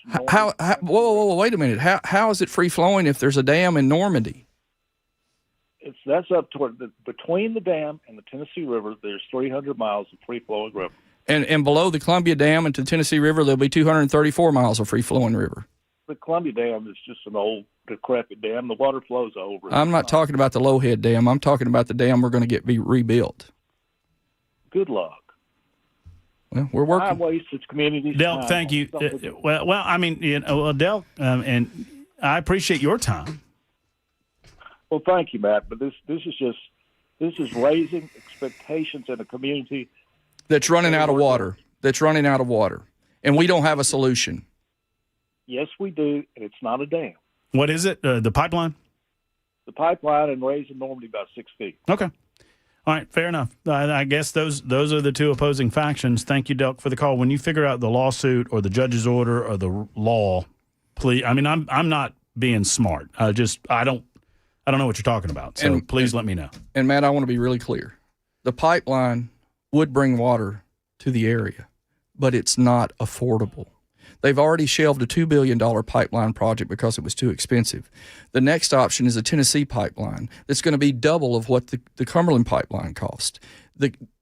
Whoa, wait a minute. How is it free-flowing if there's a dam in Normandy? That's up toward between the dam and the Tennessee River, there's 300 miles of free-flowing river. And below the Columbia Dam and to the Tennessee River, there'll be 234 miles of free-flowing river. The Columbia Dam is just an old, decrepit dam. The water flows over it. I'm not talking about the Lowhead Dam. I'm talking about the dam we're going to be rebuilt. Good luck. Well, we're working. I wasted communities. Delk, thank you. Well, I mean, Delk, and I appreciate your time. Well, thank you, Matt. But this is raising expectations in a community that's running out of water. And we don't have a solution. Yes, we do, and it's not a dam. What is it? The pipeline? The pipeline and raising Normandy about 6 feet. Okay. All right, fair enough. I guess those are the two opposing factions. Thank you, Delk, for the call. When you figure out the lawsuit or the judge's order or the law, please. I mean, I'm not being smart. I don't know what you're talking about. So please let me know. And Matt, I want to be really clear. The pipeline would bring water to the area, but it's not affordable. They've already shelved a $2 billion pipeline project because it was too expensive. The next option is a Tennessee pipeline that's going to be double of what the Cumberland pipeline cost.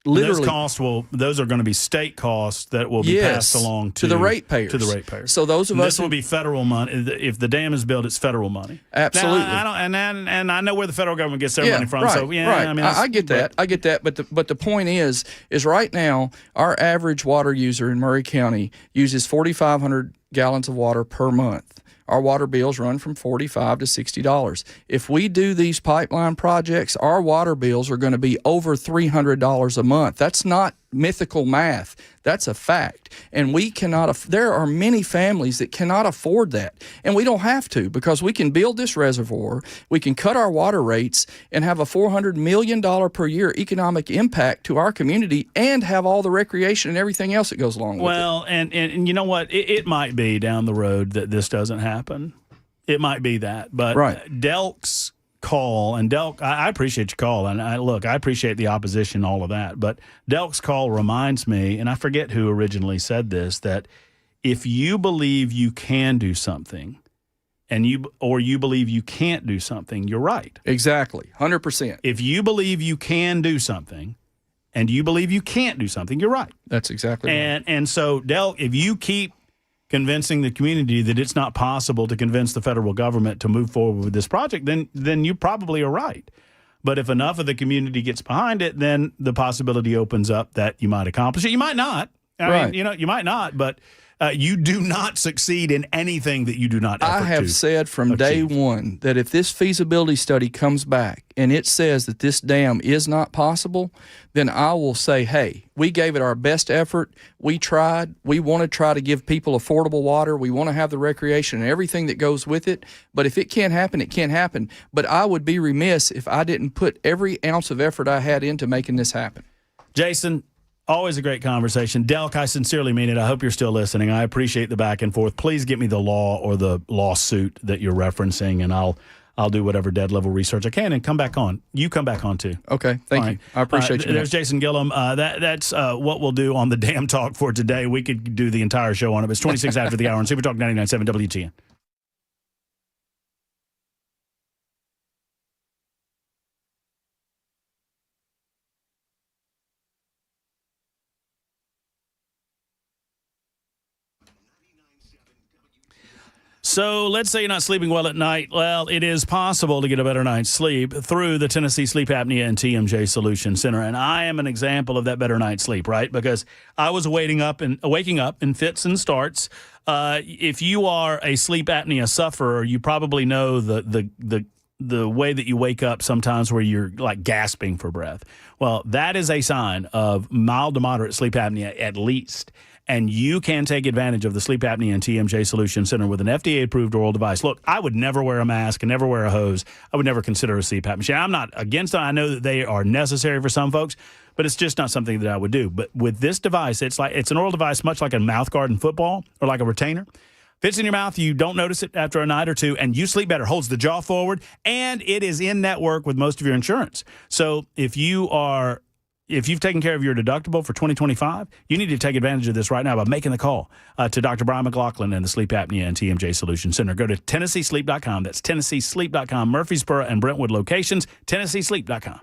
Those are going to be state costs that will be passed along to the ratepayers. So those of us, this will be federal money. If the dam is built, it's federal money. Absolutely. Now, I know where the federal government gets their money from. Right, so right. I mean, I get that. But the point is right now our average water user in Murray County uses 4,500 gallons of water per month. Our water bills run from $45 to $60. If we do these pipeline projects, our water bills are going to be over $300 a month. That's not mythical math. That's a fact. And we cannot, there are many families that cannot afford that. And we don't have to, because we can build this reservoir, we can cut our water rates and have a $400 million per year economic impact to our community and have all the recreation and everything else that goes along with it. Well, and you know what? It might be down the road that this doesn't happen. It might be that. But Delk's call, and Delk, I appreciate your call, and I appreciate the opposition, all of that, but Delk's call reminds me, and I forget who originally said this, that if you believe you can do something, or you believe you can't do something, you're right. Exactly, 100%. If you believe you can do something, and you believe you can't do something, you're right. That's exactly right. And so, Delk, if you keep convincing the community that it's not possible to convince the federal government to move forward with this project, then you probably are right. But if enough of the community gets behind it, then the possibility opens up that you might accomplish it. You might not. I mean, you might not, but you do not succeed in anything that you do not effort I have to said from achieve. day one that if this feasibility study comes back and it says that this dam is not possible, then I will say, hey, we gave it our best effort. We tried. We want to try to give people affordable water. We want to have the recreation and everything that goes with it. But if it can't happen, it can't happen. But I would be remiss if I didn't put every ounce of effort I had into making this happen. Jason, always a great conversation. Delk, I sincerely mean it. I hope you're still listening. I appreciate the back and forth. Please get me the law or the lawsuit that you're referencing, and I'll do whatever dead level research I can and come back on. You come back on too. Okay, thank you. I appreciate you. There's Jason Gillum. That's what we'll do on the Dam Talk for today. We could do the entire show on it. It's 26 after the hour on Super Talk 99.7 WTN. So let's say you're not sleeping well at night. Well, it is possible to get a better night's sleep through the Tennessee Sleep Apnea and TMJ Solution Center. And I am an example of that better night's sleep, right? Because I was waking up in fits and starts. If you are a sleep apnea sufferer, you probably know the way that you wake up sometimes where you're like gasping for breath. Well, that is a sign of mild to moderate sleep apnea at least. And you can take advantage of the Sleep Apnea and TMJ Solution Center with an FDA-approved oral device. Look, I would never wear a mask and never wear a hose. I would never consider a CPAP machine. I'm not against them. I know that they are necessary for some folks, but it's just not something that I would do. But with this device, it's an oral device much like a mouth guard in football or like a retainer. Fits in your mouth, you don't notice it after a night or two, and you sleep better. Holds the jaw forward, and it is in network with most of your insurance. So if you've taken care of your deductible for 2025, you need to take advantage of this right now by making the call to Dr. Brian McLaughlin and the Sleep Apnea and TMJ Solution Center. Go to TennesseeSleep.com. That's TennesseeSleep.com. Murfreesboro and Brentwood locations, TennesseeSleep.com.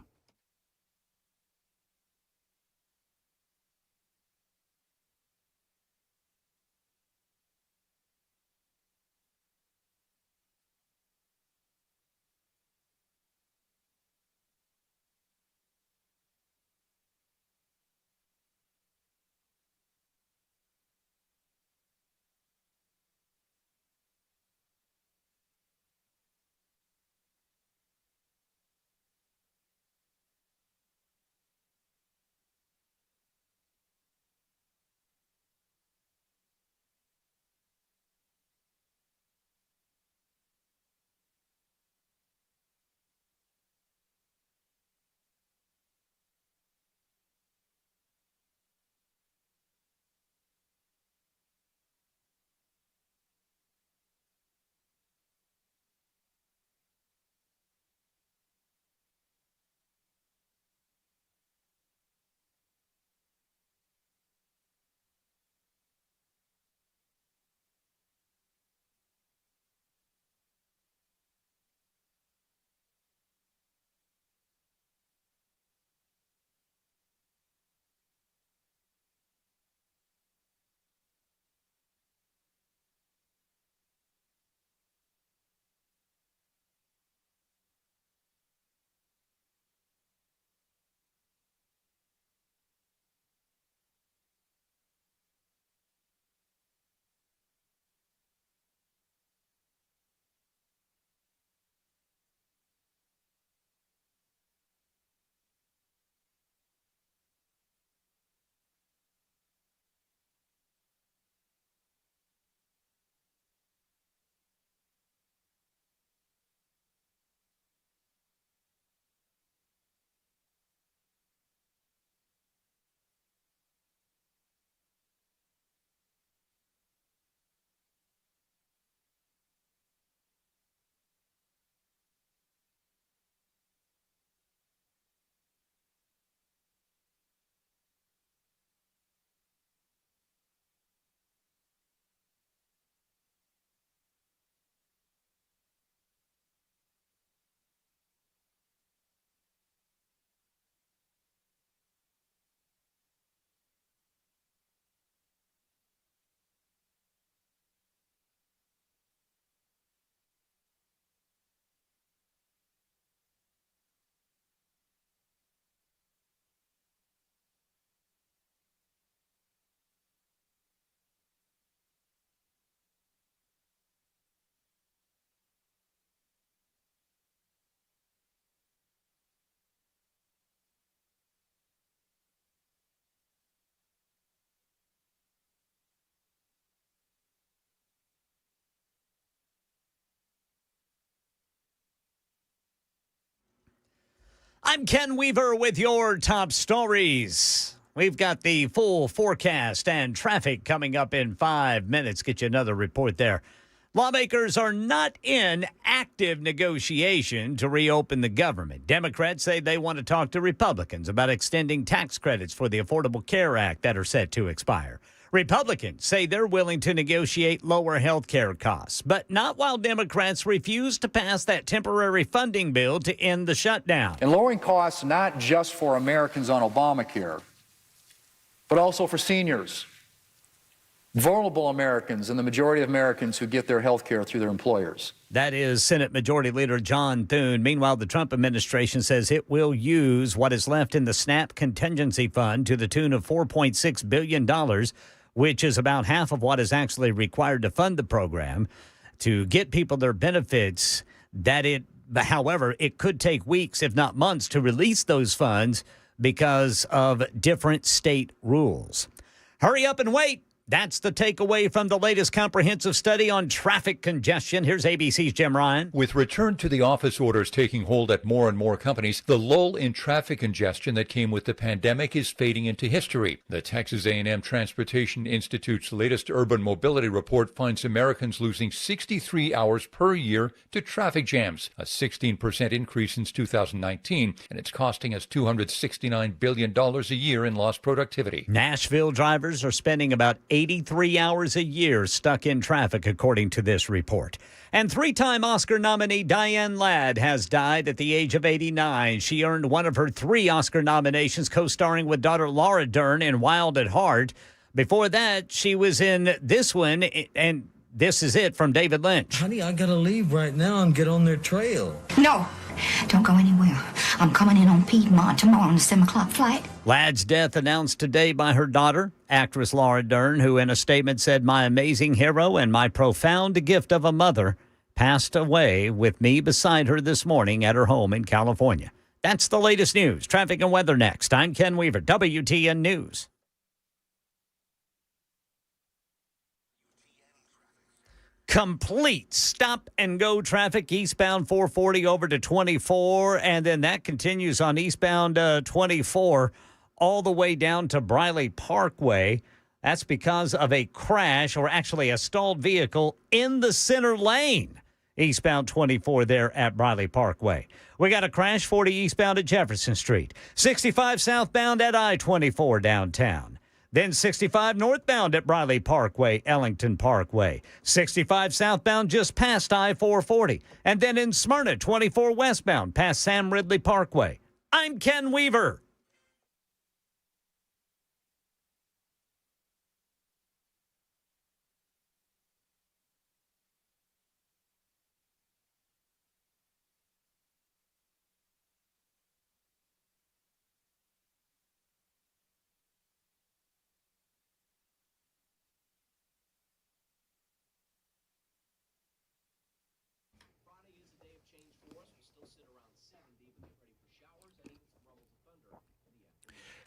I'm Ken Weaver with your top stories. We've got the full forecast and traffic coming up in 5 minutes. Get you another report there. Lawmakers are not in active negotiation to reopen the government. Democrats say they want to talk to Republicans about extending tax credits for the Affordable Care Act that are set to expire. Republicans say they're willing to negotiate lower health care costs, but not while Democrats refuse to pass that temporary funding bill to end the shutdown. And lowering costs not just for Americans on Obamacare, but also for seniors, vulnerable Americans, and the majority of Americans who get their health care through their employers. That is Senate Majority Leader John Thune. Meanwhile, the Trump administration says it will use what is left in the SNAP contingency fund to the tune of $4.6 billion, which is about half of what is actually required to fund the program to get people their benefits. However, it could take weeks, if not months, to release those funds because of different state rules. Hurry up and wait. That's the takeaway from the latest comprehensive study on traffic congestion. Here's ABC's Jim Ryan. With return to the office orders taking hold at more and more companies, the lull in traffic congestion that came with the pandemic is fading into history. The Texas A&M Transportation Institute's latest urban mobility report finds Americans losing 63 hours per year to traffic jams, a 16% increase since 2019, and it's costing us $269 billion a year in lost productivity. Nashville drivers are spending about 83 hours a year stuck in traffic, according to this report. And three-time Oscar nominee Diane Ladd has died at the age of 89. She earned one of her 3 Oscar nominations, co-starring with daughter Laura Dern in Wild at Heart. Before that, she was in this one, and this is it from David Lynch. Honey, I gotta leave right now and get on their trail. No, don't go anywhere. I'm coming in on Piedmont tomorrow on a 7 o'clock flight. Ladd's death announced today by her daughter, actress Laura Dern, who in a statement said, "My amazing hero and my profound gift of a mother passed away with me beside her this morning at her home in California." That's the latest news. Traffic and weather next. I'm Ken Weaver, WTN News. Complete stop and go traffic eastbound 440 over to 24, and then that continues on eastbound 24 all the way down to Briley Parkway. That's because of a crash, or actually a stalled vehicle in the center lane. Eastbound 24 there at Briley Parkway. We got a crash 40 eastbound at Jefferson Street. 65 southbound at I-24 downtown. Then 65 northbound at Briley Parkway, Ellington Parkway. 65 southbound just past I-440. And then in Smyrna, 24 westbound past Sam Ridley Parkway. I'm Ken Weaver.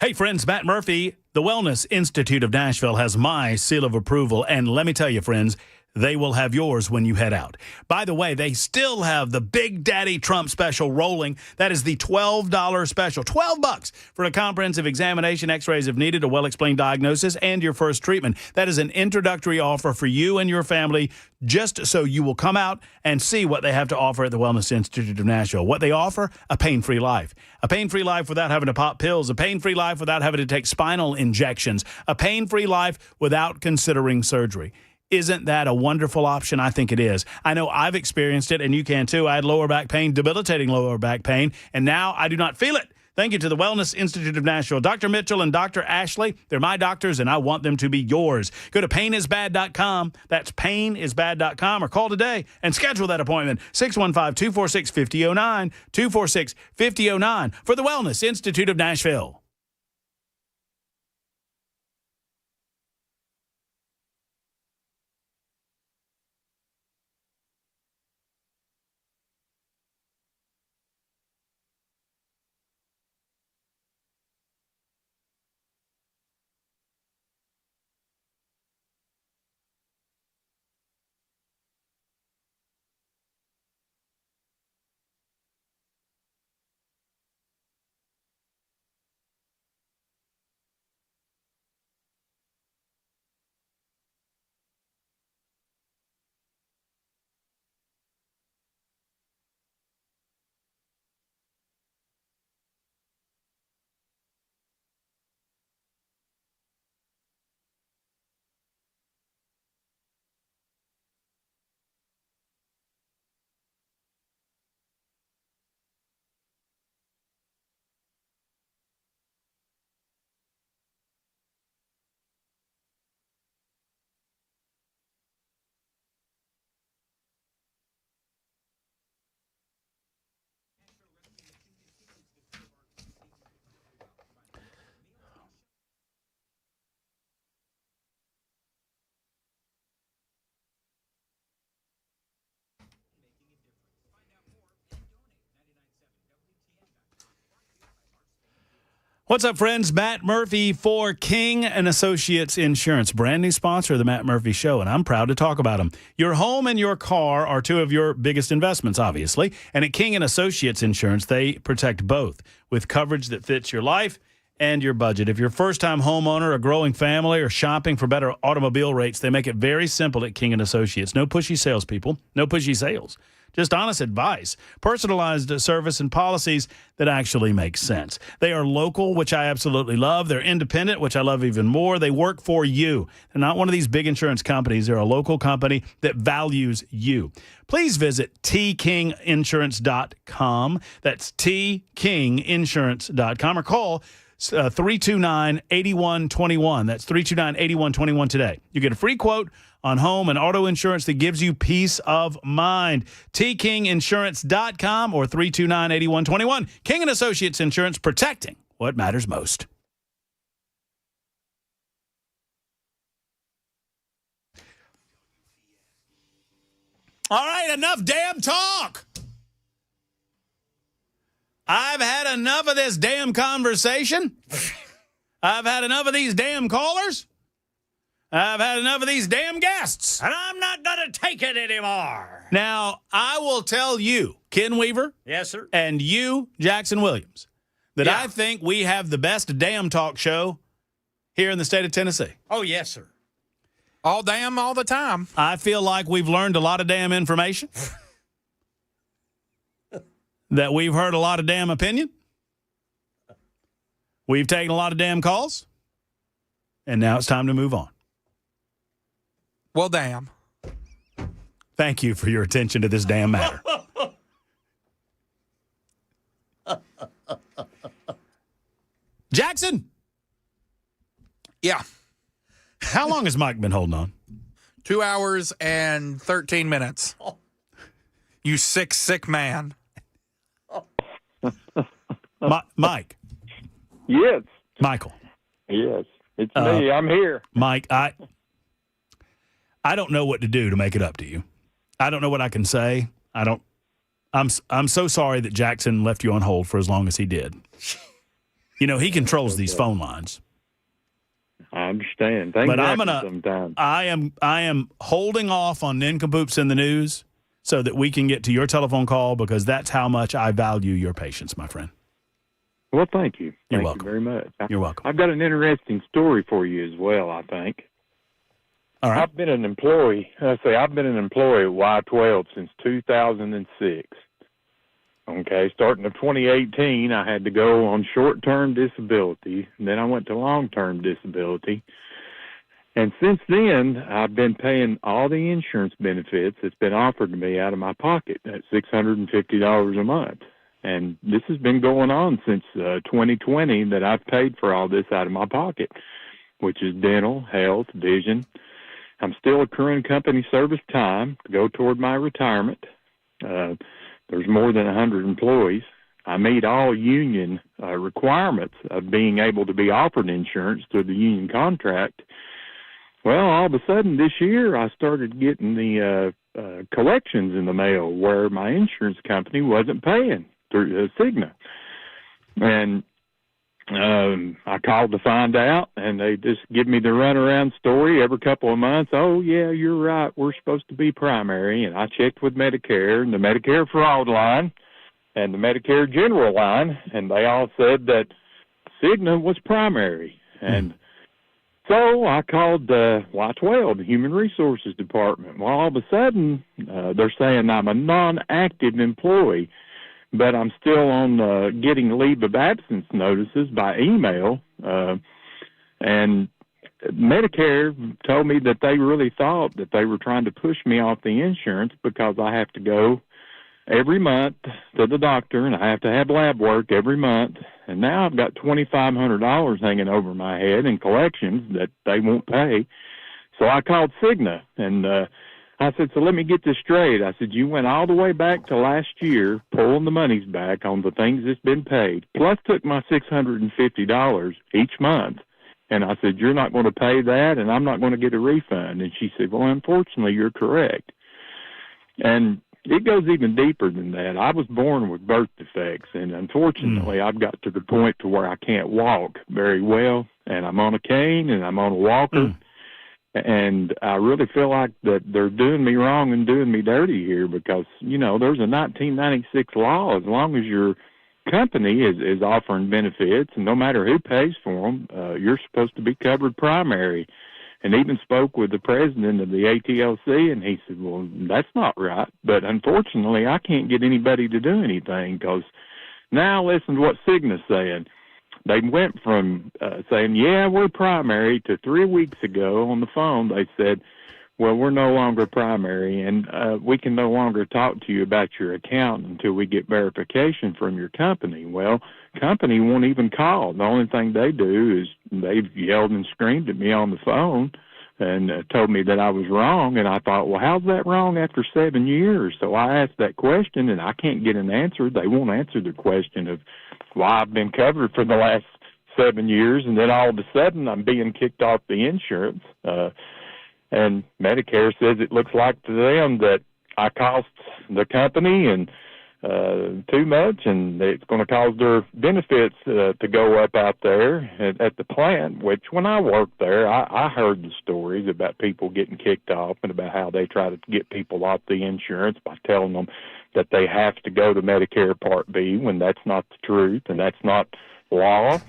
Hey, friends, Matt Murphy, the Wellness Institute of Nashville has my seal of approval. And let me tell you, friends, they will have yours when you head out. By the way, they still have the Big Daddy Trump special rolling. That is the $12 special. $12 for a comprehensive examination, x-rays if needed, a well-explained diagnosis, and your first treatment. That is an introductory offer for you and your family, just so you will come out and see what they have to offer at the Wellness Institute of Nashville. What they offer? A pain-free life. A pain-free life without having to pop pills. A pain-free life without having to take spinal injections. A pain-free life without considering surgery. Isn't that a wonderful option? I think it is. I know I've experienced it, and you can too. I had lower back pain, debilitating lower back pain, and now I do not feel it. Thank you to the Wellness Institute of Nashville. Dr. Mitchell and Dr. Ashley, they're my doctors, and I want them to be yours. Go to painisbad.com. That's painisbad.com, or call today and schedule that appointment. 615-246-5009, 246-5009 for the Wellness Institute of Nashville. What's up, friends? Matt Murphy for King and Associates Insurance, brand new sponsor of the Matt Murphy Show, and I'm proud to talk about them. Your home and your car are two of your biggest investments, obviously, and at King and Associates Insurance, they protect both with coverage that fits your life and your budget. If you're a first-time homeowner, a growing family, or shopping for better automobile rates, they make it very simple at King and Associates. No pushy salespeople, no pushy sales. Just honest advice, personalized service, and policies that actually make sense. They are local, which I absolutely love. They're independent, which I love even more. They work for you. They're not one of these big insurance companies. They're a local company that values you. Please visit tkinginsurance.com. That's tkinginsurance.com, or call 329-8121. That's 329-8121 today. You get a free quote on home and auto insurance that gives you peace of mind. tkinginsurance.com or 329-8121. King and Associates Insurance, protecting what matters most. All right, enough damn talk. I've had enough of this damn conversation. I've had enough of these damn callers. I've had enough of these damn guests. And I'm not going to take it anymore. Now, I will tell you, Ken Weaver. Yes, sir. And you, Jackson Williams, that I think we have the best damn talk show here in the state of Tennessee. Oh, yes, sir. All damn all the time. I feel like we've learned a lot of damn information. That we've heard a lot of damn opinion. We've taken a lot of damn calls. And now it's time to move on. Well, damn. Thank you for your attention to this damn matter. Jackson? Yeah. How long has Mike been holding on? 2 hours and 13 minutes. You sick, sick man. Mike. Yes. Michael. Yes. It's me. I'm here. Mike, I don't know what to do to make it up to you. I don't know what I can say. I'm so sorry that Jackson left you on hold for as long as he did. You know, he controls these phone lines. I understand. Things happen sometimes. I am holding off on nincompoops in the news so that we can get to your telephone call, because that's how much I value your patience, my friend. Well, thank you. You're Thank welcome. you very much. You're welcome. I've got an interesting story for you as well, I think. All right. I've been an employee at Y12 since 2006. Okay, starting of 2018, I had to go on short-term disability, and then I went to long-term disability. And since then, I've been paying all the insurance benefits that's been offered to me out of my pocket at $650 a month. And this has been going on since 2020, that I've paid for all this out of my pocket, which is dental, health, vision. I'm still accruing company service time to go toward my retirement. There's more than 100 employees. I meet all union requirements of being able to be offered insurance through the union contract. Well, all of a sudden this year, I started getting the collections in the mail where my insurance company wasn't paying through Cigna. And I called to find out, and they just give me the runaround story every couple of months. Oh, yeah, you're right. We're supposed to be primary. And I checked with Medicare and the Medicare fraud line and the Medicare general line, and they all said that Cigna was primary. And so I called Y12, the Human Resources Department. Well, all of a sudden, they're saying I'm a non-active employee, but I'm still on getting leave of absence notices by email. And Medicare told me that they really thought that they were trying to push me off the insurance because I have to go every month to the doctor, and I have to have lab work every month. And now I've got $2,500 hanging over my head in collections that they won't pay. So I called Cigna, and I said, so let me get this straight. I said, you went all the way back to last year, pulling the monies back on the things that's been paid, plus took my $650 each month. And I said, you're not going to pay that, and I'm not going to get a refund. And she said, well, unfortunately, you're correct. And it goes even deeper than that. I was born with birth defects, and unfortunately, I've got to the point to where I can't walk very well, and I'm on a cane and I'm on a walker. And I really feel like that they're doing me wrong and doing me dirty here because, you know, there's a 1996 law. As long as your company is offering benefits, and no matter who pays for them, you're supposed to be covered primary. And even spoke with the president of the ATLC, and he said, well, that's not right. But unfortunately, I can't get anybody to do anything because now listen to what Cigna's saying. They went from saying, yeah, we're primary, to 3 weeks ago on the phone they said, well, we're no longer primary, and we can no longer talk to you about your account until we get verification from your company. Well, company won't even call. The only thing they do is they've yelled and screamed at me on the phone and told me that I was wrong, and I thought, well, how's that wrong after 7 years? So I asked that question, and I can't get an answer. They won't answer the question of why I've been covered for the last 7 years, and then all of a sudden I'm being kicked off the insurance. And Medicare says it looks like to them that I cost the company and too much, and it's going to cause their benefits to go up out there at the plant, which when I worked there, I heard the stories about people getting kicked off and about how they try to get people off the insurance by telling them that they have to go to Medicare Part B when that's not the truth and that's not law.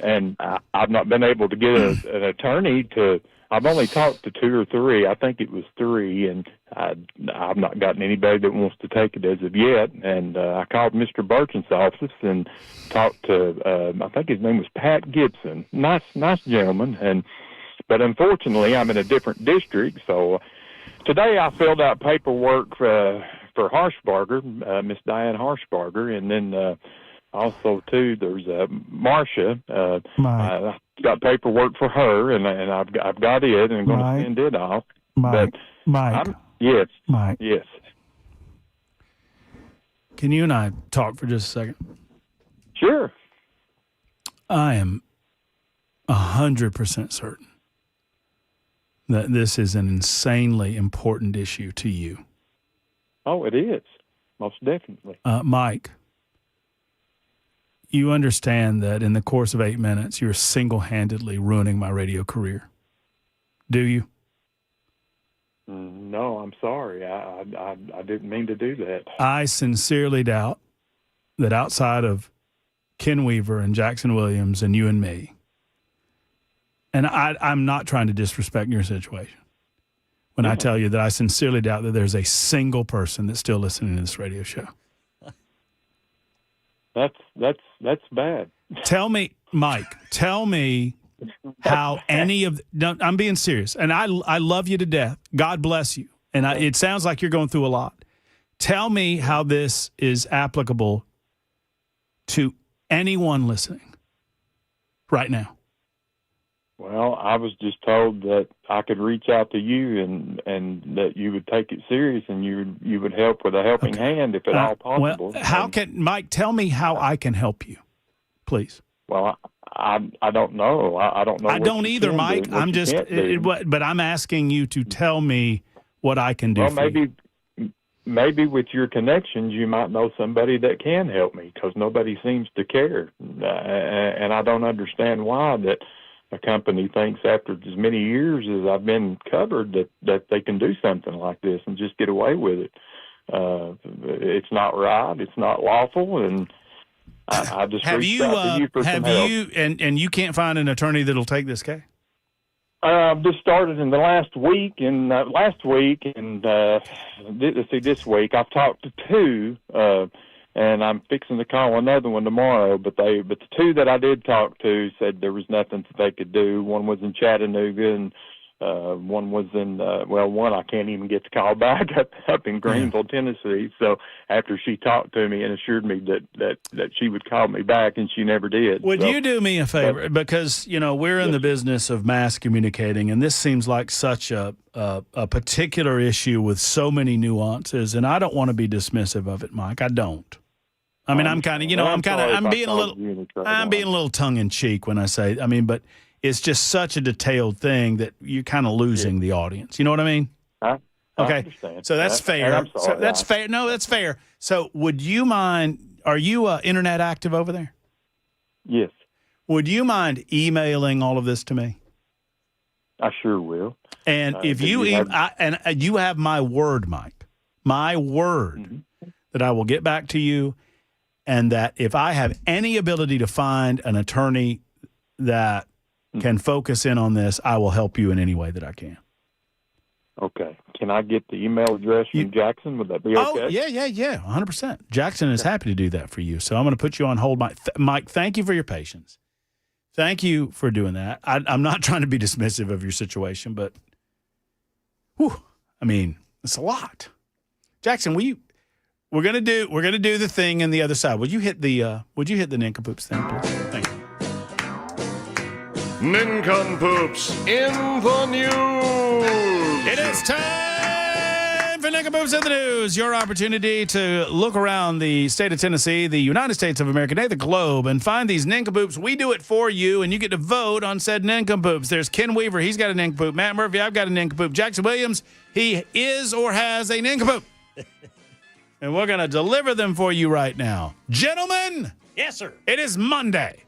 And I've not been able to get an attorney to. I've only talked to 2 or 3. I think it was 3, and I've not gotten anybody that wants to take it as of yet. And I called Mr. Burton's office and talked to, I think his name was Pat Gibson. Nice gentleman. But unfortunately, I'm in a different district. So today I filled out paperwork for Harshbarger, Miss Diane Harshbarger, and then also, too, there's Marcia. I got paperwork for her, and I've got it, and I'm going to send it off. Mike. Yes. Mike. Yes. Can you and I talk for just a second? Sure. I am 100% certain that this is an insanely important issue to you. Oh, it is. Most definitely. Mike, you understand that in the course of 8 minutes, you're single-handedly ruining my radio career. Do you? No, I'm sorry. I didn't mean to do that. I sincerely doubt that outside of Ken Weaver and Jackson Williams and you and me, and I'm not trying to disrespect your situation when I tell you that I sincerely doubt that there's a single person that's still listening to this radio show. That's bad. Tell me, Mike, how any of no, I'm being serious, and I love you to death. God bless you. And it sounds like you're going through a lot. Tell me how this is applicable to anyone listening right now. Well, I was just told that I could reach out to you and that you would take it serious and you would help with a helping hand if at all possible. Well, how can Mike tell me how I can help you, please? Well, I don't know. I don't know. I don't either, Mike. I'm just, but I'm asking you to tell me what I can do. Well, maybe with your connections, you might know somebody that can help me because nobody seems to care, and I don't understand why that a company thinks after as many years as I've been covered that they can do something like this and just get away with it. It's not right. It's not lawful, and I just reached out to you for some help. And you can't find an attorney that'll take this case? I've just started in the last week, and this week I've talked to 2. And I'm fixing to call another one tomorrow, but the 2 that I did talk to said there was nothing that they could do. One was in Chattanooga, and one was in one I can't even get to call back up in Greenville, Tennessee. So after she talked to me and assured me that she would call me back, and she never did. Would you do me a favor? Because we're in the business of mass communicating, and this seems like such a particular issue with so many nuances, and I don't want to be dismissive of it, Mike. I don't. I mean, I'm being a little tongue in cheek when I say, but it's just such a detailed thing that you're kind of losing the audience. You know what I mean? Okay, understand. so that's And fair. I'm sorry, So that's fair. No, that's fair. So would you mind? Are you internet active over there? Yes, Would you mind emailing all of this to me? I sure will. And if do you, you have- you have my word, Mike, my word that I will get back to you, and that if I have any ability to find an attorney that can focus in on this, I will help you in any way that I can. Okay. Can I get the email address from Jackson? Would that be okay? Oh, yeah, 100%. Jackson is happy to do that for you. So I'm going to put you on hold. Mike, thank you for your patience. Thank you for doing that. I'm not trying to be dismissive of your situation, but I mean, it's a lot. Jackson, we're gonna do the thing in the other side. Would you hit the nincompoops thing, please? Thank you. Nincompoops in the news. It is time for Nincompoops in the News, your opportunity to look around the state of Tennessee, the United States of America, the globe, and find these nincompoops. We do it for you, and you get to vote on said nincompoops. There's Ken Weaver. He's got a nincompoop. Matt Murphy, I've got a nincompoop. Jackson Williams, he is or has a nincompoop. And we're going to deliver them for you right now. Gentlemen. Yes, sir. It is Monday.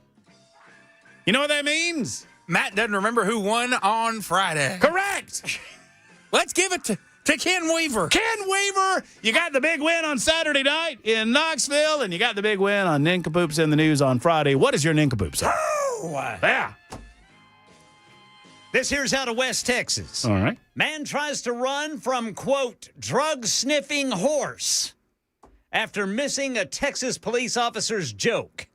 You know what that means? Matt doesn't remember who won on Friday. Correct. Let's give it to Ken Weaver. Ken Weaver, you got the big win on Saturday night in Knoxville, and you got the big win on Nincompoops in the News on Friday. What is your nincompoop, sir? Oh, Yeah. This here's out of West Texas. All right. Man tries to run from, quote, drug-sniffing horse after missing a Texas police officer's joke.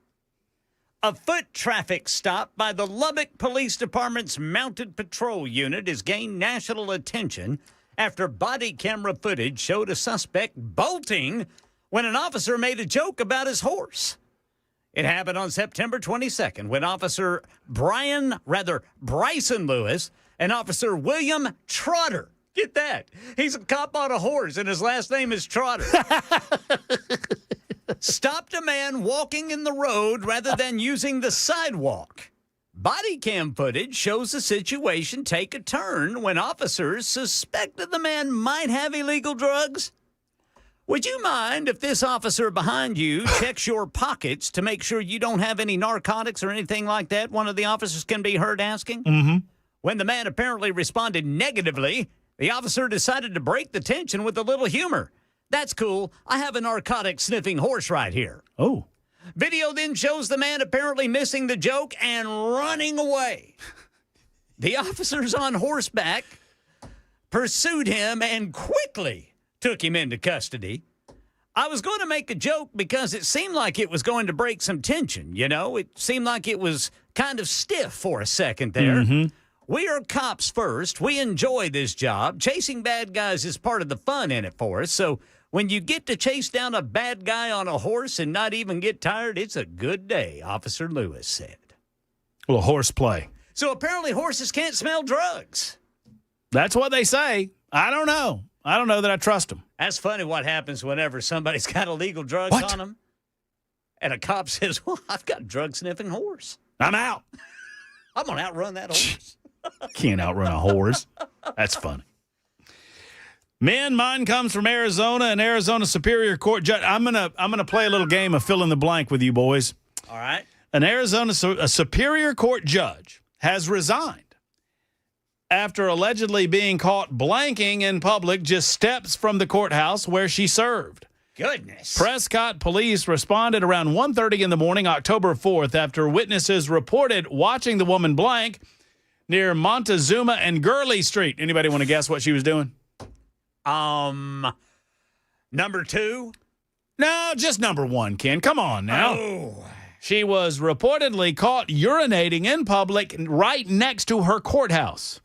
A foot traffic stop by the Lubbock Police Department's Mounted Patrol Unit has gained national attention after body camera footage showed a suspect bolting when an officer made a joke about his horse. It happened on September 22nd when Officer Bryson Lewis and Officer William Trotter, get that, he's a cop on a horse and his last name is Trotter, stopped a man walking in the road rather than using the sidewalk. Body cam footage shows the situation take a turn when officers suspected the man might have illegal drugs. Would you mind if this officer behind you checks your pockets to make sure you don't have any narcotics or anything like that? One of the officers can be heard asking. Mm-hmm. When the man apparently responded negatively, the officer decided to break the tension with a little humor. That's cool. I have a narcotic-sniffing horse right here. Oh. Video then shows the man apparently missing the joke and running away. The officers on horseback pursued him and quickly took him into custody. I was going to make a joke because it seemed like it was going to break some tension, you know? It seemed like it was kind of stiff for a second there. Mm-hmm. We are cops first. We enjoy this job. Chasing bad guys is part of the fun in it for us. So when you get to chase down a bad guy on a horse and not even get tired, it's a good day, Officer Lewis said. A little horse play. So apparently horses can't smell drugs. That's what they say. I don't know. I don't know that I trust them. That's funny what happens whenever somebody's got illegal drugs on them. And a cop says, well, I've got a drug-sniffing horse. I'm out. I'm going to outrun that horse. Can't outrun a horse. That's funny. Mine comes from Arizona, an Arizona Superior Court judge. I'm gonna play a little game of fill in the blank with you boys. All right. An Arizona Superior Court judge has resigned after allegedly being caught blanking in public just steps from the courthouse where she served. Goodness. Prescott police responded around 1:30 in the morning, October 4th, after witnesses reported watching the woman blank near Montezuma and Gurley Street. Anybody want to guess what she was doing? Number 2? No, just number 1, Ken. Come on now. Oh. She was reportedly caught urinating in public right next to her courthouse.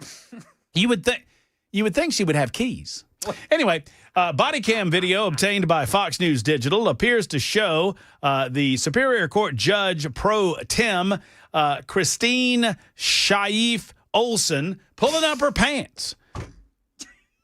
You would think she would have keys. Anyway, body cam video obtained by Fox News Digital appears to show the Superior Court Judge Pro Tem Christine Shaif Olson pulling up her pants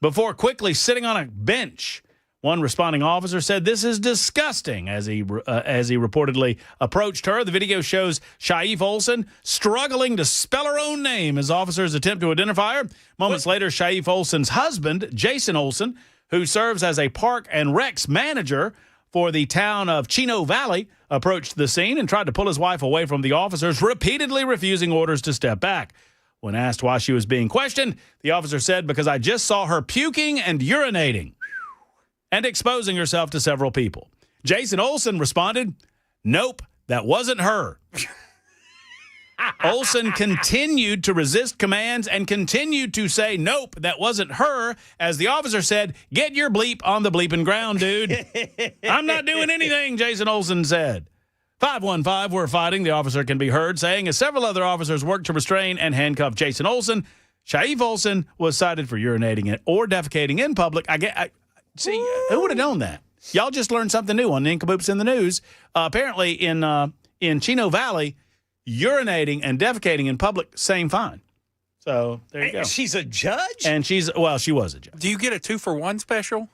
before quickly sitting on a bench One responding officer said, "This is disgusting," as he reportedly approached her. The video shows Shaif Olson struggling to spell her own name as officers attempt to identify her. Moments later, Shaif Olson's husband, Jason Olson, who serves as a park and recs manager for the town of Chino Valley, approached the scene and tried to pull his wife away from the officers, repeatedly refusing orders to step back. When asked why she was being questioned, the officer said, "Because I just saw her puking and urinating and exposing herself to several people." Jason Olson responded, "Nope, that wasn't her." Olson continued to resist commands and continued to say, "Nope, that wasn't her," as the officer said, "Get your bleep on the bleeping ground, dude." "I'm not doing anything," Jason Olson said. 515, we're fighting. The officer can be heard saying, as several other officers worked to restrain and handcuff Jason Olson, Shaif Olson was cited for urinating or defecating in public. See, who would have known that? Y'all just learned something new on Nincompoops in the News. Apparently in Chino Valley, urinating and defecating in public, same fine. So there you go. She's a judge? And she was a judge. Do you get a 2-for-1 special?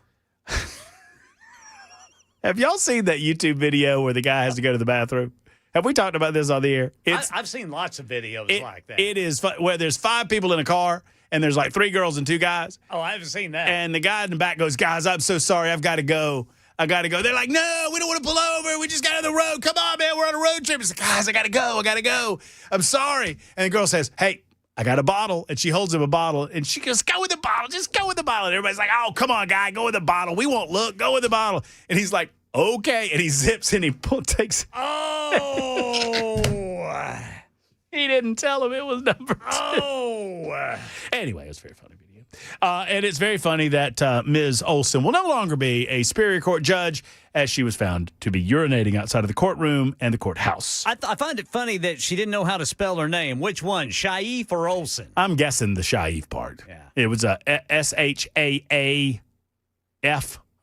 Have y'all seen that YouTube video where the guy has to go to the bathroom? Have we talked about this on the air? I've seen lots of videos like that. It is where there's 5 people in a car and there's like 3 girls and 2 guys. Oh, I haven't seen that. And the guy in the back goes, "Guys, I'm so sorry. I've got to go. I got to go." They're like, "No, we don't want to pull over. We just got on the road. Come on, man. We're on a road trip." He's like, "Guys, I got to go. I got to go. I'm sorry." And the girl says, "Hey, I got a bottle." And she holds him a bottle. And she goes, "Go with the bottle. Just go with the bottle." And everybody's like, "Oh, come on, guy. Go with the bottle. We won't look. Go with the bottle." And he's like, "Okay." And he zips and he takes. Oh. He didn't tell him it was number 2. Oh. Anyway, it was a very funny video. And it's very funny that Ms. Olson will no longer be a Superior Court judge, as she was found to be urinating outside of the courtroom and the courthouse. I find it funny that she didn't know how to spell her name. Which one, Shaif or Olson? I'm guessing the Shaif part. Yeah. It was a SHAAF,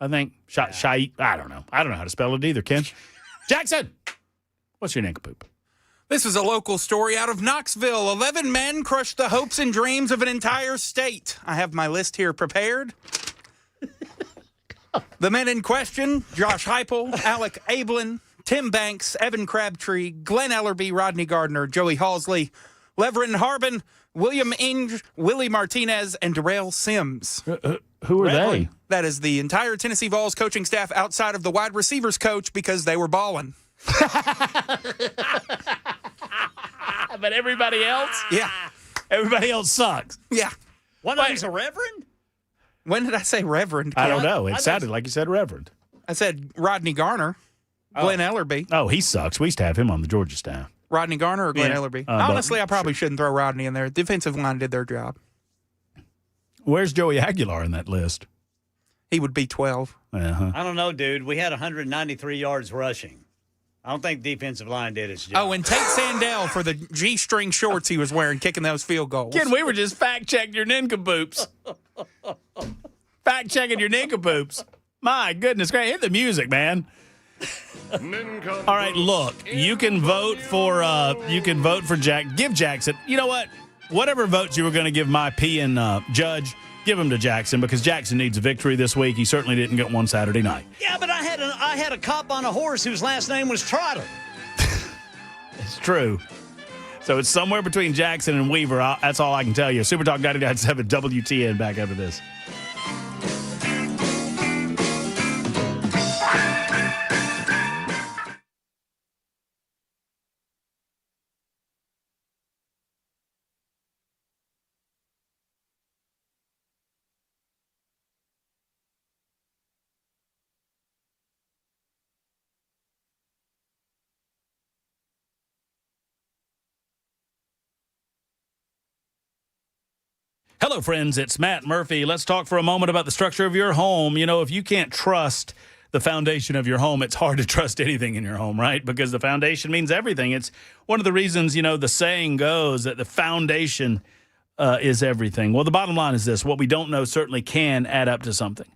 I think. Shaif. I don't know. I don't know how to spell it either, Ken. Jackson, what's your nincompoop? This is a local story out of Knoxville. 11 men crushed the hopes and dreams of an entire state. I have my list here prepared. The men in question: Josh Heupel, Alec Ablin, Tim Banks, Evan Crabtree, Glenn Ellerby, Rodney Gardner, Joey Halsley, Leverin Harbin, William Inge, Willie Martinez, and Darrell Sims. Who are they? That is the entire Tennessee Vols coaching staff outside of the wide receivers coach, because they were balling. But everybody else? Yeah. Everybody else sucks. Yeah. One of them's a reverend? When did I say reverend? I don't know. It sounded like you said reverend. I said Rodney Garner, Glenn Ellerby. Oh, he sucks. We used to have him on the Georgia staff. Rodney Garner or Glenn Yeah. Ellerby? But- Honestly, I probably shouldn't throw Rodney in there. Defensive line did their job. Where's Joey Aguilar in that list? He would be 12. Uh-huh. I don't know, dude. We had 193 yards rushing. I don't think defensive line did its job. Oh, and Tate Sandell for the G-string shorts he was wearing, kicking those field goals. Ken, we were just fact-checking your nincompoops. Fact-checking your nincompoops. My goodness, great. Hit the music, man. All right, look, you can vote for Jack. Give Jackson. You know what? Whatever votes you were going to give my P and Judge, give them to Jackson, because Jackson needs a victory this week. He certainly didn't get one Saturday night. Yeah, but I had a cop on a horse whose last name was Trotter. It's true. So it's somewhere between Jackson and Weaver. That's all I can tell you. Super Talk 99.7 WTN back after this. Hello, friends. It's Matt Murphy. Let's talk for a moment about the structure of your home. You know, if you can't trust the foundation of your home, it's hard to trust anything in your home, right? Because the foundation means everything. It's one of the reasons, you know, the saying goes that the foundation is everything. Well, the bottom line is this. What we don't know certainly can add up to something.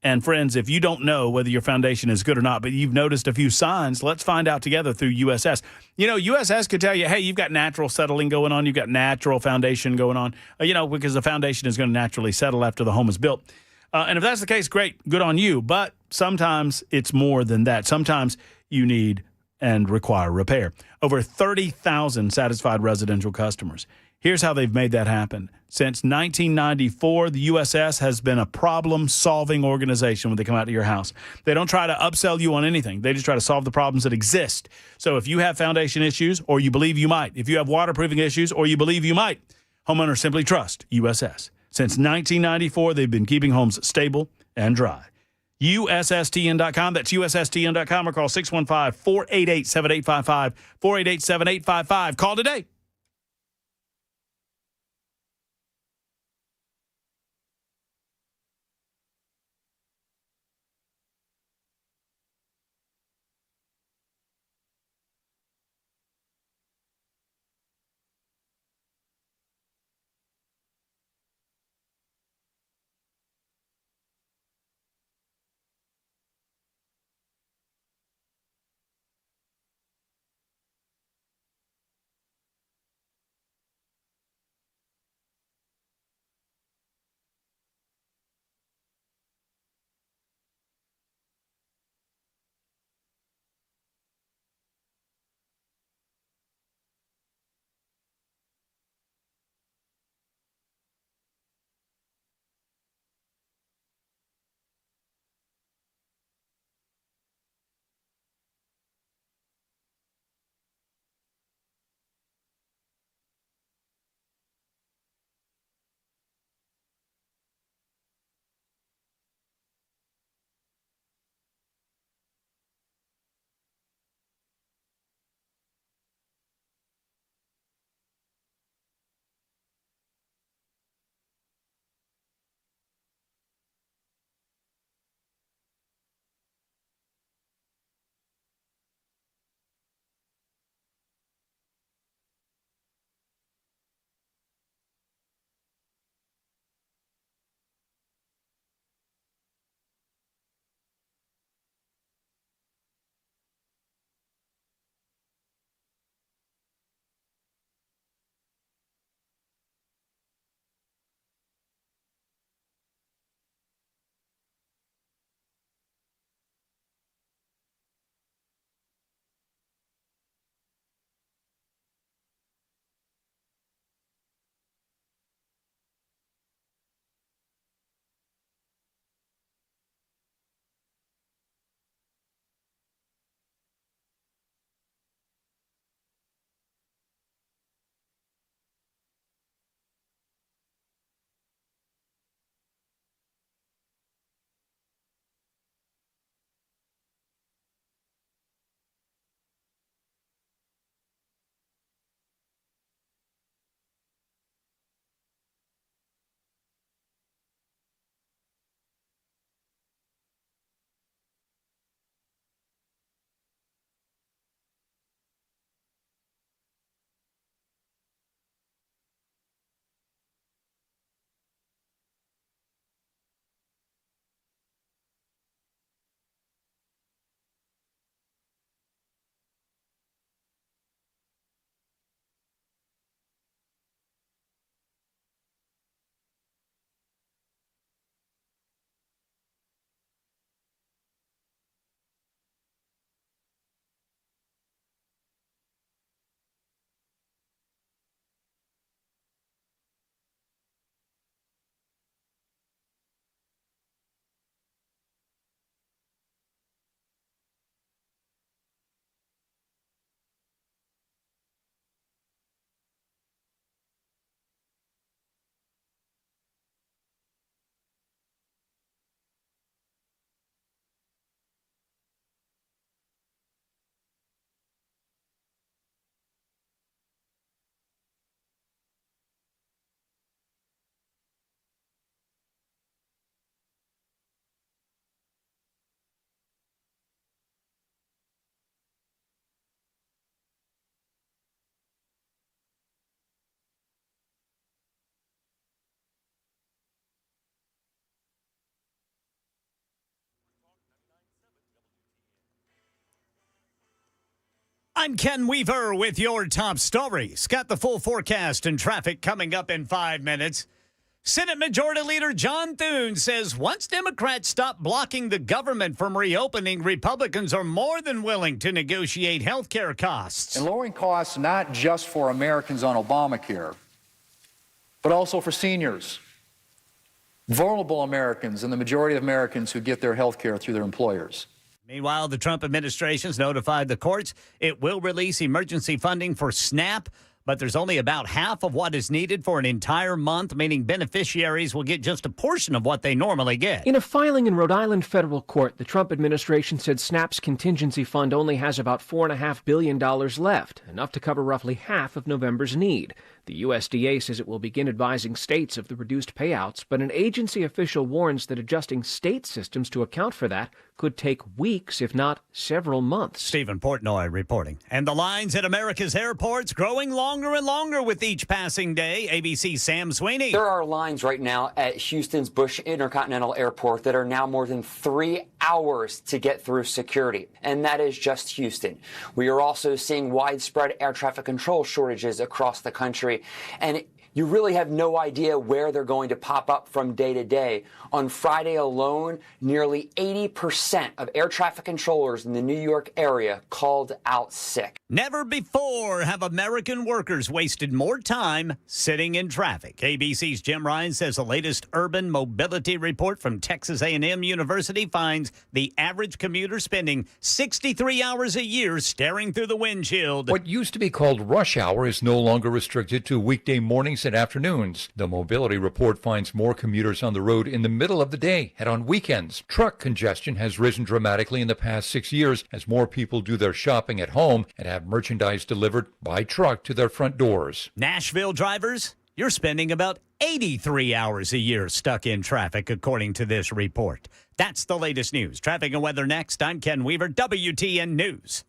And friends, if you don't know whether your foundation is good or not, but you've noticed a few signs, let's find out together through USS. You know, USS could tell you, hey, you've got natural settling going on. You've got natural foundation going on, because the foundation is going to naturally settle after the home is built. And if that's the case, great, good on you. But sometimes it's more than that. Sometimes you need and require repair. Over 30,000 satisfied residential customers. Here's how they've made that happen. Since 1994, the USS has been a problem-solving organization when they come out to your house. They don't try to upsell you on anything. They just try to solve the problems that exist. So if you have foundation issues, or you believe you might, if you have waterproofing issues, or you believe you might, homeowners simply trust USS. Since 1994, they've been keeping homes stable and dry. USSTN.com. That's USSTN.com, or call 615-488-7855, 488-7855. Call today. I'm Ken Weaver with your top stories. Got the full forecast and traffic coming up in 5 minutes. Senate Majority Leader John Thune says once Democrats stop blocking the government from reopening, Republicans are more than willing to negotiate health care costs. And lowering costs not just for Americans on Obamacare, but also for seniors, vulnerable Americans, and the majority of Americans who get their health care through their employers. Meanwhile, the Trump administration's notified the courts it will release emergency funding for SNAP, but there's only about half of what is needed for an entire month, meaning beneficiaries will get just a portion of what they normally get. In a filing in Rhode Island federal court, the Trump administration said SNAP's contingency fund only has about $4.5 billion left, enough to cover roughly half of November's need. The USDA says it will begin advising states of the reduced payouts, but an agency official warns that adjusting state systems to account for that could take weeks, if not several months. Stephen Portnoy reporting. And the lines at America's airports growing longer and longer with each passing day. ABC's Sam Sweeney. There are lines right now at Houston's Bush Intercontinental Airport that are now more than 3 hours to get through security. And that is just Houston. We are also seeing widespread air traffic control shortages across the country. And you really have no idea where they're going to pop up from day to day. On Friday alone, nearly 80% of air traffic controllers in the New York area called out sick. Never before have American workers wasted more time sitting in traffic. ABC's Jim Ryan says the latest urban mobility report from Texas A&M University finds the average commuter spending 63 hours a year staring through the windshield. What used to be called rush hour is no longer restricted to weekday mornings and afternoons. The mobility report finds more commuters on the road in the middle of the day and on weekends. Truck congestion has risen dramatically in the past 6 years as more people do their shopping at home and have merchandise delivered by truck to their front doors. Nashville drivers, you're spending about 83 hours a year stuck in traffic, according to this report. That's the latest news. Traffic and weather next. I'm Ken Weaver, WTN News.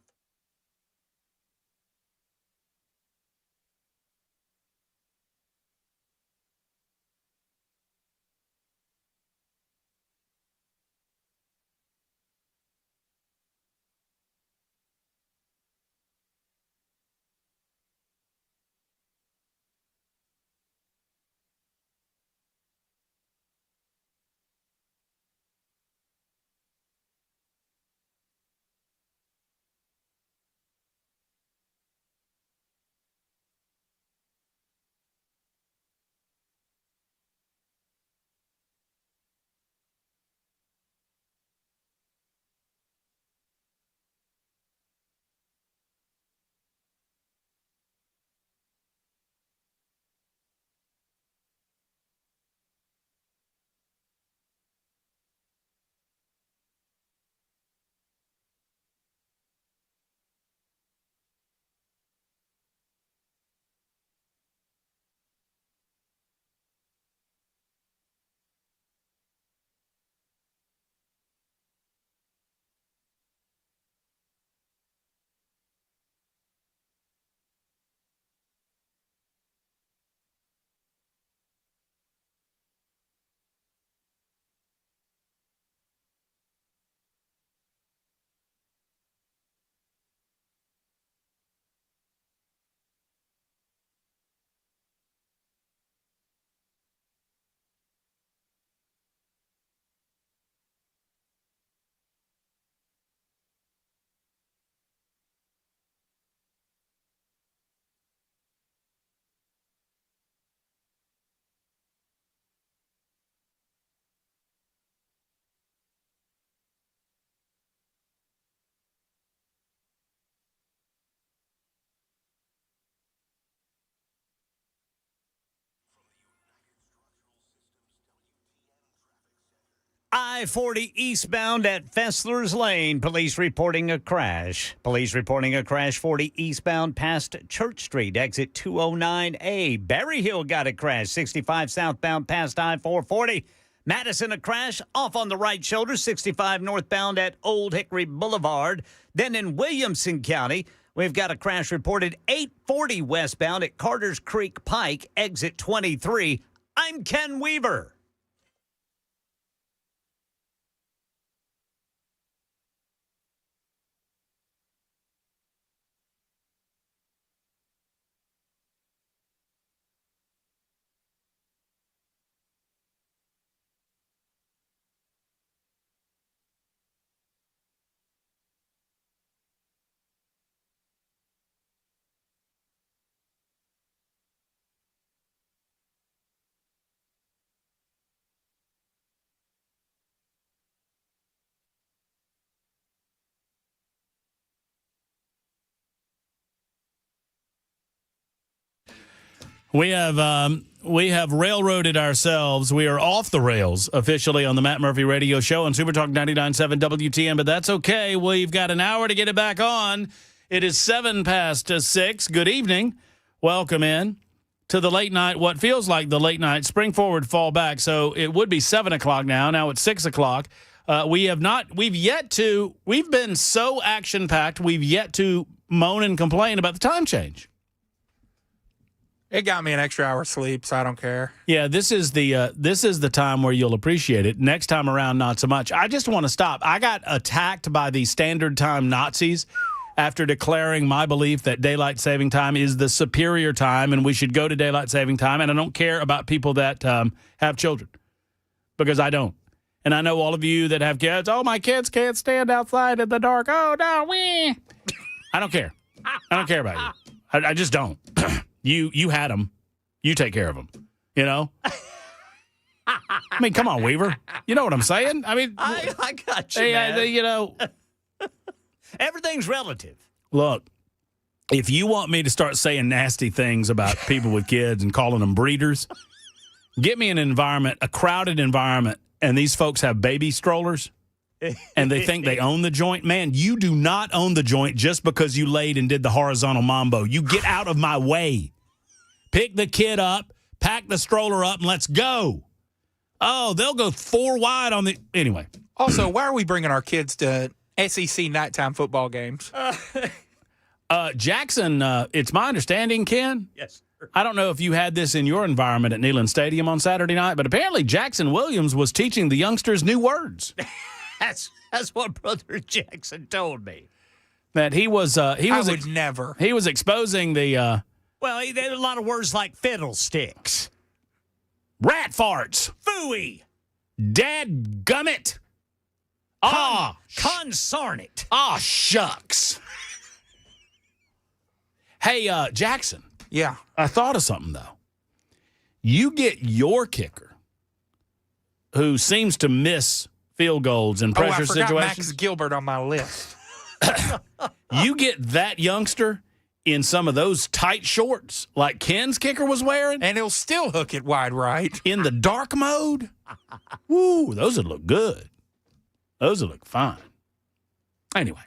I-40 eastbound at Fessler's Lane. Police reporting a crash. 40 eastbound past Church Street, exit 209A. Berry Hill got a crash. 65 southbound past I-440. Madison, a crash off on the right shoulder. 65 northbound at Old Hickory Boulevard. Then in Williamson County, we've got a crash reported 840 westbound at Carter's Creek Pike, exit 23. I'm Ken Weaver. We have railroaded ourselves. We are off the rails officially on the Matt Murphy Radio Show on Super Talk 99.7 WTN, but that's okay. We've got an hour to get it back on. It is 6:07. Good evening. Welcome in to the late night, what feels like the late night, spring forward, fall back. So it would be 7 o'clock now. Now it's 6 o'clock. We've been so action-packed, we've yet to moan and complain about the time change. It got me an extra hour sleep, so I don't care. Yeah, this is the time where you'll appreciate it. Next time around, not so much. I just want to stop. I got attacked by the standard time Nazis after declaring my belief that daylight saving time is the superior time and we should go to daylight saving time. And I don't care about people that have children, because I don't. And I know all of you that have kids. Oh, my kids can't stand outside in the dark. Oh, no, we. I don't care. I don't care about you. I just don't. You had them. You take care of them. You know? I mean, come on, Weaver. You know what I'm saying? I mean, I got you, man. You know. Everything's relative. Look, if you want me to start saying nasty things about people with kids and calling them breeders, get me an environment, a crowded environment, and these folks have baby strollers, and they think they own the joint. Man, you do not own the joint just because you laid and did the horizontal mambo. You get out of my way. Pick the kid up, pack the stroller up, and let's go. Oh, they'll go 4 wide on the... Anyway. Also, why are we bringing our kids to SEC nighttime football games? Jackson, it's my understanding, Ken. Yes. I don't know if you had this in your environment at Neyland Stadium on Saturday night, but apparently Jackson Williams was teaching the youngsters new words. That's what Brother Jackson told me. That he was never. He was exposing the well, there are a lot of words like fiddlesticks, rat farts, phooey, dad gummit, consarn it, shucks. Hey, Jackson. Yeah. I thought of something, though. You get your kicker, who seems to miss field goals in pressure I forgot situations. Max Gilbert on my list. You get that youngster in some of those tight shorts like Ken's kicker was wearing. And he'll still hook it wide right. In the dark mode. Woo, those would look good. Those would look fine. Anyway.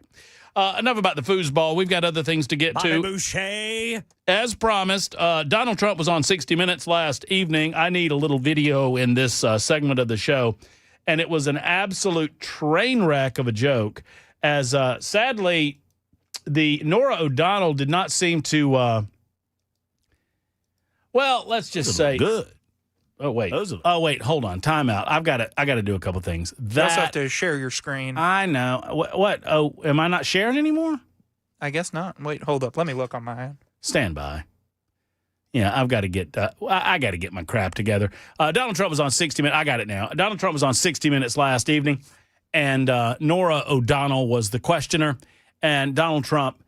Enough about the foosball. We've got other things to get to. Boucher. As promised, Donald Trump was on 60 Minutes last evening. I need a little video in this segment of the show. And it was an absolute train wreck of a joke. As sadly, the Norah O'Donnell did not seem to, well, let's just say. Good. Oh, wait. Hold on. Time out. I got to do a couple things. You also have to share your screen. I know. What? Oh, am I not sharing anymore? I guess not. Wait, hold up. Let me look on my end. Stand by. Yeah, I've got to get. I got to get my crap together. Donald Trump was on 60 Minutes. I got it now. Donald Trump was on 60 Minutes last evening, and Norah O'Donnell was the questioner. And Donald Trump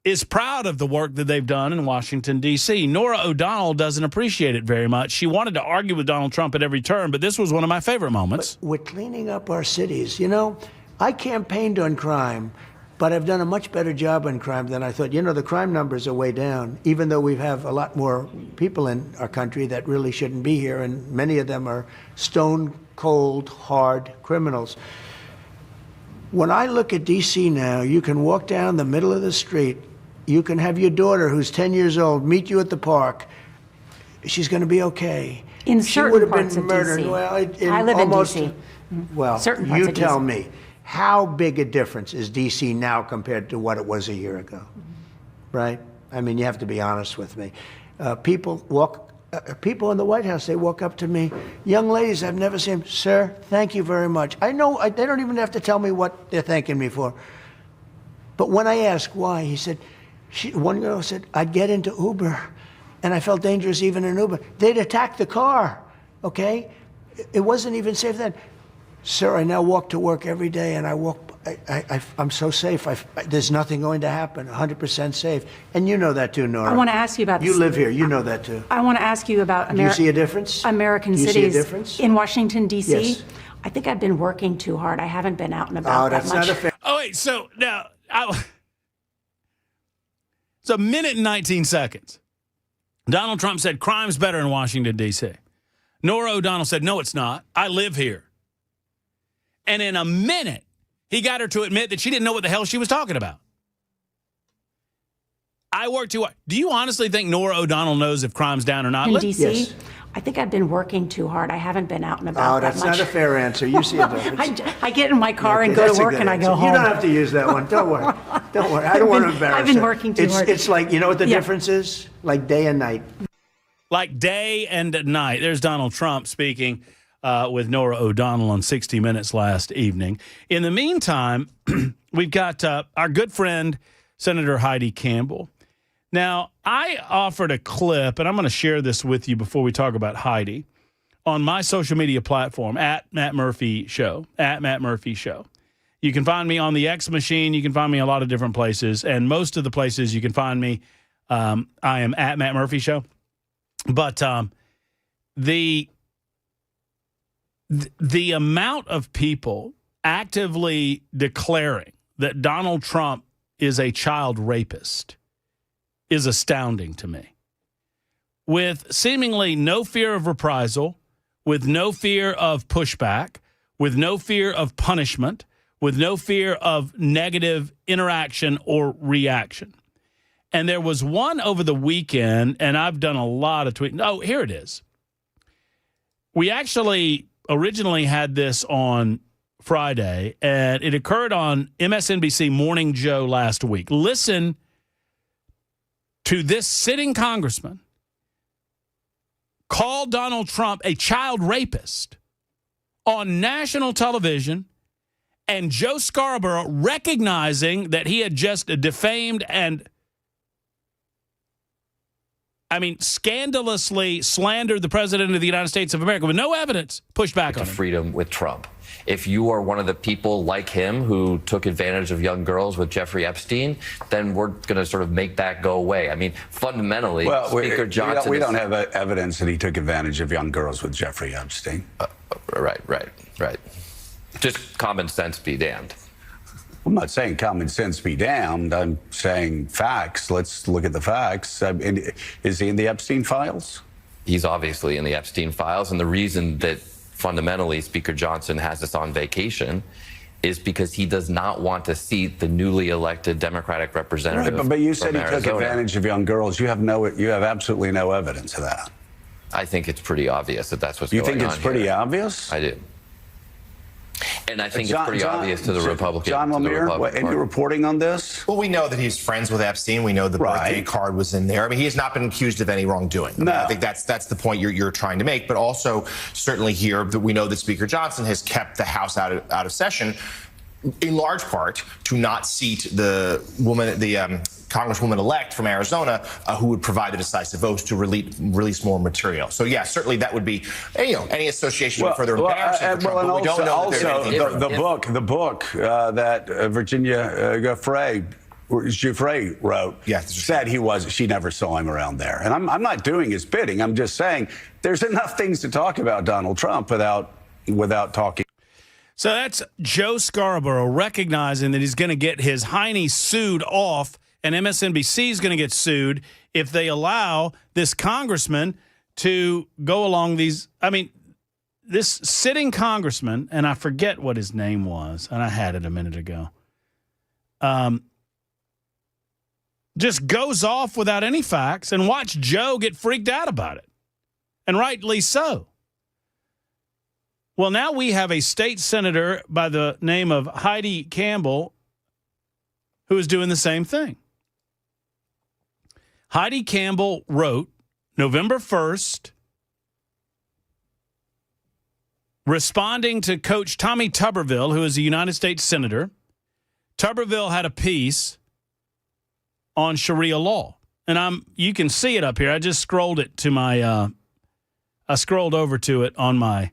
is proud of the work that they've done in Washington, D.C. Norah O'Donnell doesn't appreciate it very much. She wanted to argue with Donald Trump at every turn, but this was one of my favorite moments. But we're cleaning up our cities. You know, I campaigned on crime, but I've done a much better job on crime than I thought. You know, the crime numbers are way down, even though we have a lot more people in our country that really shouldn't be here, and many of them are stone cold, hard criminals. When I look at D.C. now, you can walk down the middle of the street. You can have your daughter, who's 10 years old, meet you at the park. She's going to be okay. In she certain would have parts been of murdered. D.C. Well, I live almost, in D.C. Well, Certain parts you of tell DC. me, how big a difference is D.C. now compared to what it was a year ago? Right? I mean, you have to be honest with me. People in the White House, they walk up to me, young ladies I've never seen, sir, thank you very much. I know, they don't even have to tell me what they're thanking me for. But when I ask why, he said, one girl said, I'd get into Uber, and I felt dangerous even in Uber. They'd attack the car, okay? It wasn't even safe then. Sir, I now walk to work every day, and I'm so safe. There's nothing going to happen, 100% safe. And you know that too, Nora. I want to ask you about You live here, you know that too. I want to ask you about Do you see a difference? American Do you cities see a difference? in Washington, D.C. Yes. I think I've been working too hard. I haven't been out and about that much. Not a fair. Oh, wait. So now, it's a minute and 19 seconds. Donald Trump said crime's better in Washington, D.C. Norah O'Donnell said, no, it's not. I live here. And in a minute, he got her to admit that she didn't know what the hell she was talking about. I work too hard. Do you honestly think Norah O'Donnell knows if crime's down or not? In D.C., yes. I think I've been working too hard. I haven't been out and about that much. Oh, that's not a fair answer. You see a difference. I get in my car and go to work and I go home. You don't have to use that one. Don't worry. Don't worry. I don't want to embarrass you. I've been working too hard. It's like, you know what the difference is? Like day and night. Like day and night. There's Donald Trump speaking with Norah O'Donnell on 60 Minutes last evening. In the meantime, we've got our good friend, Senator Heidi Campbell. Now, I offered a clip, and I'm going to share this with you before we talk about Heidi, on my social media platform, at Matt Murphy Show, at Matt Murphy Show. You can find me on the X machine. You can find me a lot of different places, and most of the places you can find me, I am at Matt Murphy Show. But the amount of people actively declaring that Donald Trump is a child rapist is astounding to me. With seemingly no fear of reprisal, with no fear of pushback, with no fear of punishment, with no fear of negative interaction or reaction. And there was one over the weekend, and I've done a lot of tweeting. Oh, here it is. We actually originally had this on Friday, and it occurred on MSNBC Morning Joe last week. Listen to this sitting congressman call Donald Trump a child rapist on national television, and Joe Scarborough recognizing that he had just defamed and, scandalously slandered the president of the United States of America with no evidence, pushed back on him. Freedom with Trump. If you are one of the people like him who took advantage of young girls with Jeffrey Epstein, then we're going to sort of make that go away. Fundamentally, Speaker Johnson... We don't have evidence that he took advantage of young girls with Jeffrey Epstein. Right. Just common sense be damned. I'm not saying common sense be damned. I'm saying facts. Let's look at the facts. Is he in the Epstein files? He's obviously in the Epstein files, and the reason that fundamentally Speaker Johnson has us on vacation is because he does not want to seat the newly elected Democratic representative. Right, but you said he Arizona. took advantage of young girls. You have absolutely no evidence of that. I think it's pretty obvious that that's what's going on. You think it's pretty obvious? I do. And I think it's pretty obvious to the Republican. John Lemire, any reporting on this? Well, we know that he's friends with Epstein. We know the birthday card was in there. He has not been accused of any wrongdoing. I think that's the point you're trying to make. But also, certainly here, that we know that Speaker Johnson has kept the House out of session, in large part to not seat the woman, Congresswoman-elect from Arizona, who would provide the decisive votes to release more material. So, yeah, certainly that would be, any association with further embarrassment for Trump. But we don't know the book that Virginia Giuffre wrote said she never saw him around there. And I'm not doing his bidding. I'm just saying there's enough things to talk about Donald Trump without talking. So that's Joe Scarborough recognizing that he's going to get his hiney sued off, and MSNBC is going to get sued if they allow this congressman to go along these. This sitting congressman, and I forget what his name was, and I had it a minute ago, just goes off without any facts, and watch Joe get freaked out about it, and rightly so. Well, now we have a state senator by the name of Heidi Campbell who is doing the same thing. Heidi Campbell wrote November 1st, responding to Coach Tommy Tuberville, who is a United States senator. Tuberville had a piece on Sharia law. And you can see it up here. I just scrolled it to I scrolled over to it on my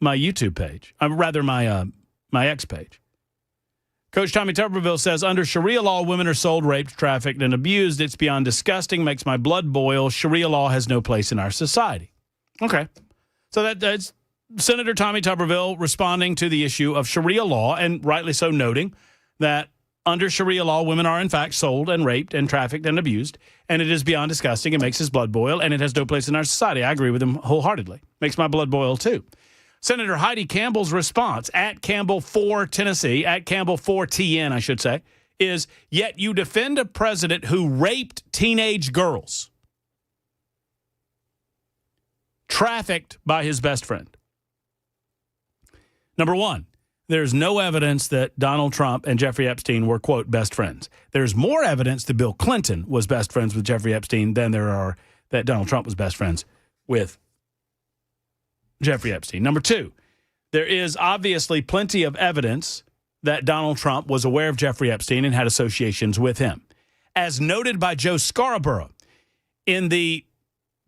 YouTube page. My X page. Coach Tommy Tuberville says, under Sharia law, women are sold, raped, trafficked, and abused. It's beyond disgusting, makes my blood boil. Sharia law has no place in our society. Okay. So that's Senator Tommy Tuberville responding to the issue of Sharia law, and rightly so noting that Under Sharia law, women are in fact sold and raped and trafficked and abused, and it is beyond disgusting. It makes his blood boil, and it has no place in our society. I agree with him wholeheartedly. Makes my blood boil, too. Senator Heidi Campbell's response, at Campbell for Tennessee, at Campbell for TN, I should say, is, yet you defend a president who raped teenage girls, trafficked by his best friend. Number one, there's no evidence that Donald Trump and Jeffrey Epstein were, quote, best friends. There's more evidence that Bill Clinton was best friends with Jeffrey Epstein than there are that Donald Trump was best friends with Jeffrey Epstein. Number two, there is obviously plenty of evidence that Donald Trump was aware of Jeffrey Epstein and had associations with him. As noted by Joe Scarborough in the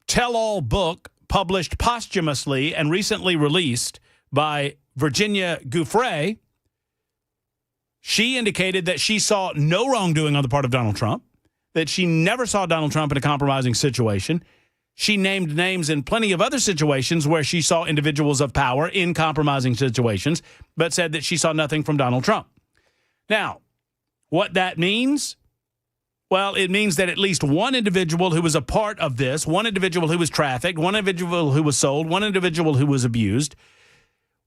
tell-all book published posthumously and recently released by Virginia Giuffre, she indicated that she saw no wrongdoing on the part of Donald Trump, that she never saw Donald Trump in a compromising situation. She named names in plenty of other situations where she saw individuals of power in compromising situations, but said that she saw nothing from Donald Trump. Now, what that means? Well, it means that at least one individual who was a part of this, one individual who was trafficked, one individual who was sold, one individual who was abused,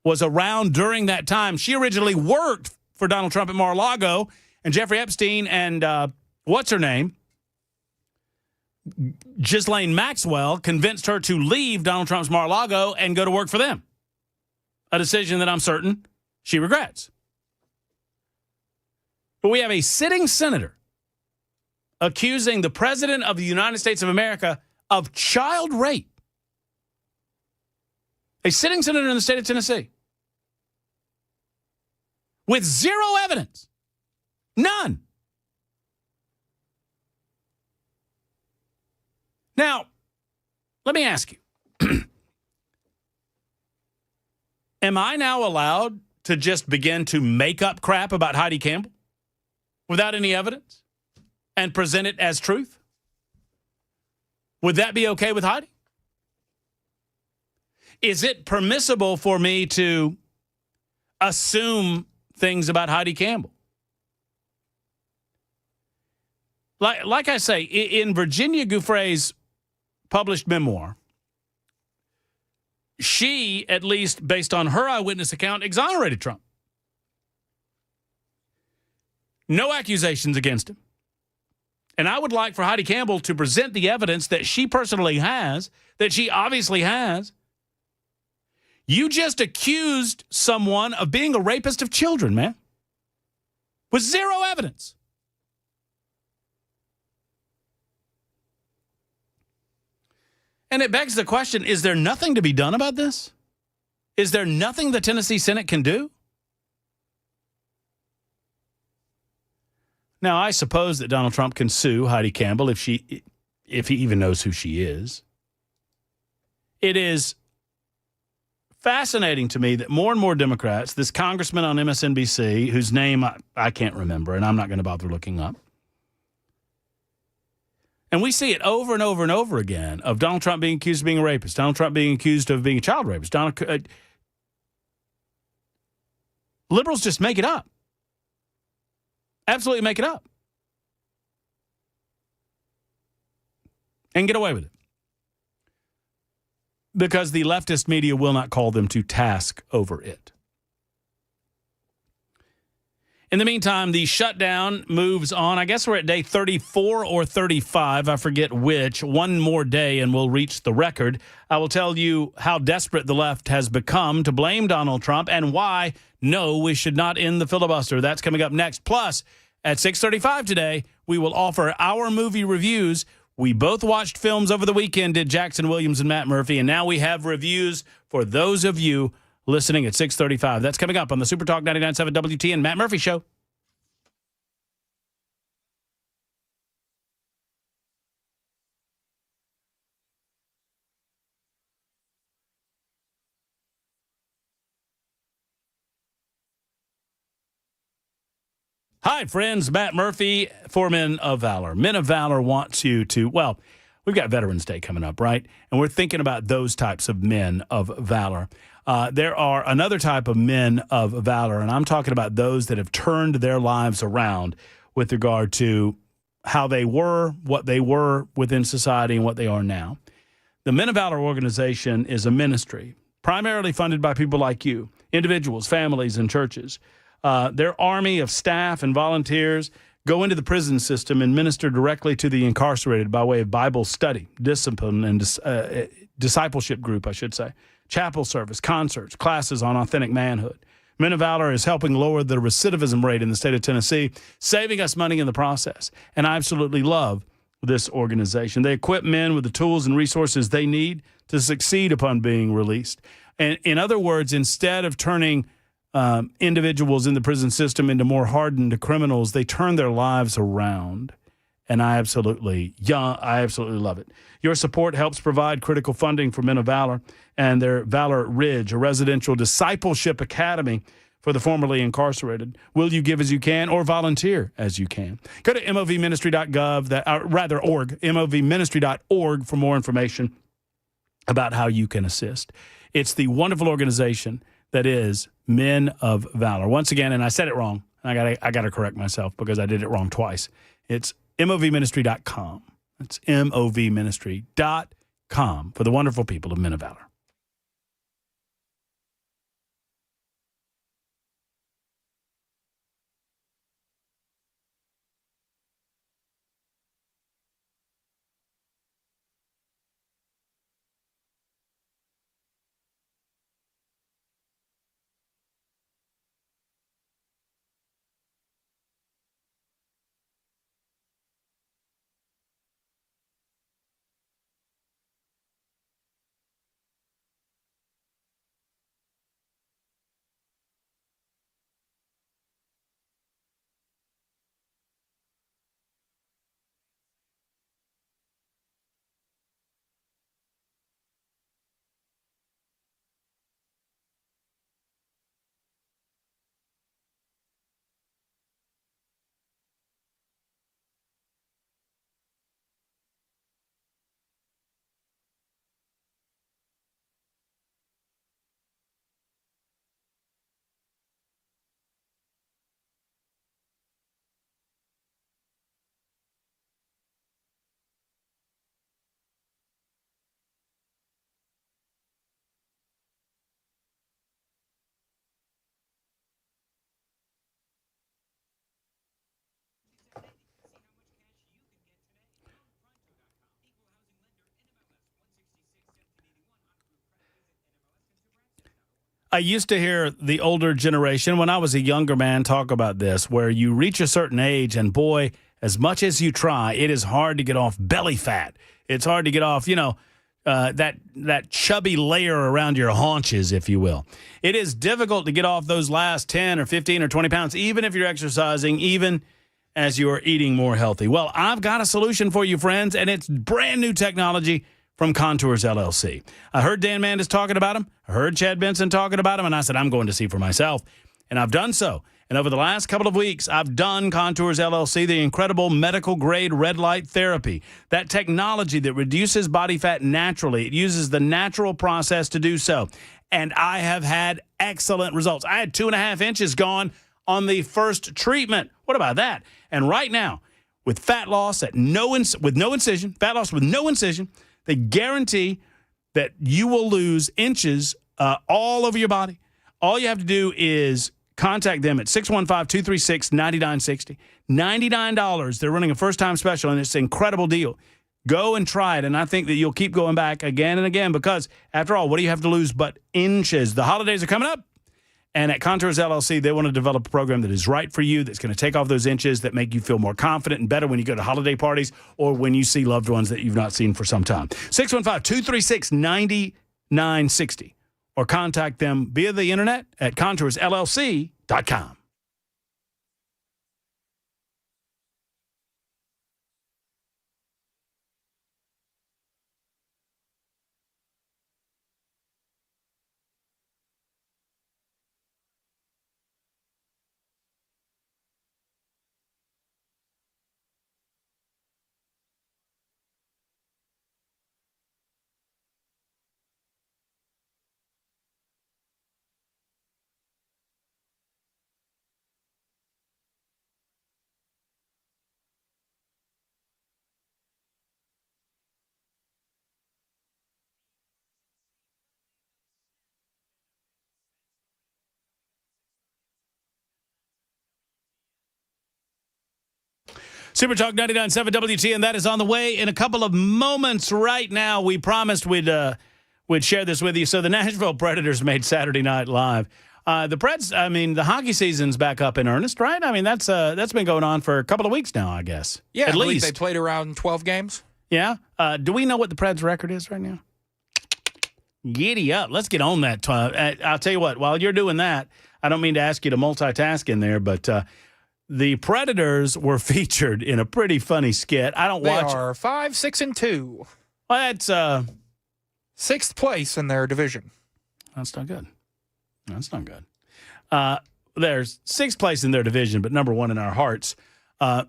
was around during that time. She originally worked for Donald Trump at Mar-a-Lago, and Jeffrey Epstein and what's her name, Ghislaine Maxwell, convinced her to leave Donald Trump's Mar-a-Lago and go to work for them. A decision that I'm certain she regrets. But we have a sitting senator accusing the President of the United States of America of child rape. A sitting senator in the state of Tennessee with zero evidence. None. Now, let me ask you, am I now allowed to just begin to make up crap about Heidi Campbell without any evidence and present it as truth? Would that be okay with Heidi? Is it permissible for me to assume things about Heidi Campbell? Like I say, in Virginia Giuffre's published memoir, she, at least based on her eyewitness account, exonerated Trump. No accusations against him. And I would like for Heidi Campbell to present the evidence that she personally has, that she obviously has. You just accused someone of being a rapist of children, man, with zero evidence. And it begs the question, is there nothing to be done about this? Is there nothing the Tennessee Senate can do? Now, I suppose that Donald Trump can sue Heidi Campbell if he even knows who she is. It is fascinating to me that more and more Democrats, this congressman on MSNBC, whose name I can't remember, and I'm not going to bother looking up, and we see it over and over and over again of Donald Trump being accused of being a rapist, Donald Trump being accused of being a child rapist. Liberals just make it up. Absolutely make it up. And get away with it. Because the leftist media will not call them to task over it. In the meantime, the shutdown moves on. I guess we're at day 34 or 35. I forget which. One more day and we'll reach the record. I will tell you how desperate the left has become to blame Donald Trump and why, no, we should not end the filibuster. That's coming up next. Plus, at 6:35 today, we will offer our movie reviews. We both watched films over the weekend, did Jackson Williams and Matt Murphy, and now we have reviews for those of you listening at 6:35. That's coming up on the Super Talk 99.7 WTN Matt Murphy Show. Hi, friends. Matt Murphy for Men of Valor. Men of Valor wants you to, well, we've got Veterans Day coming up, right? And we're thinking about those types of men of valor. There are another type of men of valor, and I'm talking about those that have turned their lives around with regard to how they were, what they were within society, and what they are now. The Men of Valor organization is a ministry primarily funded by people like you, individuals, families, and churches. Their army of staff and volunteers go into the prison system and minister directly to the incarcerated by way of Bible study, discipline, and discipleship group, I should say, chapel service, concerts, classes on authentic manhood. Men of Valor is helping lower the recidivism rate in the state of Tennessee, saving us money in the process. And I absolutely love this organization. They equip men with the tools and resources they need to succeed upon being released. And in other words, instead of turning individuals in the prison system into more hardened criminals, they turn their lives around. And I absolutely love it. Your support helps provide critical funding for Men of Valor and their Valor Ridge, a residential discipleship academy for the formerly incarcerated. Will you give as you can or volunteer as you can? Go to movministry.gov, org, movministry.org for more information about how you can assist. It's the wonderful organization that is Men of Valor. Once again, and I said it wrong. I got to correct myself because I did it wrong twice. It's movministry.com. It's movministry.com for the wonderful people of Men of Valor. I used to hear the older generation, when I was a younger man, talk about this, where you reach a certain age and, boy, as much as you try, it is hard to get off belly fat. It's hard to get off, that chubby layer around your haunches, if you will. It is difficult to get off those last 10 or 15 or 20 pounds, even if you're exercising, even as you are eating more healthy. Well, I've got a solution for you, friends, and it's brand new technology from Contours LLC. I heard Dan Mandis talking about them. I heard Chad Benson talking about them, and I said, I'm going to see for myself. And I've done so. And over the last couple of weeks, I've done Contours LLC, the incredible medical-grade red light therapy, that technology that reduces body fat naturally. It uses the natural process to do so. And I have had excellent results. I had 2.5 inches gone on the first treatment. What about that? And right now, with fat loss with no incision, they guarantee that you will lose inches all over your body. All you have to do is contact them at 615-236-9960. $99. They're running a first-time special, and it's an incredible deal. Go and try it, and I think that you'll keep going back again and again because, after all, what do you have to lose but inches? The holidays are coming up, and at Contours LLC, they want to develop a program that is right for you, that's going to take off those inches, that make you feel more confident and better when you go to holiday parties or when you see loved ones that you've not seen for some time. 615-236-9960 or contact them via the internet at contoursllc.com. Super Talk 99.7 WTN, that is on the way in a couple of moments right now. We promised we'd share this with you. So the Nashville Predators made Saturday Night Live. The Preds, I mean, the hockey season's back up in earnest, right? I mean, that's been going on for a couple of weeks now, I guess. Yeah, at least. they played around 12 games. Yeah? Do we know what the Preds' record is right now? Giddy up. Let's get on that. I'll tell you what, while you're doing that, I don't mean to ask you to multitask in there, but the Predators were featured in a pretty funny skit. I don't watch. They are 5-6-2. Well, that's 6th place in their division. That's not good. That's not good. There's 6th place in their division, but number 1 in our hearts.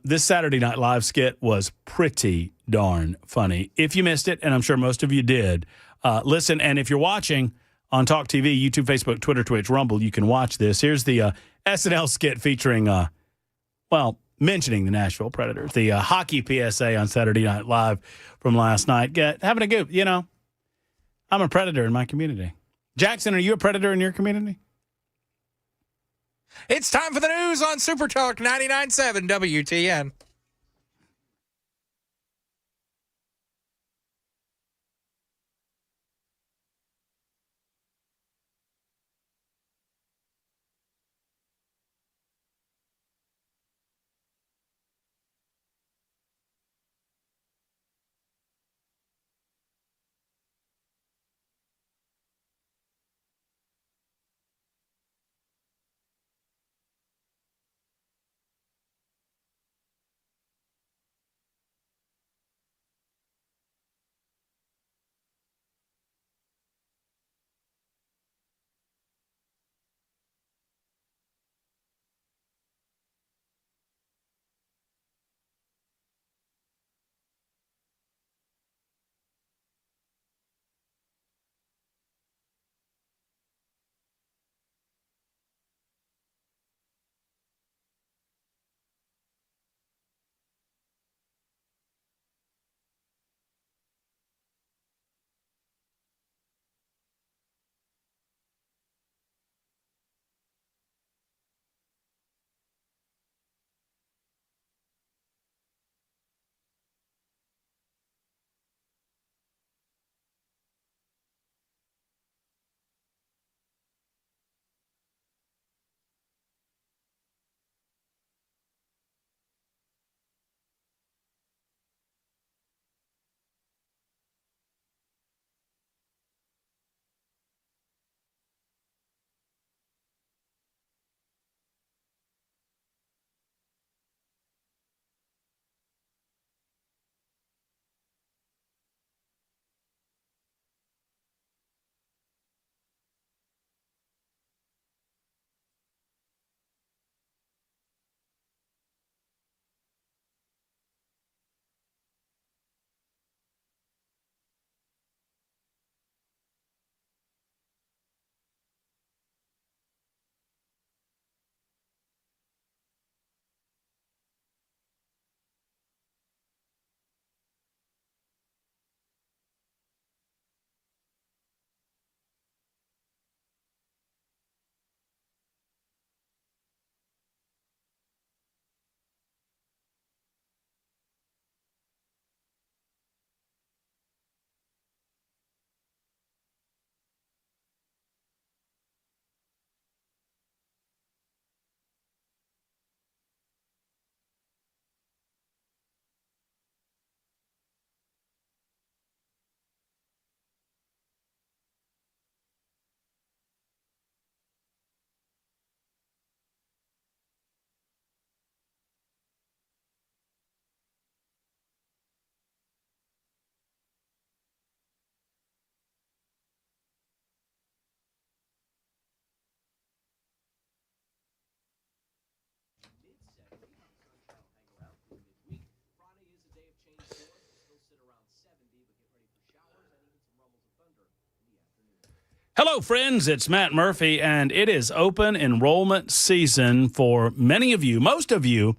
This Saturday Night Live skit was pretty darn funny. If you missed it, and I'm sure most of you did, listen. And if you're watching on Talk TV, YouTube, Facebook, Twitter, Twitch, Rumble, you can watch this. Here's the SNL skit featuring, mentioning the Nashville Predators. The hockey PSA on Saturday Night Live from last night. Having a good, I'm a Predator in my community. Jackson, are you a Predator in your community? It's time for the news on Super Talk 99.7 WTN. Hello, friends. It's Matt Murphy, and it is open enrollment season for many of you, most of you,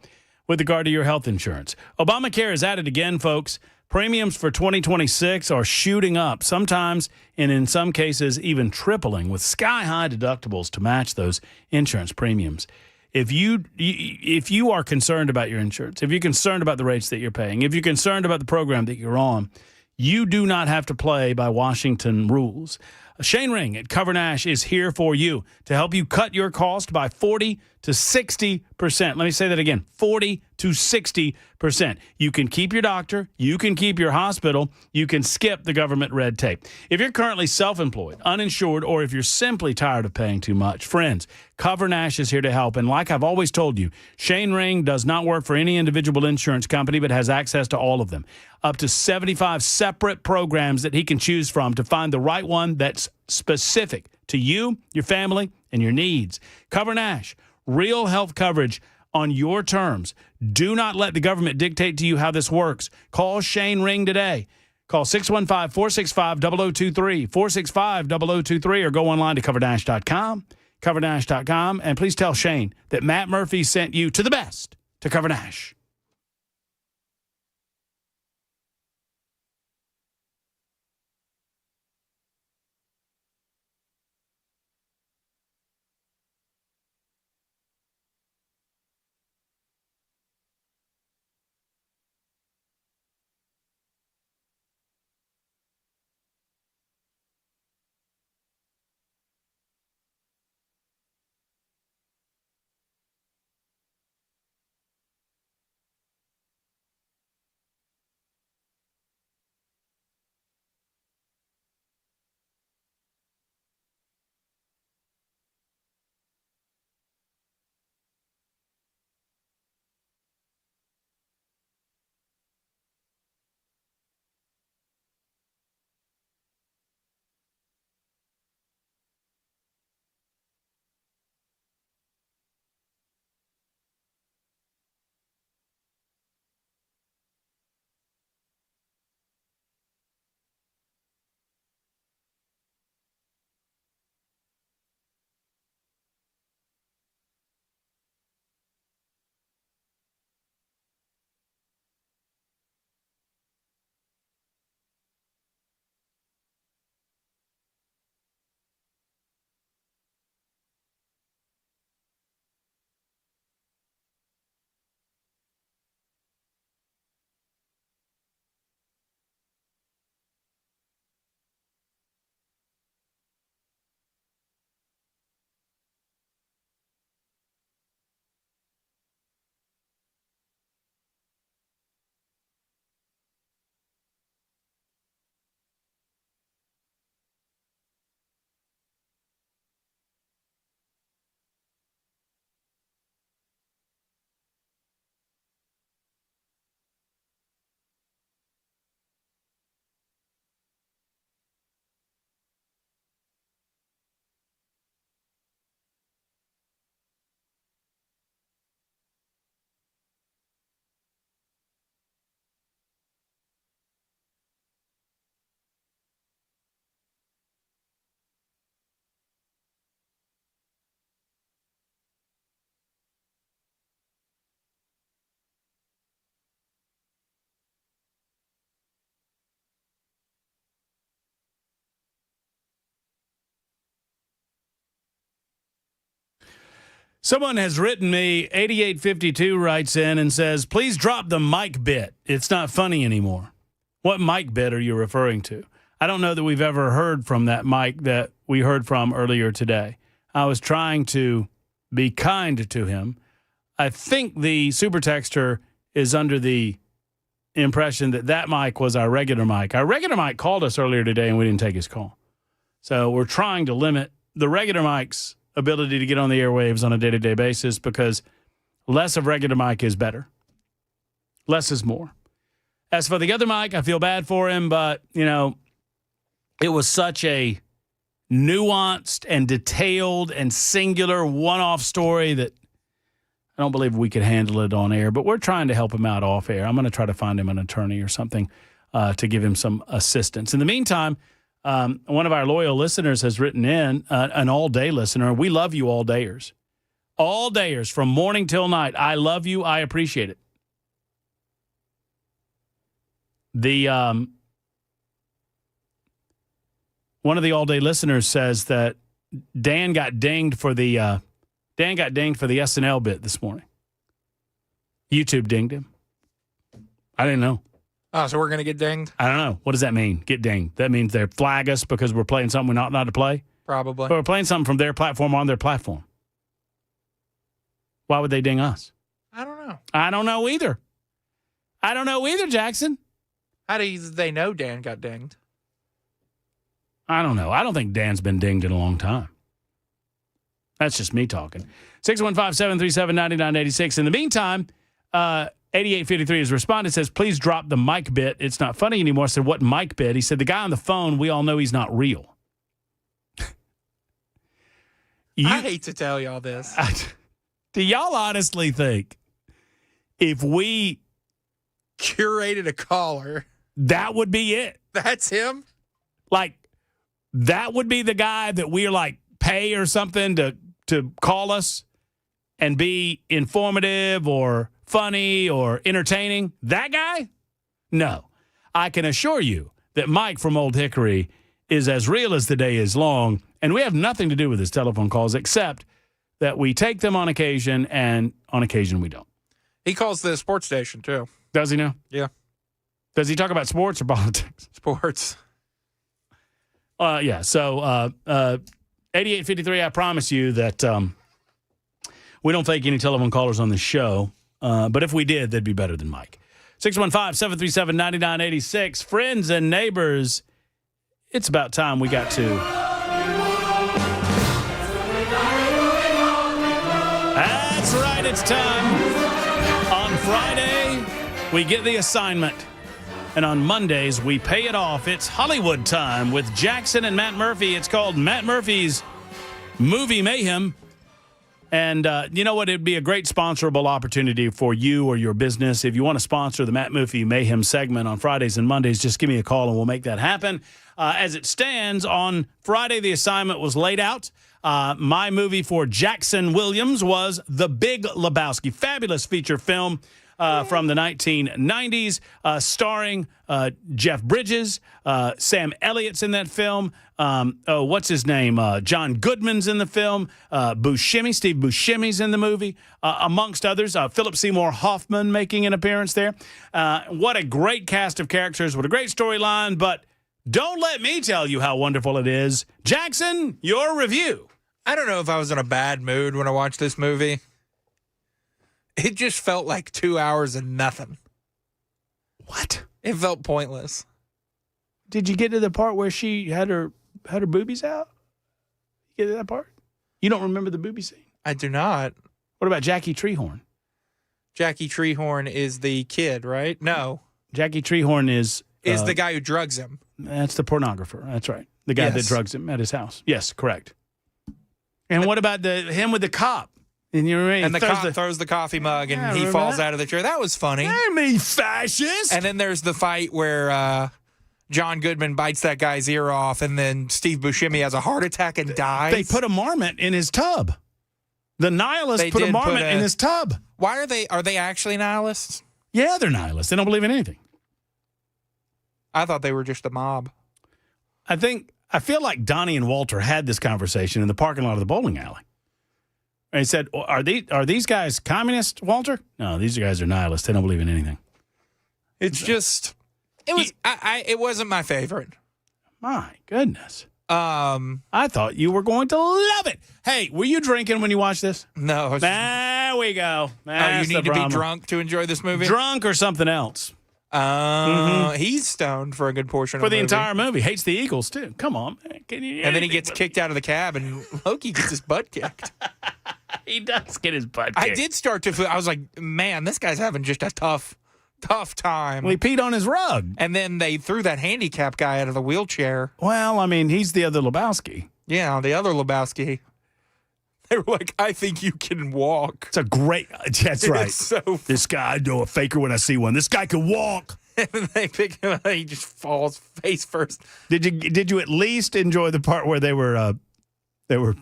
with regard to your health insurance. Obamacare is at it again, folks. Premiums for 2026 are shooting up, sometimes and in some cases even tripling, with sky-high deductibles to match those insurance premiums. If you are concerned about your insurance, if you're concerned about the rates that you're paying, if you're concerned about the program that you're on, you do not have to play by Washington rules. Shane Ring at Cover Nash is here for you to help you cut your cost by 40 to 60%. Let me say that again, 40 to 60%. You can keep your doctor, you can keep your hospital, you can skip the government red tape. If you're currently self-employed, uninsured, or if you're simply tired of paying too much, friends, Cover Nash is here to help. And like I've always told you, Shane Ring does not work for any individual insurance company, but has access to all of them. Up to 75 separate programs that he can choose from to find the right one that's specific to you, your family, and your needs. Cover Nash, real health coverage on your terms. Do not let the government dictate to you how this works. Call Shane Ring today. Call 615-465-0023, 465-0023, or go online to covernash.com, covernash.com, and please tell Shane that Matt Murphy sent you to the best to Cover Nash. Someone has written me, 8852 writes in and says, please drop the Mike bit. It's not funny anymore. What Mike bit are you referring to? I don't know that we've ever heard from that Mike that we heard from earlier today. I was trying to be kind to him. I think the super texter is under the impression that Mike was our regular Mike. Our regular Mike called us earlier today and we didn't take his call. So we're trying to limit the regular Mike's ability to get on the airwaves on a day-to-day basis because less of regular Mike is better. Less is more. As for the other Mike, I feel bad for him, but, you know, it was such a nuanced and detailed and singular one-off story that I don't believe we could handle it on air, but we're trying to help him out off air. I'm going to try to find him an attorney or something to give him some assistance. In the meantime, one of our loyal listeners has written in, an all-day listener. We love you all-dayers. All-dayers from morning till night. I love you. I appreciate it. One of the all-day listeners says that Dan got dinged for the Dan got dinged for the SNL bit this morning. YouTube dinged him. I didn't know. Oh, so we're going to get dinged? I don't know. What does that mean, get dinged? That means they flag us because we're playing something we not to play? Probably. But we're playing something from their platform on their platform. Why would they ding us? I don't know. I don't know either. I don't know either, Jackson. How do they know Dan got dinged? I don't know. I don't think Dan's been dinged in a long time. That's just me talking. 615-737-9986. In the meantime, 8853 has responded, says, please drop the Mike bit. It's not funny anymore. I said, what Mike bit? He said, the guy on the phone, we all know he's not real. I hate to tell y'all this. Do y'all honestly think if we curated a caller, that would be it? That's him? Like, that would be the guy that we're like pay or something to call us and be informative or funny or entertaining? That guy? No. I can assure you that Mike from Old Hickory is as real as the day is long, and we have nothing to do with his telephone calls except that we take them on occasion, and on occasion we don't. He calls the sports station, too. Does he now? Yeah. Does he talk about sports or politics? Sports. Yeah, so 8853, I promise you that we don't fake any telephone callers on the show, but if we did, they'd be better than Mike. 615-737-9986. Friends and neighbors, it's about time we got to... That's right, it's time. On Friday, we get the assignment. And on Mondays, we pay it off. It's Hollywood time with Jackson and Matt Murphy. It's called Matt Murphy's Movie Mayhem. And you know what? It'd be a great sponsorable opportunity for you or your business. If you want to sponsor the Matt Murphy Mayhem segment on Fridays and Mondays, just give me a call and we'll make that happen. As it stands, on Friday, the assignment was laid out. My movie for Jackson Williams was The Big Lebowski. Fabulous feature film. From the 1990s, starring Jeff Bridges. Sam Elliott's in that film. What's his name? John Goodman's in the film. Steve Buscemi's in the movie, amongst others. Philip Seymour Hoffman making an appearance there. What a great cast of characters. What a great storyline. But don't let me tell you how wonderful it is. Jackson, your review. I don't know if I was in a bad mood when I watched this movie. It just felt like 2 hours and nothing. What? It felt pointless. Did you get to the part where she had her boobies out? You get to that part? You don't remember the boobie scene? I do not. What about Jackie Treehorn? Jackie Treehorn is the kid, right? No. Jackie Treehorn is the guy who drugs him. That's the pornographer. That's right. The guy that drugs him at his house. Yes, correct. And what about him with the cop? And the cop throws the coffee mug and he falls out of the chair. That was funny. I mean, fascist. And then there's the fight where John Goodman bites that guy's ear off, and then Steve Buscemi has a heart attack and dies. They put a marmot in his tub. The nihilists put a marmot in his tub. Why are they actually nihilists? Yeah, they're nihilists. They don't believe in anything. I thought they were just the mob. I feel like Donnie and Walter had this conversation in the parking lot of the bowling alley. And he said, are these guys communists, Walter? No, these guys are nihilists. They don't believe in anything. It's just, it wasn't my favorite. My goodness. I thought you were going to love it. Hey, were you drinking when you watched this? No. There we go. You need to be drunk to enjoy this movie? Drunk or something else. He's stoned for a good portion of the movie. entire movie. Hates the Eagles, too. Come on, man. And then he gets kicked out of the cab, and Loki gets his butt kicked. He does get his butt kicked. I did start to feel, I was like, man, this guy's having just a tough time. Well, he peed on his rug. And then they threw that handicap guy out of the wheelchair. Well, I mean, he's the other Lebowski. Yeah, the other Lebowski. They were like, I think you can walk. It's a great, that's right. This guy, I know a faker when I see one. This guy can walk. And they pick him up, he just falls face first. Did you at least enjoy the part where they were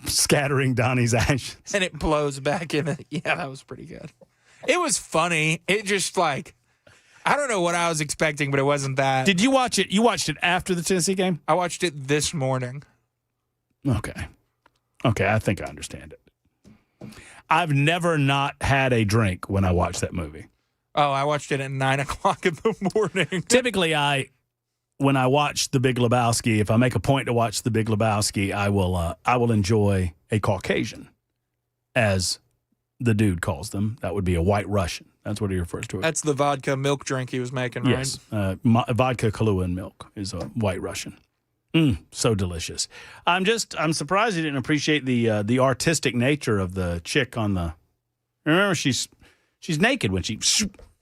scattering Donnie's ashes? And it blows back in. Yeah, that was pretty good. It was funny. It just like, I don't know what I was expecting, but it wasn't that. Did you watch it? You watched it after the Tennessee game? I watched it this morning. Okay, I think I understand it. I've never not had a drink when I watch that movie. Oh, I watched it at 9 o'clock in the morning. Typically, when I watch The Big Lebowski, if I make a point to watch The Big Lebowski, I will enjoy a Caucasian, as the dude calls them. That would be a White Russian. That's what he refers to it. That's the vodka milk drink he was making, right? Yes, vodka Kahlua and milk is a White Russian. So delicious. I'm surprised you didn't appreciate the artistic nature of the chick on the. Remember, she's naked when she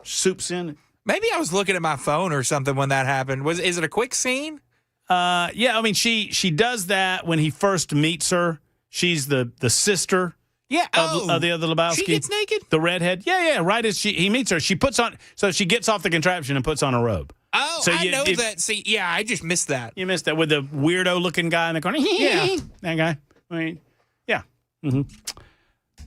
swoops in. Maybe I was looking at my phone or something when that happened. Is it a quick scene? Yeah, I mean she does that when he first meets her. She's the sister. Yeah, of the other Lebowski. She gets naked? The redhead. Yeah. Right as he meets her, she puts on. So she gets off the contraption and puts on a robe. Oh, so I know that. See, yeah, I just missed that. You missed that with the weirdo-looking guy in the corner. Yeah. That guy. I mean, yeah. Mm-hmm.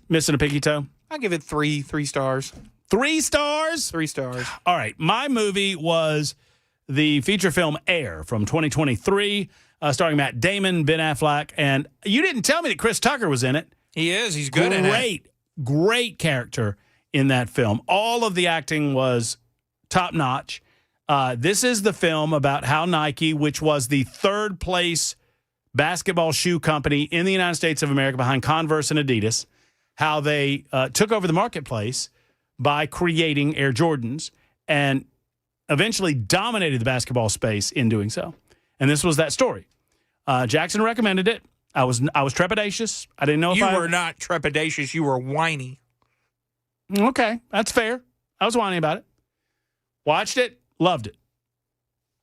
Missing a pinky toe. I'll give it three stars. 3 stars? 3 stars. All right. My movie was the feature film Air from 2023, starring Matt Damon, Ben Affleck, and you didn't tell me that Chris Tucker was in it. He is. He's good in it. Great character in that film. All of the acting was top-notch. This is the film about how Nike, which was the third place basketball shoe company in the United States of America behind Converse and Adidas, how they took over the marketplace by creating Air Jordans and eventually dominated the basketball space in doing so. And this was that story. Jackson recommended it. I was trepidatious. I didn't know if you were not trepidatious. You were whiny. Okay, that's fair. I was whiny about it. Watched it. Loved it.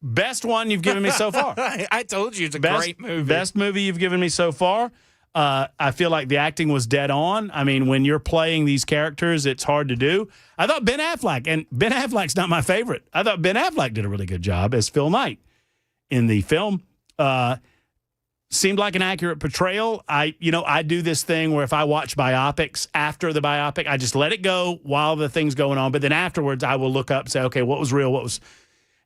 Best one you've given me so far. I told you it's a great movie. Best movie you've given me so far. I feel like the acting was dead on. I mean, when you're playing these characters, it's hard to do. I thought Ben Affleck, and Ben Affleck's not my favorite. I thought Ben Affleck did a really good job as Phil Knight in the film. Seemed like an accurate portrayal. I do this thing where if I watch biopics after the biopic, I just let it go while the thing's going on. But then afterwards, I will look up and say, okay, what was real? What was...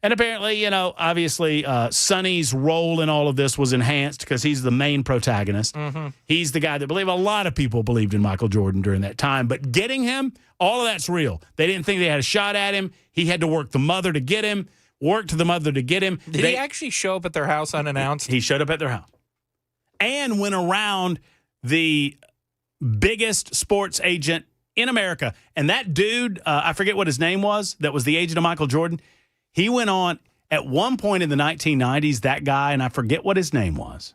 And apparently, obviously, Sonny's role in all of this was enhanced because he's the main protagonist. Mm-hmm. He's the guy that a lot of people believed in Michael Jordan during that time. But getting him, all of that's real. They didn't think they had a shot at him. He had to work the mother to get him, worked the mother to get him. Did he actually show up at their house unannounced? He showed up at their house. And went around the biggest sports agent in America. And that dude, I forget what his name was, that was the agent of Michael Jordan. He went on at one point in the 1990s, that guy, and I forget what his name was.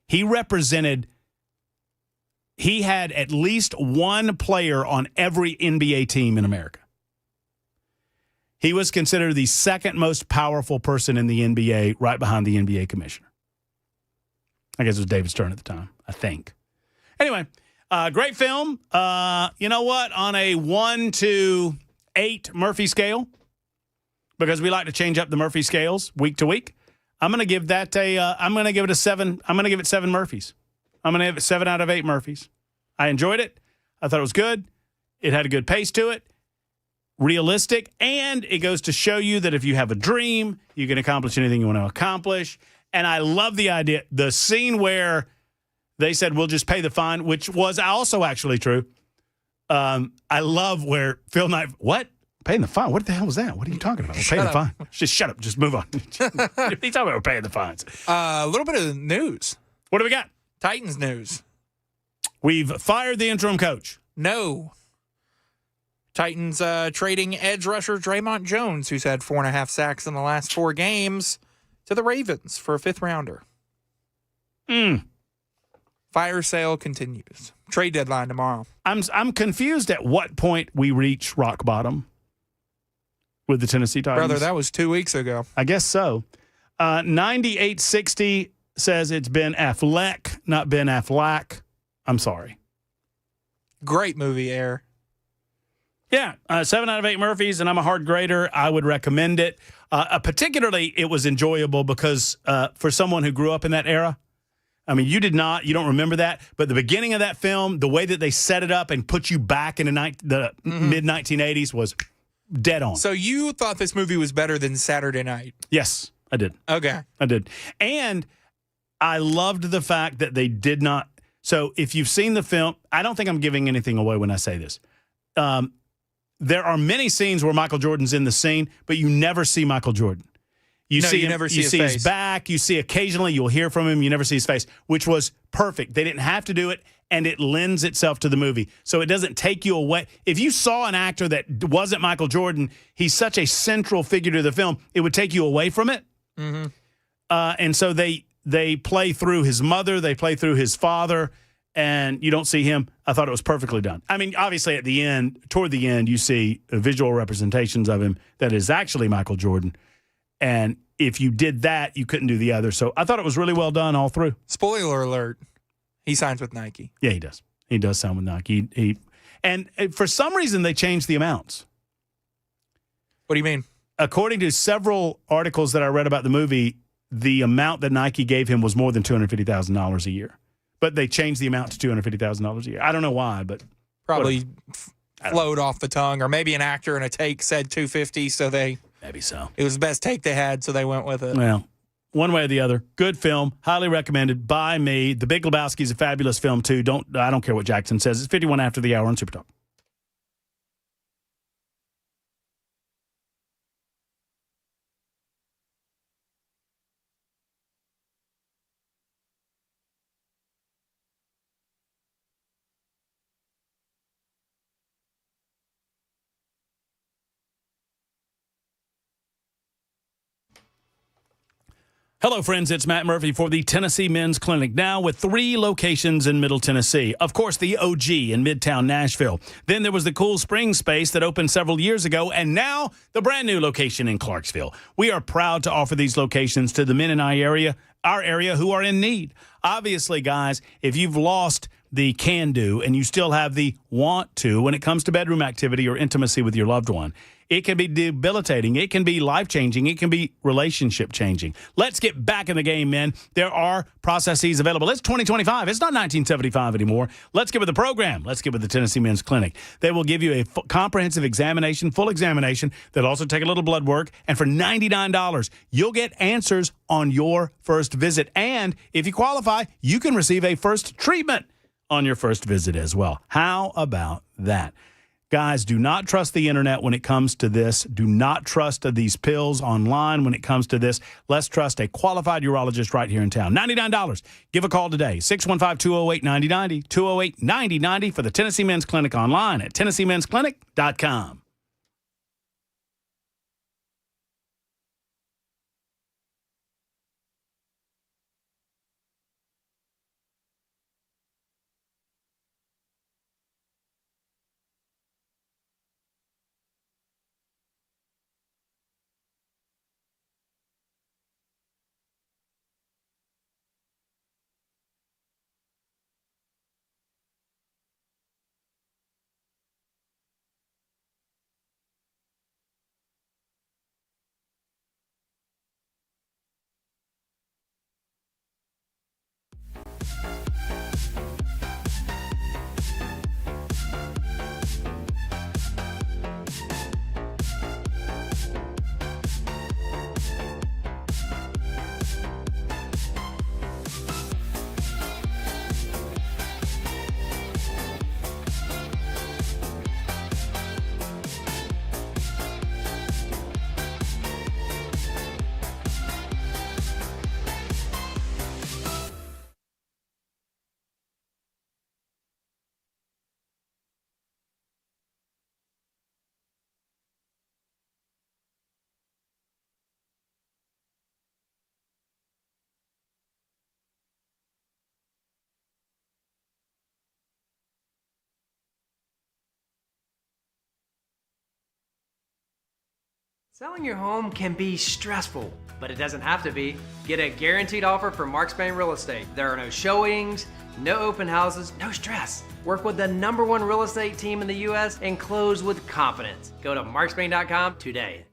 He had at least one player on every NBA team in America. He was considered the second most powerful person in the NBA, right behind the NBA commissioner. I guess it was David Stern at the time, I think. Anyway, great film. You know what? On a 1 to 8 Murphy scale, because we like to change up the Murphy scales week to week, I'm going to give that I'm going to give it a 7. I'm going to give it 7 Murphys. I'm going to give it 7 out of 8 Murphys. I enjoyed it. I thought it was good. It had a good pace to it. Realistic. And it goes to show you that if you have a dream, you can accomplish anything you want to accomplish. And I love the idea, the scene where they said, we'll just pay the fine, which was also actually true. I love where Phil Knight, what? Paying the fine? What the hell was that? What are you talking about? Paying the fine. Just shut up. Just move on. He's talking about we're paying the fines. A little bit of news. What do we got? Titans news. We've fired the interim coach. No. Titans trading edge rusher Draymond Jones, who's had 4.5 sacks in the last 4 games, to the Ravens for a 5th rounder. Fire sale continues. Trade deadline tomorrow. I'm confused at what point we reach rock bottom with the Tennessee Titans. Brother, that was 2 weeks ago. I guess so. 9860 says it's Ben Affleck, not Ben Affleck. I'm sorry. Great movie, Air. Yeah, 7 out of 8 Murphys, and I'm a hard grader. I would recommend it. Particularly, it was enjoyable because for someone who grew up in that era, I mean, you don't remember that, but the beginning of that film, the way that they set it up and put you back in the mid-1980s was dead on. So you thought this movie was better than Saturday Night? Yes, I did. Okay. I did. And I loved the fact that they did not, So if you've seen the film, I don't think I'm giving anything away when I say this. There are many scenes where Michael Jordan's in the scene, but you never see Michael Jordan. You never see his back. You see occasionally, you'll hear from him. You never see his face, which was perfect. They didn't have to do it, and it lends itself to the movie. So it doesn't take you away. If you saw an actor that wasn't Michael Jordan, he's such a central figure to the film, it would take you away from it. Mm-hmm. And so they play through his mother, they play through his father, and you don't see him. I thought it was perfectly done. I mean, obviously at the end, toward the end, you see visual representations of him that is actually Michael Jordan. And if you did that, you couldn't do the other. So I thought it was really well done all through. Spoiler alert, he signs with Nike. Yeah, he does. He does sign with Nike. And for some reason, they changed the amounts. What do you mean? According to several articles that I read about the movie, the amount that Nike gave him was more than $250,000 a year. But they changed the amount to $250,000 a year. I don't know why, but probably flowed off the tongue, or maybe an actor in a take said 250, so they maybe so. It was the best take they had, so they went with it. Well, one way or the other, good film, highly recommended by me. The Big Lebowski is a fabulous film too. I don't care what Jackson says. It's 51 after the hour on Super Talk. Hello, friends. It's Matt Murphy for the Tennessee Men's Clinic, now with 3 locations in Middle Tennessee. Of course, the OG in Midtown Nashville. Then there was the Cool Springs space that opened several years ago, and now the brand new location in Clarksville. We are proud to offer these locations to the men in our area who are in need. Obviously, guys, if you've lost the can do and you still have the want to when it comes to bedroom activity or intimacy with your loved one, it can be debilitating. It can be life-changing. It can be relationship-changing. Let's get back in the game, men. There are processes available. It's 2025. It's not 1975 anymore. Let's get with the program. Let's get with the Tennessee Men's Clinic. They will give you a comprehensive examination, full examination. They'll also take a little blood work. And for $99, you'll get answers on your first visit. And if you qualify, you can receive a first treatment on your first visit as well. How about that? Guys, do not trust the internet when it comes to this. Do not trust these pills online when it comes to this. Let's trust a qualified urologist right here in town. $99. Give a call today. 615-208-9090. 208-9090 for the Tennessee Men's Clinic online at TennesseeMen'sClinic.com. Selling your home can be stressful, but it doesn't have to be. Get a guaranteed offer from Mark Spain Real Estate. There are no showings, no open houses, no stress. Work with the #1 real estate team in the U.S. and close with confidence. Go to markspain.com today.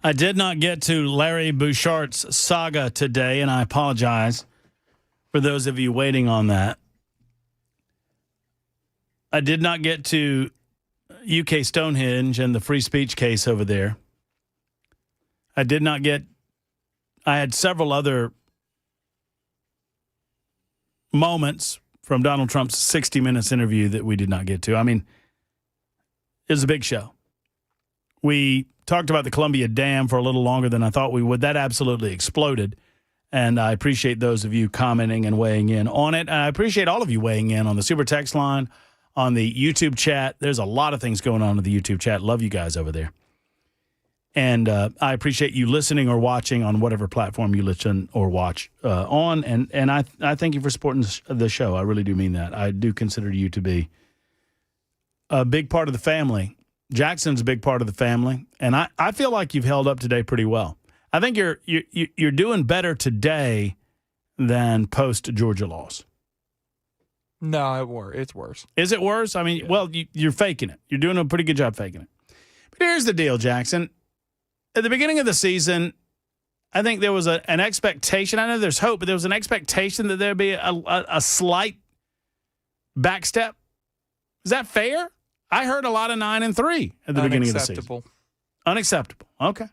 I did not get to Larry Bouchart's saga today, and I apologize for those of you waiting on that. I did not get to UK Stonehenge and the free speech case over there. I had several other moments from Donald Trump's 60 Minutes interview that we did not get to. I mean, it was a big show. We talked about the Columbia Dam for a little longer than I thought we would. That absolutely exploded. And I appreciate those of you commenting and weighing in on it. And I appreciate all of you weighing in on the super text line, on the YouTube chat. There's a lot of things going on in the YouTube chat. Love you guys over there. And I appreciate you listening or watching on whatever platform you listen or watch on. And I thank you for supporting the show. I really do mean that. I do consider you to be a big part of the family. Jackson's a big part of the family. And I feel like you've held up today pretty well. I think you're doing better today than post-Georgia loss. No, it's worse. Is it worse? I mean, yeah. Well, you're faking it. You're doing a pretty good job faking it. But here's the deal, Jackson. At the beginning of the season, I think there was an expectation. I know there's hope, but there was an expectation that there'd be a slight backstep. Is that fair? I heard a lot of 9-3 at the beginning of the season. Unacceptable. Okay.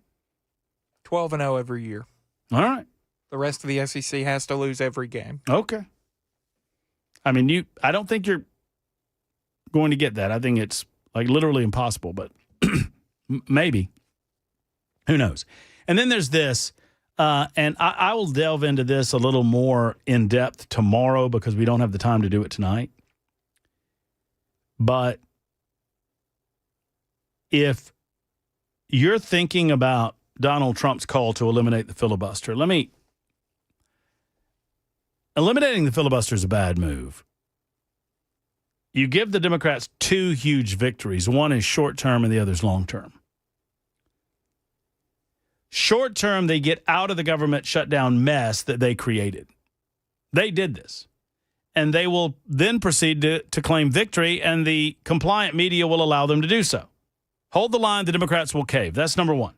12-0 every year. All right. The rest of the SEC has to lose every game. Okay. I mean, I don't think you're going to get that. I think it's like literally impossible, but maybe. Who knows? And then there's this, and I will delve into this a little more in depth tomorrow because we don't have the time to do it tonight. But if you're thinking about Donald Trump's call to eliminate the filibuster, eliminating the filibuster is a bad move. You give the Democrats two huge victories. One is short-term and the other is long-term. Short-term, they get out of the government shutdown mess that they created. They did this. And they will then proceed to claim victory, and the compliant media will allow them to do so. Hold the line, the Democrats will cave. That's number one.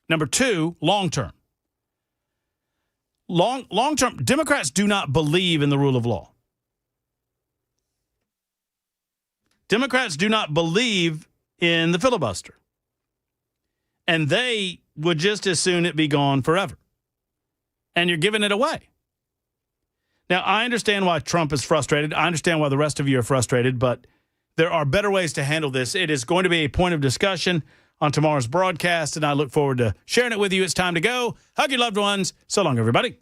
Number two, long-term. Long-term, Democrats do not believe in the rule of law. Democrats do not believe in the filibuster. And they would just as soon it be gone forever. And you're giving it away. Now, I understand why Trump is frustrated. I understand why the rest of you are frustrated, but there are better ways to handle this. It is going to be a point of discussion on tomorrow's broadcast, and I look forward to sharing it with you. It's time to go. Hug your loved ones. So long, everybody.